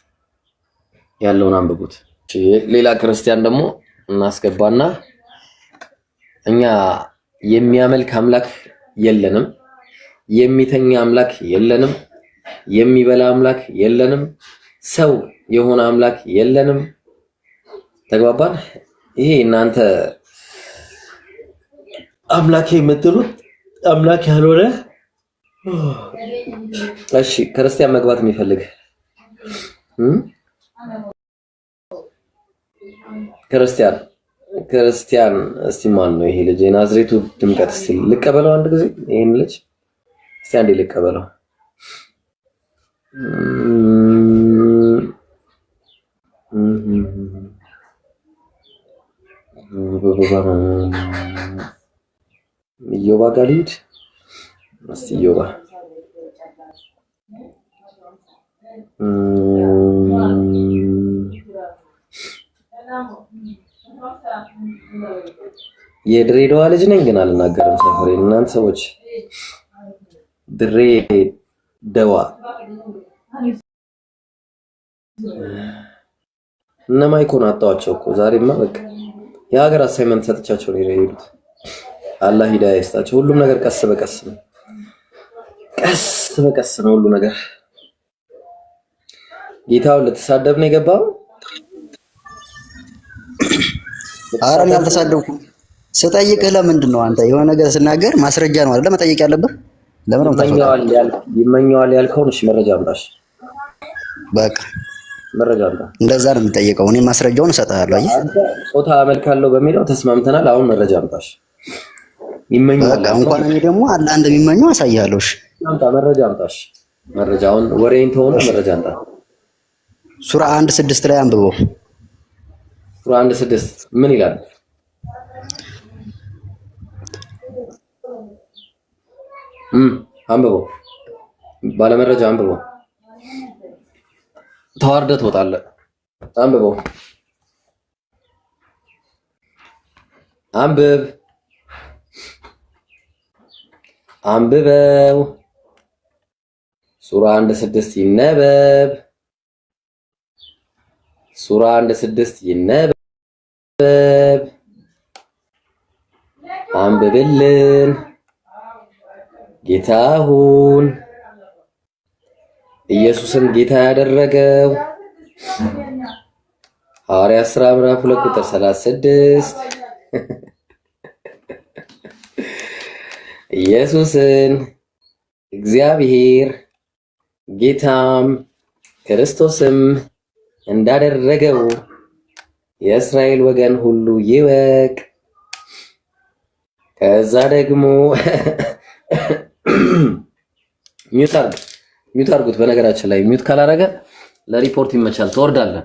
ያለውን አንብቡት። ሌላ ክርስቲያን ደግሞ እናስገባና እኛ የሚያመልክ አምላክ የለንም፣ የሚተኛ አምላክ የለንም፣ የሚበላ አምላክ የለንም፣ ሰው የሆነ አምላክ የለንም። ተግባባን? ይሄ እናንተ አምላክ የምትሉት አምላክ ያልሆነ። እሺ ክርስቲያን መግባት የሚፈልግ ክርስቲያን እስቲ ማን ነው ይሄ ልጅ? የናዝሬቱ ድምቀት እስቲ ልቀበለው አንድ ጊዜ ይሄን ልጅ እስቲ አንዴ ልቀበለው። ኢዮባ ጋር ልሂድ እስቲ። ኢዮባ የድሬዳዋ ልጅ ነኝ ግን አልናገርም ሰፈሬን። እናንተ ሰዎች ድሬዳዋ እነ ማይኮን አጣዋቸው እኮ ዛሬማ። በቃ የሀገር አሳይመንት ሰጥቻቸው ነው የሄዱት። አላህ ሂዳያ ይስጣቸው። ሁሉም ነገር ቀስ በቀስ ነው፣ ቀስ በቀስ ነው ሁሉ ነገር። ጌታውን ልትሳደብ ነው የገባው? ኧረ እኔ አልተሳደብኩም። ስጠይቅህ ለምንድን ነው አንተ የሆነ ነገር ስናገር ማስረጃ ነው አይደል መጠየቅ ያለብህ? ለምን ነው ይመኘዋል ያልከውን? እሺ መረጃ አምጣሽ። በቃ መረጃ አምጣ። እንደዛ ነው የምጠይቀው። እኔ ማስረጃውን እሰጥሃለሁ። አየህ አንተ ጾታ አመልካለሁ በሚለው ተስማምተናል። አሁን መረጃ አምጣሽ። ይመኘዋል በቃ እንኳን እኔ ደግሞ አለ አንድ የሚመኘው አሳይሃለሁ። እሺ አምጣ፣ መረጃ አምጣሽ። መረጃውን ወሬን ተሆነ መረጃ አምጣ። ሱራ 1:6 ላይ አንብበው። ሱራ 1:6 ምን ይላል? አንብበው፣ ባለመረጃ አንብበው። ተዋርደህ ትወጣለህ። አንብበው፣ አንብበው። ሱራ 1:6 ይነበብ። ሱራ 1:6 ይነበብ። አንብብልን ጌታሁን ኢየሱስን ጌታ ያደረገው ሐዋርያት ሥራ ምዕራፍ 2 ቁጥር 36 ኢየሱስን እግዚአብሔር ጌታም ክርስቶስም እንዳደረገው የእስራኤል ወገን ሁሉ ይወቅ። ከዛ ደግሞ ሚውት አርጉት። በነገራችን ላይ ሚውት ካላረገ ለሪፖርት ይመቻል። ትወርዳለህ።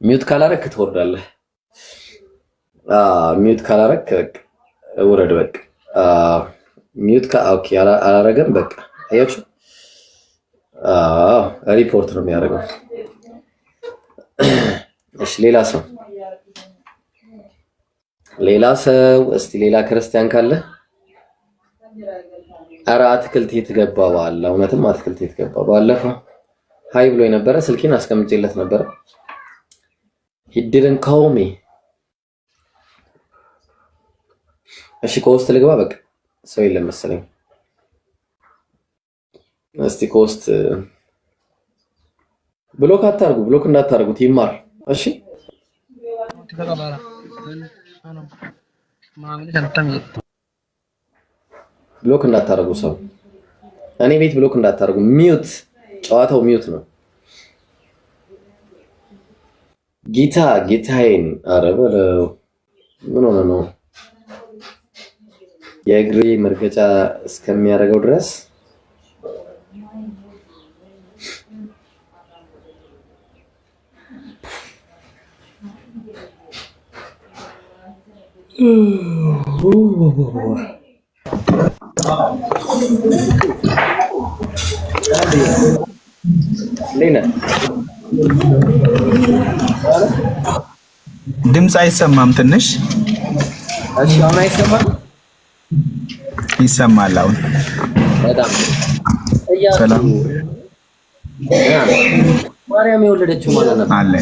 ሚውት ካላረክ ትወርዳለህ። ሚውት ካላረክ በቃ ውረድ። በቃ ሚውት ኦኬ አላረገም። በቃ አያችሁ፣ ሪፖርት ነው የሚያደርገው። እሺ ሌላ ሰው እስቲ ሌላ ክርስቲያን ካለ? ኧረ አትክልት የት ገባ? እውነትም አትክልት የት ገባ? ባለፈው ሃይ ብሎ የነበረ ስልኬን አስቀምጬለት ነበር። he didn't call me። እሺ ኮስት ልግባ በቃ ሰው የለም መሰለኝ። እስቲ ኮስት ብሎክ አታርጉ፣ ብሎክ እንዳታርጉት ይማር። እሺ ብሎክ እንዳታርጉ ሰው እኔ ቤት ብሎክ እንዳታርጉ። ሚውት ጨዋታው ሚውት ነው። ጌታዬን ኧረ በለው ምን ሆነ ነው የእግሬ መርገጫ እስከሚያደርገው ድረስ ድምፅ አይሰማም ትንሽ። እሺ አሁን አይሰማም? ይሰማል አሁን። በጣም ሰላም። ማርያም የወለደችው ማለት ነው አለ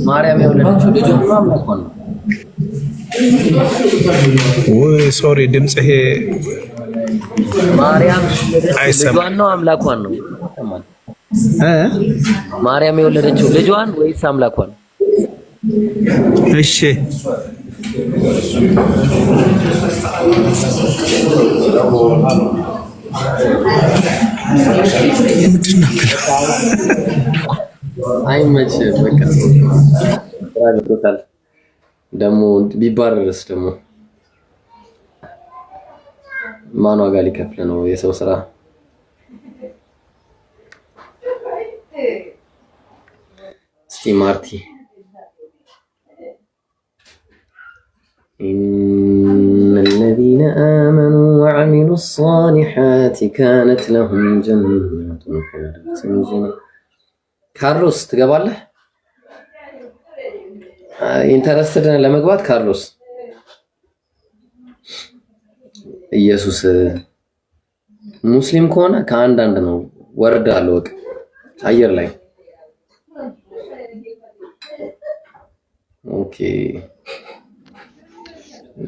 ማርያም የወለደችው ልጇ አምላኳን ነው። ወይ ሶሪ ድምጽ ይሄ ማርያም ልጇን ነው አምላኳን ነው ይሰማል? ማርያም የወለደችው ልጇን ወይስ አምላኳን? እሺ አይመች በቃ ራይቶታል። ደሞ ቢባረርስ ደሞ ማን ዋጋ ሊከፍል ነው? የሰው ስራ እስቲ ማርቲ إن الذين آمنوا وعملوا الصالحات كانت لهم جنات الخلد نزلا ካርሎስ ትገባለህ? ኢንተረስትድ ነህ ለመግባት ካርሎስ? ኢየሱስ ሙስሊም ከሆነ ከአንዳንድ ነው ወርድ አለወቅ አየር ላይ ኦኬ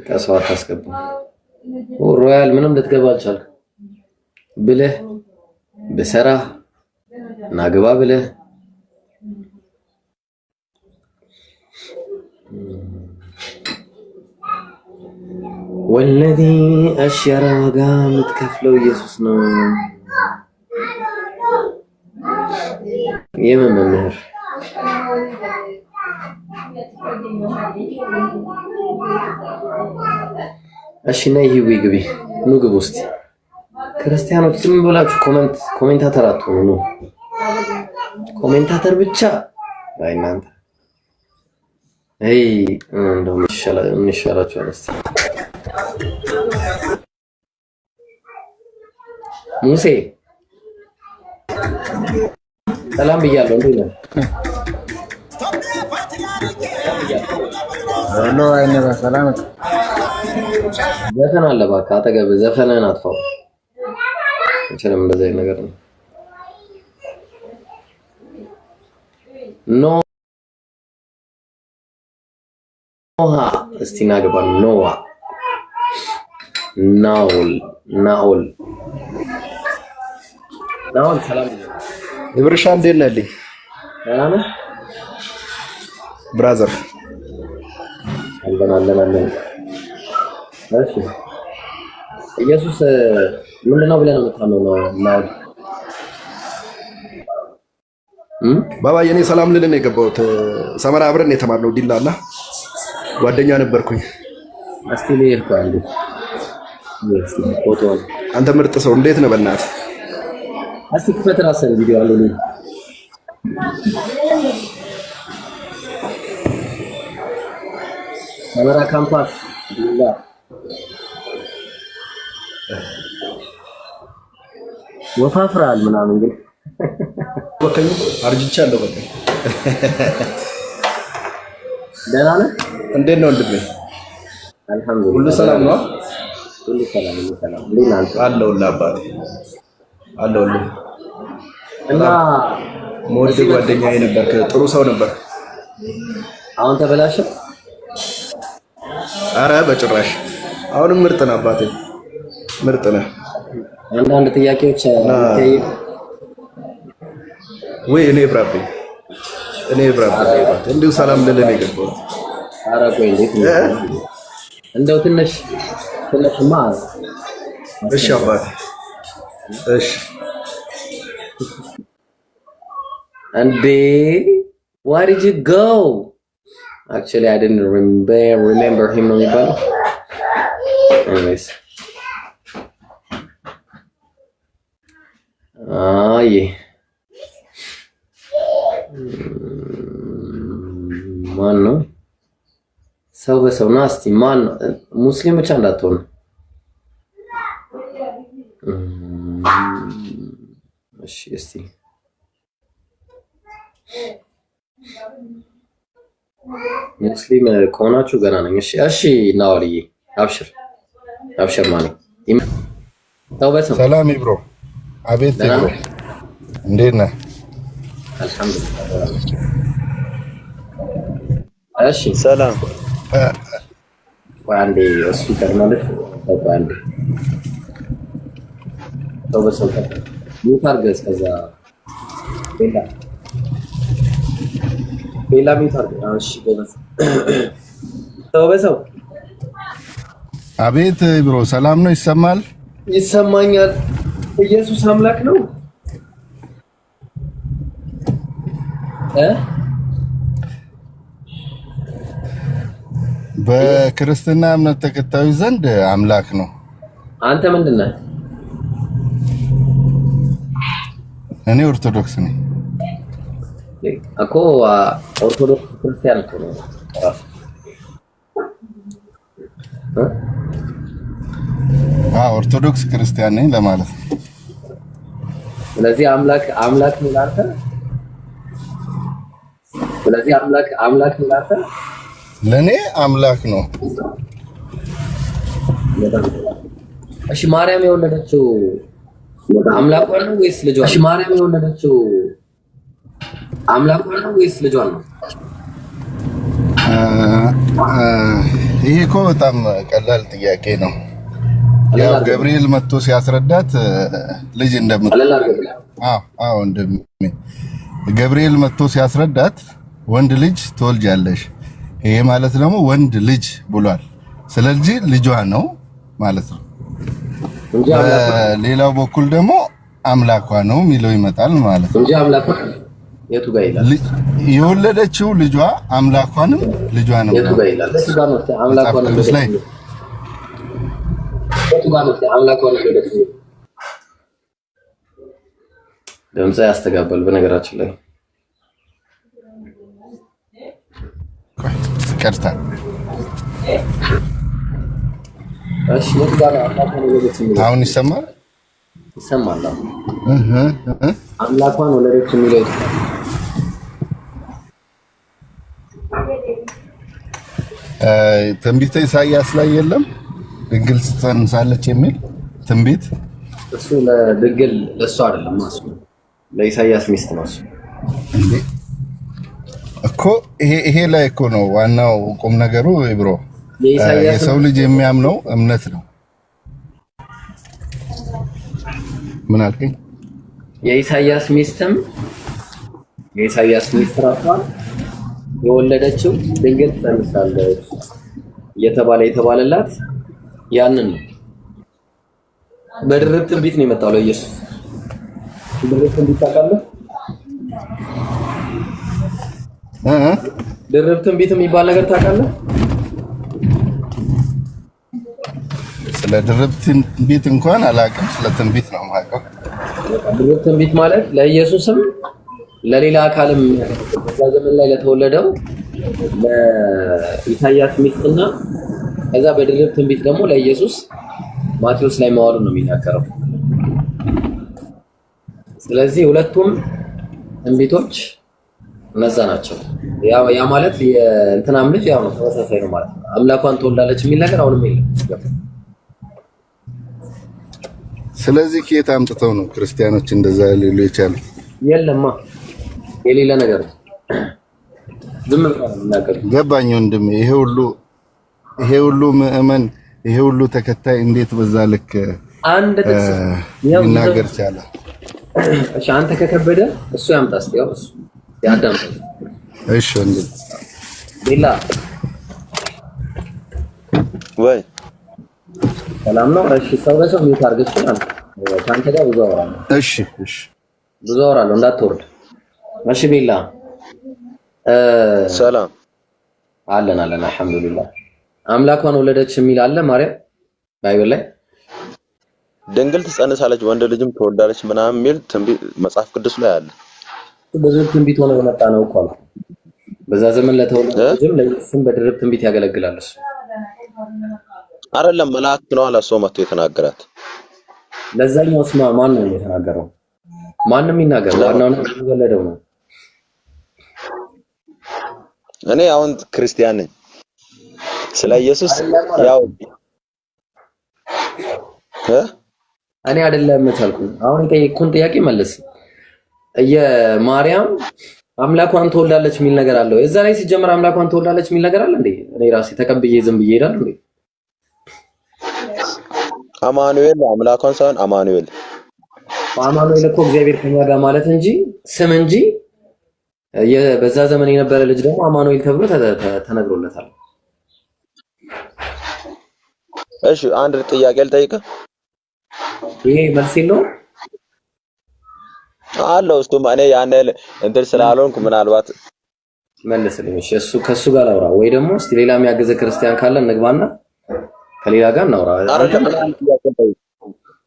ከሰው አታስገባ። ሮያል ምንም ልትገባ አልቻልክም ብለህ በሰራ ናግባ ብለህ ወለዚ አሽራ ዋጋ የምትከፍለው ኢየሱስ ነው። የምን መምህር እሺ ነይ ህዊ ግቢ ኑ ግቡ እስቲ ክርስቲያኖች ዝም ብላችሁ ኮሜንታተር አትሆኑ ነው ኮሜንታተር ብቻ ባይናንተ እንደው እንሻላችሁ እስቲ ሙሴ ሰላም ብያለሁ እንዴ ነው ነው አይነባ ሰላም ዘፈን አለ እባክህ አጠገብ ዘፈነን አጥፋው እችንም እንደዚህ ነገር ነው ኖሃ እስቲ ናግባ ኖዋ ናኦል ሰላም ይብርሻ እንዴት ነህ? ሰላም ብራዘር አለን እሺ ኢየሱስ ምንድነው ብለህ ነው የምታምነው ነው ባባ የኔ ሰላም ልልን ነው የገባሁት ሰመራ አብረን የተማርነው ዲላና ጓደኛ ነበርኩኝ እስቲ ልሄድ አንዴ ፎቶ አንተ ምርጥ ሰው እንዴት ነህ በእናትህ እስቲ ክፈት ራስህን ቪዲዮ አለ ልኝ ሰመራ ካምፓስ ዲላ ወፋፍራል ምናምን ግን ወከኝ አርጅቻለሁ በቃ ደህና ነህ? እንዴት ነው ወንድሜ? አልሐምዱሊላህ ሁሉ ሰላም ነው? ሁሉ ሰላም ሊናንተ አለሁልህ አባቴ አለሁልህ። እና ሞድ ጓደኛዬ ነበርክ፣ ጥሩ ሰው ነበር። አሁን ተበላሸ? አረ በጭራሽ አሁንም ምርጥ ነህ አባቴ፣ ምርጥ ነህ። አንዳንድ ጥያቄዎች ወይ እኔ ብራብኝ እንዲሁ ሰላም ልልህ ነው የገባሁት። ኧረ ቆይ እንዴት እንደው ትንሽማ እሺ አባቴ እሺ። እንዴ why did you go? Actually I didn't remember him no የሚባለው anyways. Yeah. ማን ነው ሰው በሰው ና እስቲ ማን ሙስሊም ብቻ እንዳትሆን። እሺ እስቲ ሙስሊም ከሆናችሁ ገና ነኝ። እሺ ናወልዬ አብሽር ማን ሰው በሰው ሰላም ብሮ። አቤት ብሮ እንዴት ነህ? አልሐምዱሊላህ። እሺ ሰላም አንዴ እሱ ከርማለች አንዴ ሰው በሰው ሚታርገስ ከዛ ቤላ ሚታርገስ። እሺ ሰው በሰው አቤት ብሮ ሰላም ነው? ይሰማል? ይሰማኛል። ኢየሱስ አምላክ ነው በክርስትና እምነት ተከታዮች ዘንድ አምላክ ነው። አንተ ምንድን ነህ? እኔ ኦርቶዶክስ ነኝ እኮ። ኦርቶዶክስ ክርስቲያን እኮ ነው ራሱ። ኦርቶዶክስ ክርስቲያን ነኝ ለማለት ነው። ስለዚህ አምላክ ነው ላንተ። ስለዚህ አምላክ ነው ላንተ። ለኔ አምላክ ነው። እሺ ማርያም የወለደችው አምላኳ ነው ወይስ ልጇ? እሺ ማርያም የወለደችው አምላኳ ነው ወይስ ልጇ ነው? ይሄ እኮ በጣም ቀላል ጥያቄ ነው። ያው ገብርኤል መጥቶ ሲያስረዳት ልጅ ገብርኤል መጥቶ ሲያስረዳት ወንድ ልጅ ትወልጃለሽ፣ ይሄ ማለት ደግሞ ወንድ ልጅ ብሏል። ስለዚህ ልጇ ነው ማለት ነው። ሌላው በኩል ደግሞ አምላኳ ነው የሚለው ይመጣል ማለት ነው። እንጂ አምላኳ የቱ ጋር ይላል? የወለደችው ልጇ አምላኳንም ልጇንም የቱ ጋር ይላል? እሱ ጋር ነው አምላኳ ነው ላይ የቱ ጋር ነው አምላኳ ነው የወለደችው? ድምጽ ያስተጋባል በነገራችን ላይ ይቅርታ። እሺ የቱ ጋር ነው አምላኳ ነው የወለደችው? አሁን ይሰማል? ይሰማል። አምላኳን ወለደች የሚለው ትንቢተ ኢሳይያስ ላይ የለም? ድንግል ትጸንሳለች የሚል ትንቢት። እሱ ለድንግል ለእሱ አይደለም፣ እሱ ለኢሳይያስ ሚስት ነው። እሱ እኮ ይሄ ላይ እኮ ነው ዋናው ቁም ነገሩ ብሮ። የሰው ልጅ የሚያምነው እምነት ነው። ምን አልከኝ? የኢሳይያስ ሚስት ራሷ የወለደችው ድንግል ትጸንሳለች የተባለላት ያንን ነው። በድርብ ትንቢት ነው የመጣው ለኢየሱስ። ድርብ ትንቢት ታውቃለህ? ድርብ ትንቢት የሚባል ነገር ታውቃለህ? ስለ ድርብ ትንቢት እንኳን አላውቅም። ስለ ትንቢት ነው የማውቀው። ድርብ ትንቢት ማለት ለኢየሱስም ለሌላ አካልም በዘመን ላይ ለተወለደው ለኢሳይያስ ሚስትና ከዛ በድርብ ትንቢት ደግሞ ለኢየሱስ ማቴዎስ ላይ መዋሉ ነው የሚናገረው። ስለዚህ ሁለቱም ትንቢቶች እነዛ ናቸው። ያ ማለት የእንትናም ልጅ ያው ነው፣ ተመሳሳይ ነው ማለት ነው። አምላኳን ትወልዳለች የሚል ነገር አሁንም የለም። ስለዚህ ከየት አምጥተው ነው ክርስቲያኖች እንደዛ ሊሉ የቻሉት? የለማ የሌለ ነገር ዝም ብለው ነው የሚናገሩት። ገባኝ ወንድሜ። ይሄ ሁሉ ምዕመን ይሄ ሁሉ ተከታይ እንዴት በዛ ልክ አንድ ጥቅስ ይናገር ቻለ? እሺ አንተ ከከበደ እሱ ያምጣ እስቲ። ያው እሱ ያዳምጥ። እሺ ወንድሜ ሌላ ወይ ሰላም ነው። እሺ ሰው በሰው ሚውት አድርገሽናል። ካንተ ጋር ብዙ አወራለሁ። እሺ ብዙ አወራለሁ እንዳትወርድ። እሺ ቤላ ሰላም አለን አልሐምዱሊላህ። አምላኳን ወለደች የሚል አለ ማርያም ባይብል ላይ ድንግል ትጸንሳለች ወንድ ልጅም ትወልዳለች ምናምን የሚል ትንቢት መጽሐፍ ቅዱስ ላይ አለ። በድርብ ትንቢት ሆኖ የመጣ ነው እኮ አልኩ። በዛ ዘመን ለተወለደ ልጅም ለኢየሱስም በድርብ ትንቢት ያገለግላል። እሱ አይደለም መላእክት ነው አላሰው መጥቶ የተናገራት። ለዛኛው ስማ ማን ነው የተናገረው? ማንም ይናገር፣ ዋናው ነው የተወለደው ነው። እኔ አሁን ክርስቲያን ነኝ። ስለ ኢየሱስ ያው እኔ አይደለም መቻልኩኝ። አሁን የጠየቅኩን ጥያቄ መልስ። የማርያም አምላኳን ትወልዳለች የሚል ነገር አለው። እዛ ላይ ሲጀምር አምላኳን ትወልዳለች የሚል ነገር አለ እንዴ? እኔ ራሴ ተቀብዬ ዝም ብዬ እሄዳለሁ እንዴ? አማኑኤል አምላኳን ሳይሆን አማኑኤል እኮ እግዚአብሔር ከኛ ጋር ማለት እንጂ ስም እንጂ በዛ ዘመን የነበረ ልጅ ደግሞ አማኑኤል ተብሎ ተነግሮለታል። እሺ አንድ ጥያቄ ልጠይቅህ። ይሄ መልስ የለውም አለው። እሱም እኔ ያን እንትን ስላልሆንኩ ምናልባት መልስልኝ። እሺ እሱ ከሱ ጋር ላውራ ወይ ደግሞ እስቲ ሌላ የሚያገዘ ክርስቲያን ካለ እንግባና ከሌላ ጋር እናውራ።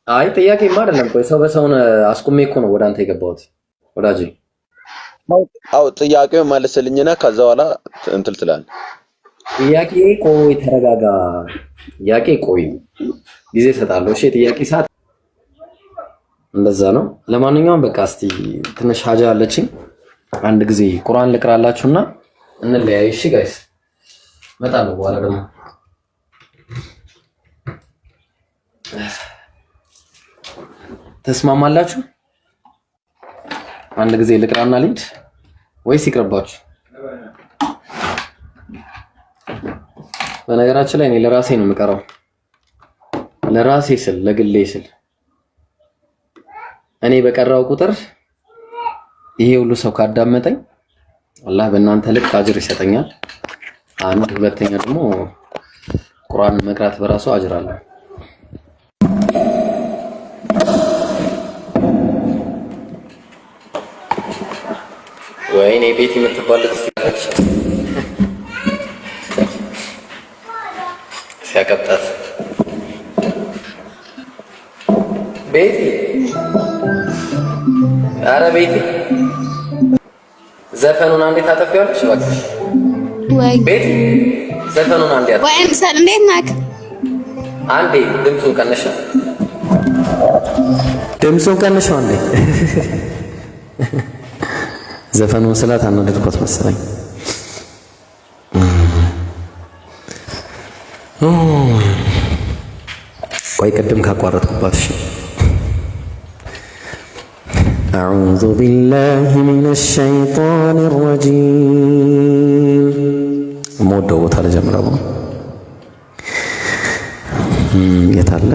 አይ ጥያቄማ አይደለም። ቆይ ሰው በሰውን አስቁሜ እኮ ነው ወደ አንተ የገባሁት ወዳጄ። አው ጥያቄው መልስልኝና ከዛ በኋላ እንትን ትላለህ። ጥያቄ ቆይ ተረጋጋ። ጥያቄ ቆይ ጊዜ እሰጣለሁ። እሺ ጥያቄ ሰዓት እንደዛ ነው። ለማንኛውም በቃ እስቲ ትንሽ ሀጃ አለችኝ። አንድ ጊዜ ቁርአን ልቅራላችሁና እንለያይ። እሺ ጋይስ እመጣለሁ በኋላ ደግሞ ተስማማላችሁ? አንድ ጊዜ ልቅራና ልሂድ ወይስ ይቅርባችሁ? በነገራችን ላይ እኔ ለራሴ ነው የምቀራው። ለራሴ ስል ለግሌ ስል እኔ በቀራው ቁጥር ይሄ ሁሉ ሰው ካዳመጠኝ አላህ በእናንተ ልክ አጅር ይሰጠኛል። አንድ ሁለተኛ ደግሞ ቁርአን መቅራት በራሱ አጅር አለ። ወይኔ ቤት የምትባል ልጅ ሲያቀብጣት ቤቲ፣ ኧረ ቤቲ ዘፈኑን አንዴ ታጠፊዋለሽ እባክሽ። ወይ ቤቲ ዘፈኑን አንዴ አጥፊ። ወይ ምሳሌ እንዴት ነህ? አንዴ ድምፁን ቀንሽ፣ ድምፁን ቀንሽ አንዴ። ዘፈኑን ስላት አናደድኳት መሰለኝ። ቆይ ቅድም ካቋረጥኩባት እሺ። أعوذ بالله من الشيطان الرجيم مودو ቦታ ለጀምረው የታለ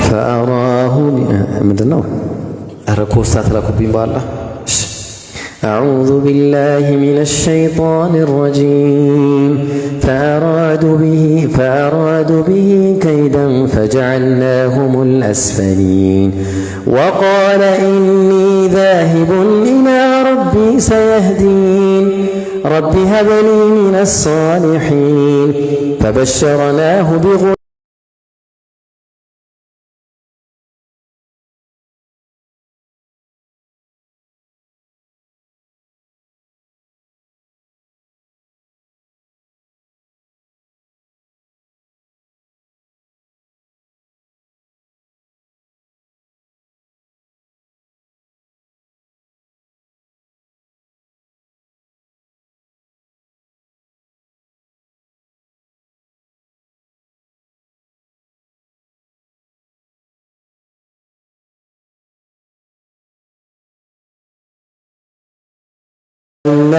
فأراه ምንድነው? ኧረ ኮስታ ተላኩብኝ በኋላ። أعوذ بالله من الشيطان الرجيم فأرادوا به كيدا فجعلناهم الأسفلين وقال إني ذاهب إلى ربي سيهدين رب هب لي من الصالحين فبشرناه بغلام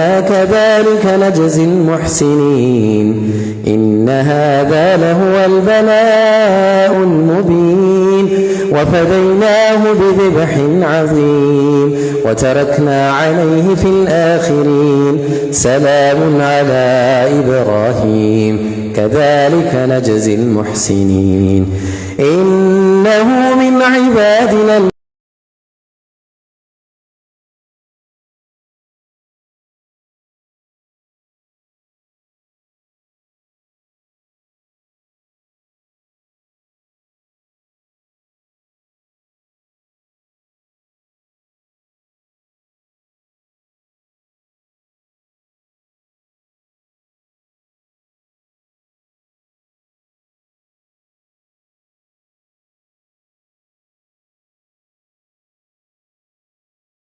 إنا كذلك نجزي المحسنين إن هذا لهو البلاء المبين وفديناه بذبح عظيم وتركنا عليه في الآخرين سلام على إبراهيم كذلك نجزي المحسنين إنه من عبادنا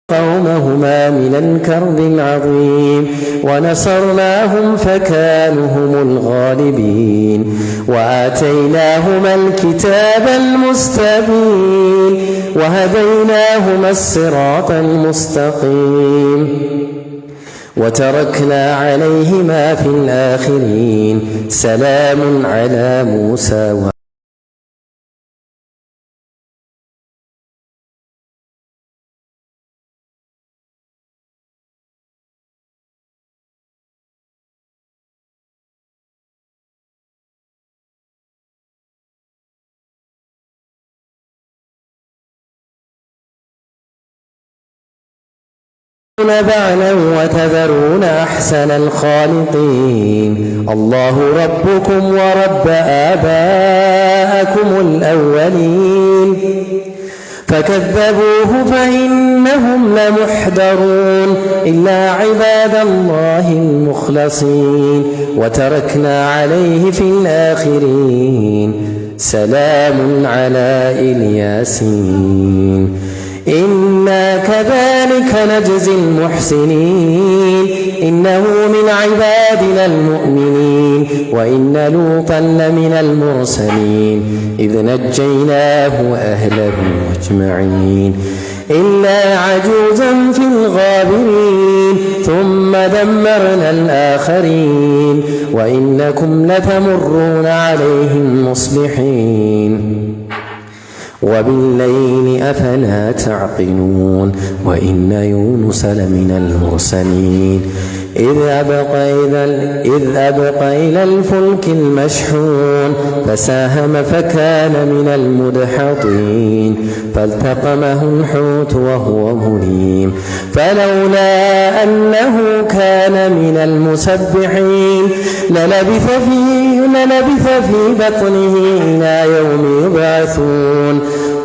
قومهما من الكرب العظيم ونصرناهم فكانوا هم الغالبين وآتيناهما الكتاب المستبين وهديناهما الصراط المستقيم وتركنا عليهما في الآخرين سلام على موسى بعلا وتذرون أحسن الخالقين الله ربكم ورب آبائكم الأولين فكذبوه فإنهم لمحضرون إلا عباد الله المخلصين وتركنا عليه في الآخرين سلام على الياسين إنا كذلك نجزي المحسنين إنه من عبادنا المؤمنين وإن لوطا لمن المرسلين إذ نجيناه وأهله أجمعين إلا عجوزا في الغابرين ثم دمرنا الآخرين وإنكم لتمرون عليهم مصبحين وبالليل أفلا تعقلون وإن يونس لمن المرسلين إذ أبق إلى الفلك المشحون فساهم فكان من المدحضين فالتقمه الحوت وهو مليم فلولا أنه كان من المسبحين للبث في بطنه إلى يوم يبعثون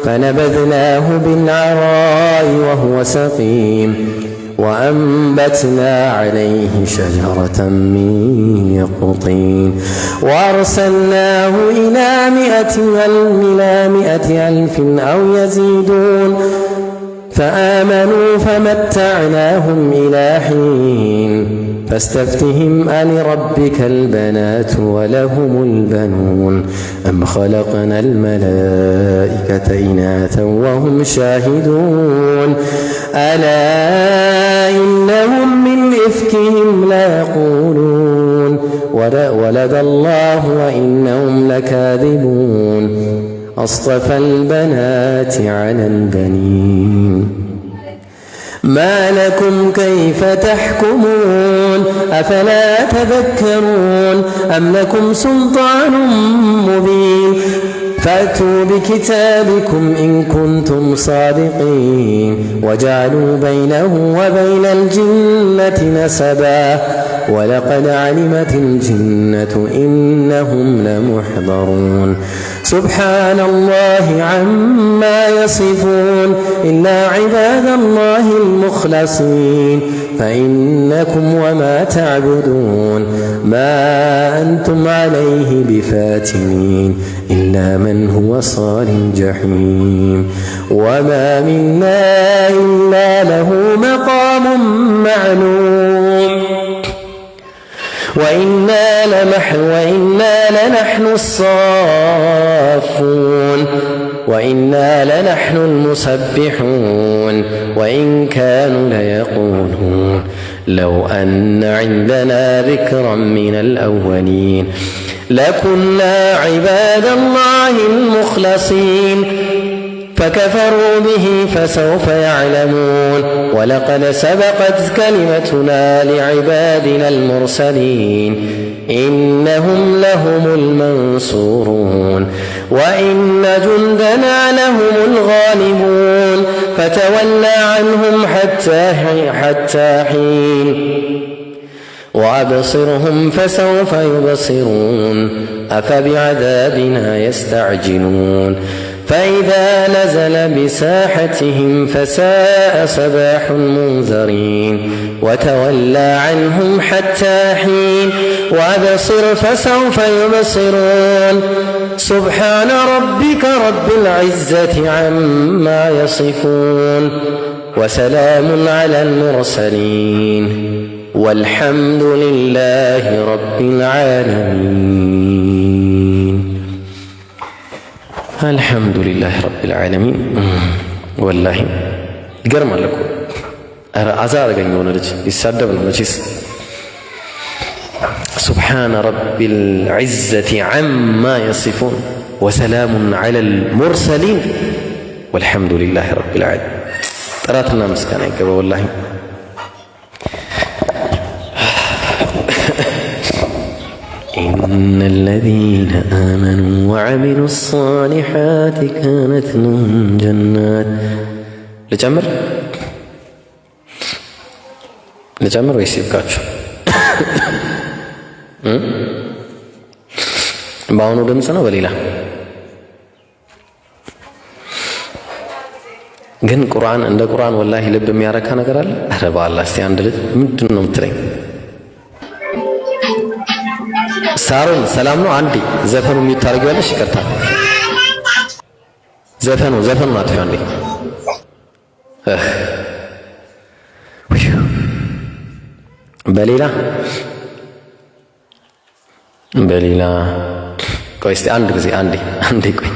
فنبذناه بالعراء وهو سقيم وأنبتنا عليه شجرة من يقطين وأرسلناه إلى 100 ألف أو يزيدون فآمنوا فمتعناهم إلى حين فاستفتهم ألربك البنات ولهم البنون أم خلقنا الملائكة إناثا وهم شاهدون ألا إنهم من إفكهم ليقولون ولد الله وإنهم لكاذبون أصطفى البنات على البنين ما لكم كيف تحكمون أفلا تذكرون أم لكم سلطان مبين فأتوا بكتابكم إن كنتم صادقين وجعلوا بينه وبين الجنة نسبا ولقد علمت الجنة إنهم لمحضرون سبحان الله عما يصفون إلا عباد الله المخلصين فإنكم وما تعبدون ما أنتم عليه بفاتنين إلا من هو صال الجحيم وما منا إلا له مقام معلوم وإنا لنحن الصافون وإنا لنحن المسبحون وإن كانوا ليقولون لو أن عندنا ذكرا من الأولين لكنا عباد الله المخلصين فكفروا به فسوف يعلمون ولقد سبقت كلمتنا لعبادنا المرسلين إنهم لهم المنصورون وإن جندنا لهم الغالبون فتولى عنهم حتى حين وأبصرهم فسوف يبصرون أفبعذابنا يستعجلون فإذا نزل بساحتهم فساء صباح المنذرين وتولى عنهم حتى حين وأبصر فسوف يبصرون سبحان ربك رب العزة عما يصفون وسلام على المرسلين والحمد لله رب العالمين. الحمد لله رب العالمين. والله يقرم لكم أزار قنيون رج يسدبنا مجلس سبحان رب العزة عما يصفون وسلام على المرسلين والحمد لله رب العالمين. تراتنا مسكنا يقبل والله. إن الذين آمنوا وعملوا الصالحات كانت لهم جنات لجمر ويسيبكاتشو باونو دمسنا وليلا ግን ቁርአን እንደ ቁርአን ወላሂ ልብ የሚያረካ ነገር አለ። ኧረ በአላህ እስቲ አንድ ልጅ ምንድን ነው የምትለኝ? ሳሮን ሰላም ነው። አንዴ ዘፈኑ የሚታረጊዋለሽ? ይቅርታ ዘፈኑ አጥፊው አንዴ። በሌላ ቆይ እስቲ አንድ ጊዜ አንዴ ቆይ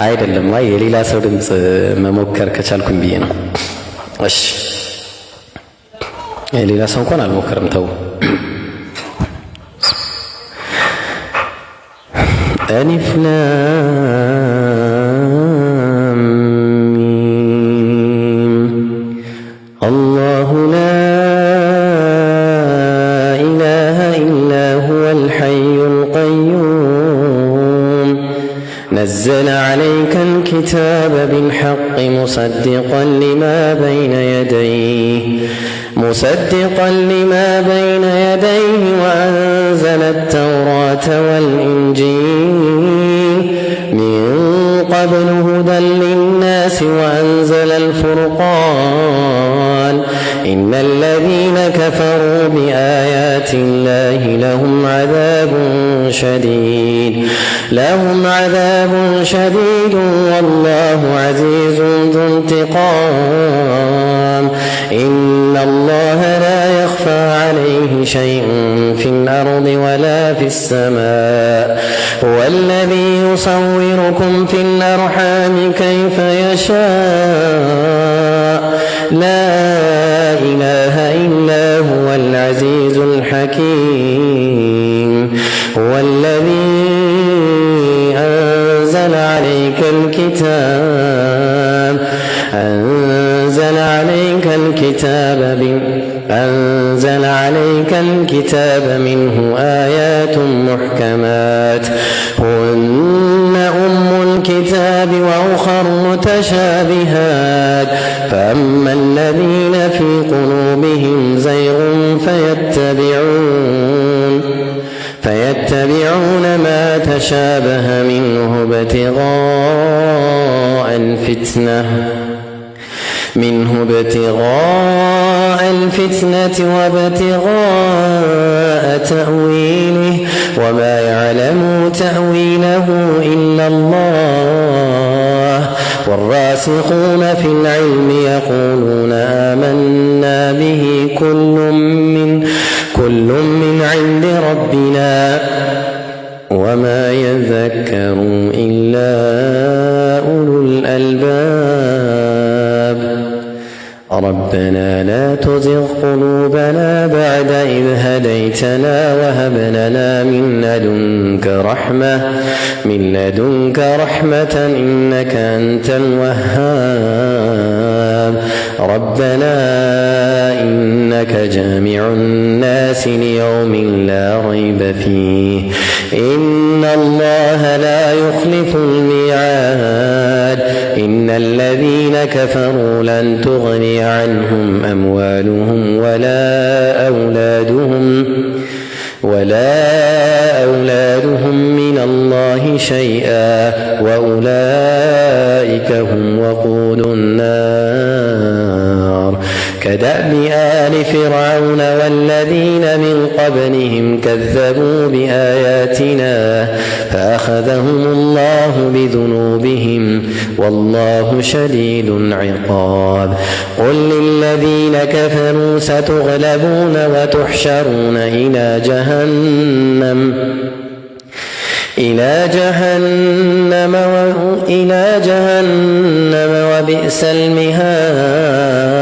አይደለም አይ የሌላ ሰው ድምጽ መሞከር ከቻልኩኝ ብዬ ነው። እሺ የሌላ ሰው እንኳን አልሞከርም። ተው አሊፍ ላም ሚም አላሁ ላ ኢላሃ ኢላ ሁወል ሐዩል ቀዩም نزل عليك الكتاب بالحق مصدقا لما بين يديه وأنزل التوراة والإنجيل من قبل هدى للناس وأنزل الفرقان إن الذين كفروا بآيات الله لهم عذاب شديد لا ولهم عذاب شديد والله عزيز ذو انتقام إن الله لا يخفى عليه شيء في الأرض ولا في السماء هو الذي يصوركم في الأرحام كيف يشاء لا إله إلا هو العزيز الحكيم هو الذي أنزل عليك الكتاب منه آيات محكمات هن أم الكتاب وأخر متشابهات فأما الذين في قلوبهم زيغ فيتبعون ما تشابه منه ابتغاء الفتنة وابتغاء تأويله وما يعلم تأويله إلا الله والراسخون في العلم يقولون آمنا به كل من عند ربنا وما يذكر إلا أولو الألباب ربنا لا تزغ قلوبنا بعد إذ هديتنا وهب لنا من لدنك رحمة إنك أنت الوهاب ربنا إنك جامع الناس ليوم لا ريب فيه إن الله لا يخلف الميعاد إن الذين كفروا لن تغني عنهم أموالهم ولا أولادهم من الله شيئا وأولئك هم وقود النار كدأب آل فرعون والذين من قبلهم كذبوا بآياتنا فأخذهم الله بذنوبهم والله شديد العقاب قل للذين كفروا ستغلبون وتحشرون إلى جهنم وبئس المهاد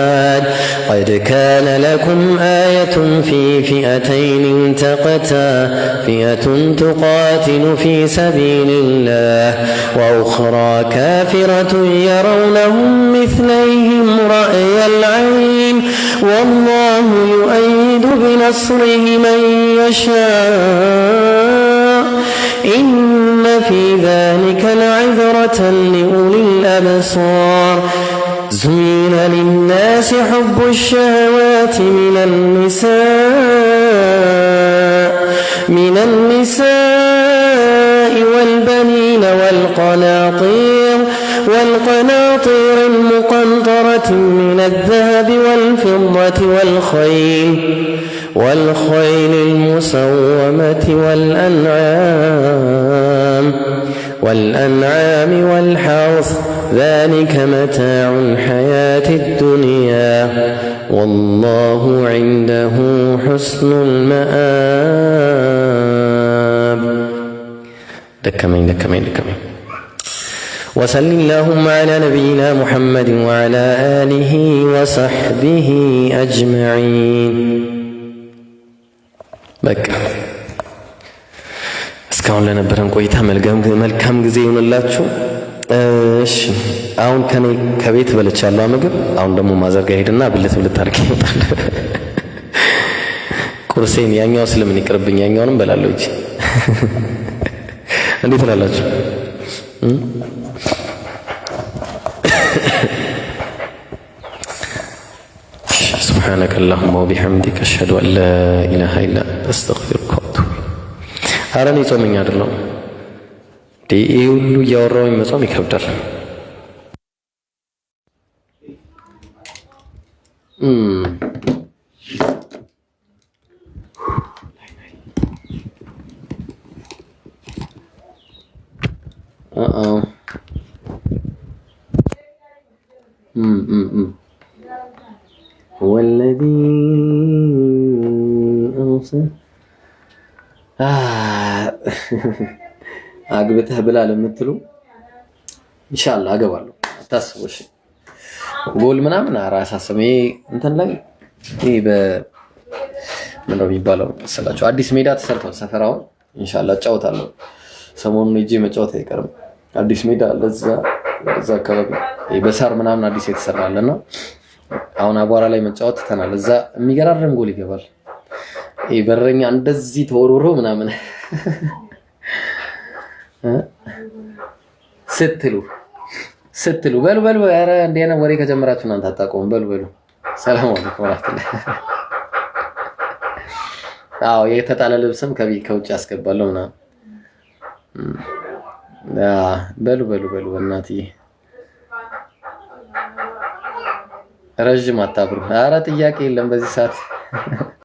قد كان لكم آية في فئتين التقتا فئة تقاتل في سبيل الله وأخرى كافرة يرونهم مثليهم رأي العين والله يؤيد بنصره من يشاء إن في ذلك لعبرة لأولي الأبصار زين للناس حب الشهوات من النساء والبنين والقناطير المقنطرة من الذهب والفضة والخيل المسومة والأنعام والحرث ذلك متاع الحياة الدنيا والله عنده حسن المآب دكمين وصل اللهم على نبينا محمد وعلى آله وصحبه أجمعين بك እስካሁን ለነበረን ቆይታ መልካም ጊዜ ይሁንላችሁ። እሺ አሁን ከቤት በልቻለሁ ምግብ። አሁን ደግሞ ማዘርጋ ሄድና ብልት አድርጌ ይመጣል። ቁርሴን ያኛው ስለምን ይቅርብኝ፣ ያኛውንም በላለሁ እንጂ እንዴት ትላላችሁ? سبحانك اللهم وبحمدك أشهد أن لا إله إلا أنت أستغفرك وأتوب ኧረ እኔ ጾመኛ አይደለሁም። ይሄ ሁሉ እያወራሁኝ መጾም ይከብዳል። ወለዚ አግብተህ ብላ ለምትሉ ኢንሻአላህ አገባለሁ። አታስቡ። እሺ ጎል ምናምን አራሳስም። ይሄ እንትን ላይ ይሄ ምንድነው የሚባለው መሰላችሁ? አዲስ ሜዳ ተሰርቷል ሰፈራው። ኢንሻአላህ እጫወታለሁ። ሰሞኑን ሂጄ መጫወት አይቀርም። አዲስ ሜዳ አለ እዛ አካባቢ በሳር ምናምን አዲስ የተሰራለና አሁን አቧራ ላይ መጫወት ተናል። እዛ የሚገራረም ጎል ይገባል። ይሄ በረኛ እንደዚህ ተወርውሮ ምናምን ስትሉ በሉ ኧረ እንደ አይነት ወሬ ከጀመራችሁ እናንተ አታውቁም። በሉ ሰላም አለይኩም ወራህመቱላህ። አዎ የተጣለ ልብስም ከውጭ አስገባለሁ ምናምን። በሉ እናትዬ ረጅም አታብሩ። ኧረ ጥያቄ የለም በዚህ ሰዓት